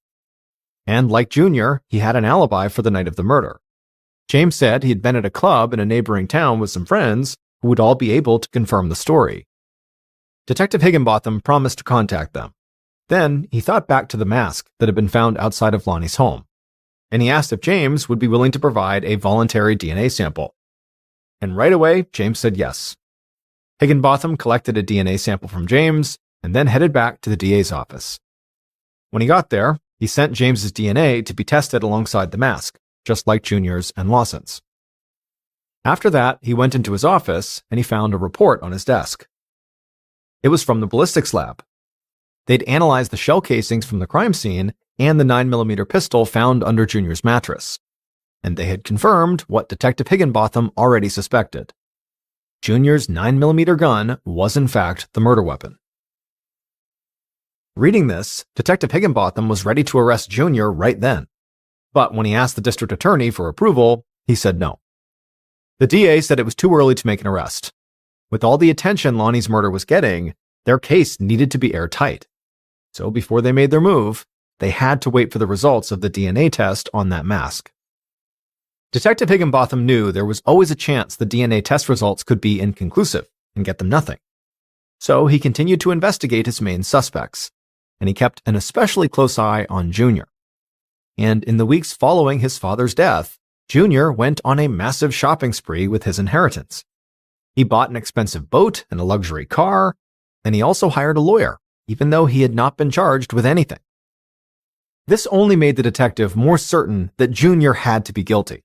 And like Junior, he had an alibi for the night of the murder. James said he had been at a club in a neighboring town with some friends who would all be able to confirm the story. Detective Higginbotham promised to contact them. Then he thought back to the mask that had been found outside of Lonnie's home, and he asked if James would be willing to provide a voluntary DNA sample. And right away, James said yes. Higginbotham collected a DNA sample from James and then headed back to the DA's office. When he got there, he sent James's DNA to be tested alongside the mask, just like Junior's and Lawson's. After that, he went into his office and he found a report on his desk. It was from the ballistics lab. They'd analyzed the shell casings from the crime scene and the 9mm pistol found under Junior's mattress, and they had confirmed what Detective Higginbotham already suspected. Junior's 9mm gun was in fact the murder weapon. Reading this, Detective Higginbotham was ready to arrest Junior right then, but when he asked the district attorney for approval, he said no. The DA said it was too early to make an arrest. With all the attention Lonnie's murder was getting, their case needed to be airtight. So before they made their move, they had to wait for the results of the DNA test on that mask. Detective Higginbotham knew there was always a chance the DNA test results could be inconclusive and get them nothing. So he continued to investigate his main suspects, and he kept an especially close eye on Junior. And in the weeks following his father's death, Junior went on a massive shopping spree with his inheritance. He bought an expensive boat and a luxury car, and he also hired a lawyer, even though he had not been charged with anything. This only made the detective more certain that Junior had to be guilty,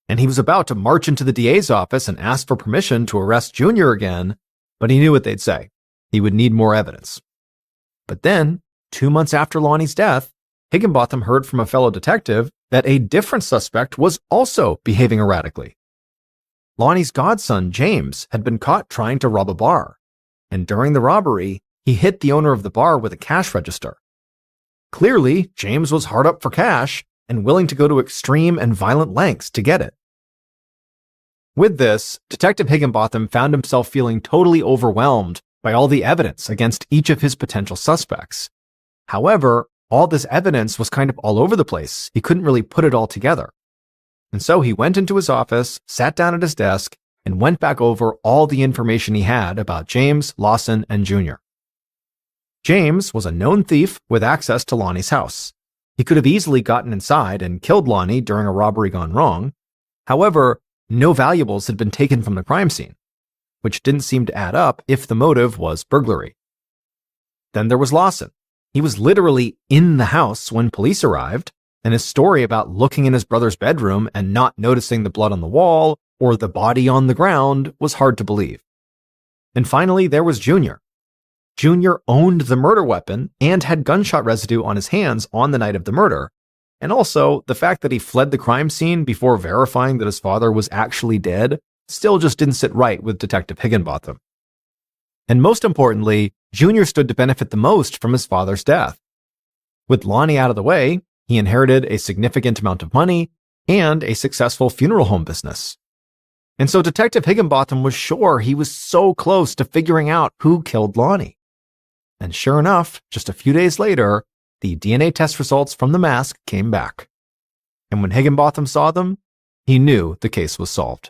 and he was about to march into the DA's office and ask for permission to arrest Junior again, but he knew what they'd say. He would need more evidence. But then, 2 months after Lonnie's death, Higginbotham heard from a fellow detective that a different suspect was also behaving erratically. Lonnie's godson, James, had been caught trying to rob a bar, and during the robbery, he hit the owner of the bar with a cash register. Clearly, James was hard up for cash and willing to go to extreme and violent lengths to get it. With this, Detective Higginbotham found himself feeling totally overwhelmed by all the evidence against each of his potential suspects. However, all this evidence was kind of all over the place. He couldn't really put it all together. And so he went into his office, sat down at his desk, and went back over all the information he had about James, Lawson, and Junior. James was a known thief with access to Lonnie's house. He could have easily gotten inside and killed Lonnie during a robbery gone wrong. However, no valuables had been taken from the crime scene, which didn't seem to add up if the motive was burglary. Then there was Lawson. He was literally in the house when police arrived, and his story about looking in his brother's bedroom and not noticing the blood on the wall or the body on the ground was hard to believe. And finally, there was Junior. Junior owned the murder weapon and had gunshot residue on his hands on the night of the murder, and also the fact that he fled the crime scene before verifying that his father was actually dead still just didn't sit right with Detective Higginbotham. And most importantly, Junior stood to benefit the most from his father's death. With Lonnie out of the way, he inherited a significant amount of money and a successful funeral home business. And so Detective Higginbotham was sure he was so close to figuring out who killed Lonnie. And sure enough, just a few days later, the DNA test results from the mask came back. And when Higginbotham saw them, he knew the case was solved.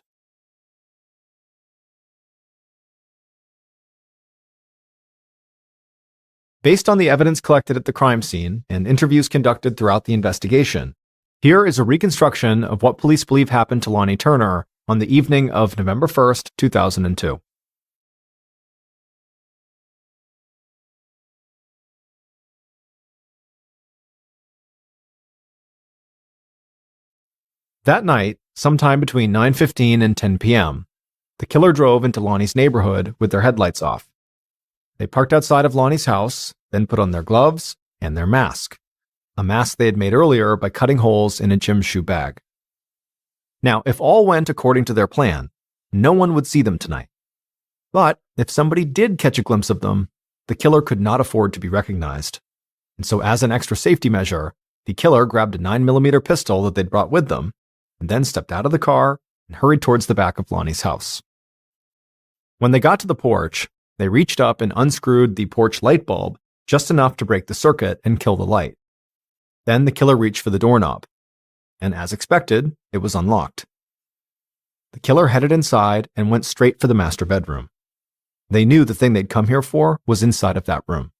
Based on the evidence collected at the crime scene and interviews conducted throughout the investigation, here is a reconstruction of what police believe happened to Lonnie Turner on the evening of November 1st, 2002. That night, sometime between 9:15 and 10 p.m., the killer drove into Lonnie's neighborhood with their headlights off. They parked outside of Lonnie's house, then put on their gloves and their mask, a mask they had made earlier by cutting holes in a gym shoe bag. Now, if all went according to their plan, no one would see them tonight. But if somebody did catch a glimpse of them, the killer could not afford to be recognized. And so as an extra safety measure, the killer grabbed a 9mm pistol that they'd brought with them, and then stepped out of the car and hurried towards the back of Lonnie's house. When they got to the porch, they reached up and unscrewed the porch light bulb just enough to break the circuit and kill the light. Then the killer reached for the doorknob, and as expected, it was unlocked. The killer headed inside and went straight for the master bedroom. They knew the thing they'd come here for was inside of that room.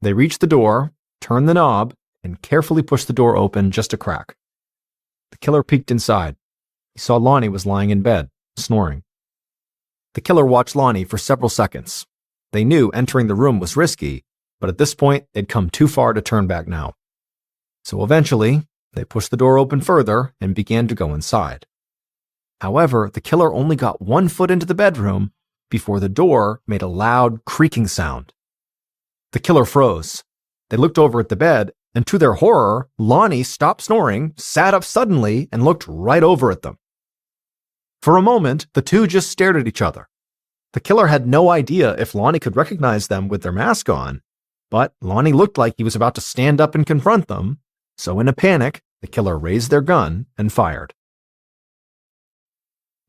They reached the door, turned the knob, and carefully pushed the door open just a crack. The killer peeked inside. He saw Lonnie was lying in bed, snoring. The killer watched Lonnie for several seconds. They knew entering the room was risky, but at this point, they'd come too far to turn back now. So eventually, they pushed the door open further and began to go inside. However, the killer only got 1 foot into the bedroom before the door made a loud creaking sound. The killer froze. They looked over at the bed, and to their horror, Lonnie stopped snoring, sat up suddenly, and looked right over at them. For a moment, the two just stared at each other. The killer had no idea if Lonnie could recognize them with their mask on, but Lonnie looked like he was about to stand up and confront them, so in a panic, the killer raised their gun and fired.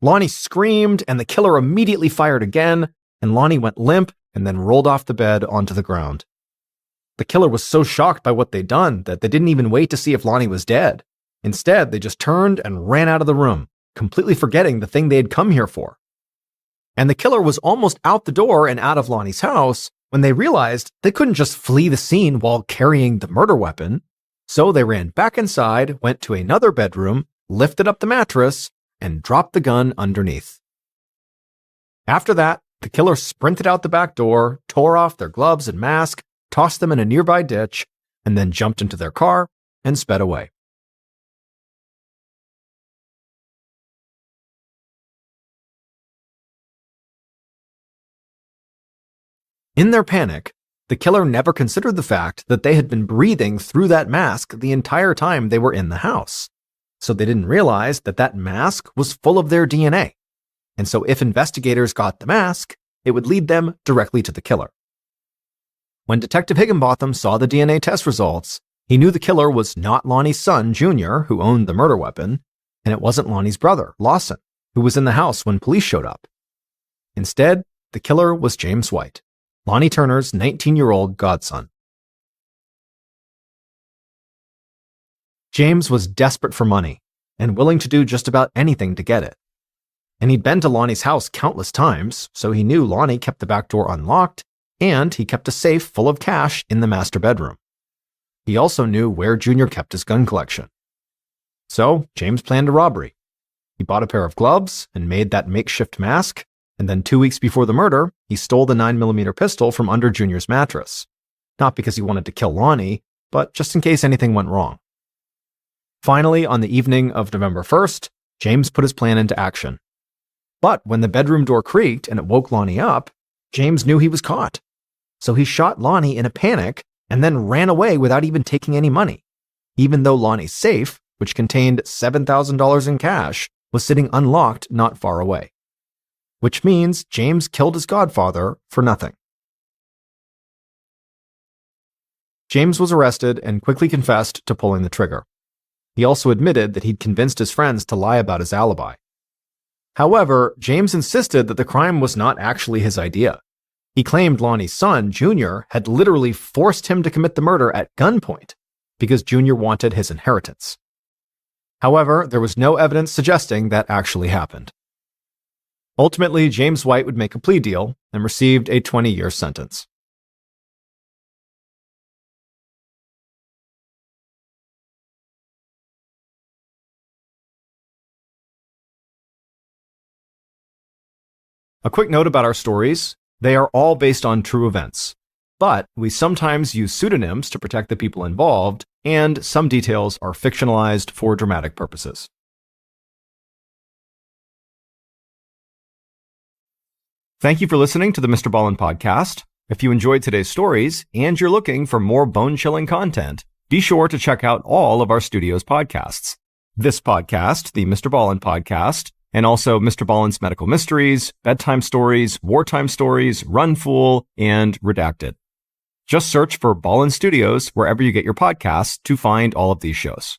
Lonnie screamed, and the killer immediately fired again, and Lonnie went limp and then rolled off the bed onto the ground. The killer was so shocked by what they'd done that they didn't even wait to see if Lonnie was dead. Instead, they just turned and ran out of the room, completely forgetting the thing they had come here for. And the killer was almost out the door and out of Lonnie's house when they realized they couldn't just flee the scene while carrying the murder weapon. So they ran back inside, went to another bedroom, lifted up the mattress, and dropped the gun underneath. After that, the killer sprinted out the back door, tore off their gloves and mask, tossed them in a nearby ditch, and then jumped into their car and sped away. In their panic, the killer never considered the fact that they had been breathing through that mask the entire time they were in the house. So they didn't realize that that mask was full of their DNA. And so if investigators got the mask, it would lead them directly to the killer. When Detective Higginbotham saw the DNA test results, he knew the killer was not Lonnie's son, Junior, who owned the murder weapon, and it wasn't Lonnie's brother, Lawson, who was in the house when police showed up. Instead, the killer was James White, Lonnie Turner's 19-year-old godson. James was desperate for money and willing to do just about anything to get it. And he'd been to Lonnie's house countless times, so he knew Lonnie kept the back door unlocked, and he kept a safe full of cash in the master bedroom. He also knew where Junior kept his gun collection. So James planned a robbery. He bought a pair of gloves and made that makeshift mask, and then 2 weeks before the murder, he stole the 9mm pistol from under Junior's mattress. Not because he wanted to kill Lonnie, but just in case anything went wrong. Finally, on the evening of November 1st, James put his plan into action. But when the bedroom door creaked and it woke Lonnie up, James knew he was caught. So he shot Lonnie in a panic and then ran away without even taking any money, even though Lonnie's safe, which contained $7,000 in cash, was sitting unlocked not far away. Which means James killed his godfather for nothing. James was arrested and quickly confessed to pulling the trigger. He also admitted that he'd convinced his friends to lie about his alibi. However, James insisted that the crime was not actually his idea. He claimed Lonnie's son, Junior, had literally forced him to commit the murder at gunpoint because Junior wanted his inheritance. However, there was no evidence suggesting that actually happened. Ultimately, James White would make a plea deal and received a 20-year sentence. A quick note about our stories. They are all based on true events, but we sometimes use pseudonyms to protect the people involved, and some details are fictionalized for dramatic purposes. Thank you for listening to the MrBallen podcast. If you enjoyed today's stories and you're looking for more bone-chilling content, be sure to check out all of our studio's podcasts. This podcast, the MrBallen podcast, and also Mr. Ballen's Medical Mysteries, Bedtime Stories, Wartime Stories, Run Fool, and Redacted. Just search for Ballen Studios wherever you get your podcasts to find all of these shows.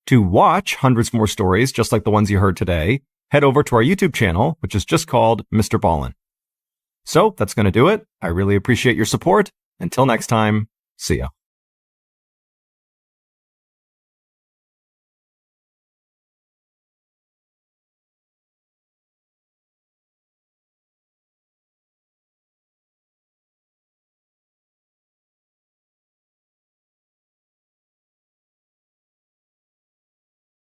To watch hundreds more stories just like the ones you heard today, head over to our YouTube channel, which is just called Mr. Ballen. So that's going to do it. I really appreciate your support. Until next time, see ya.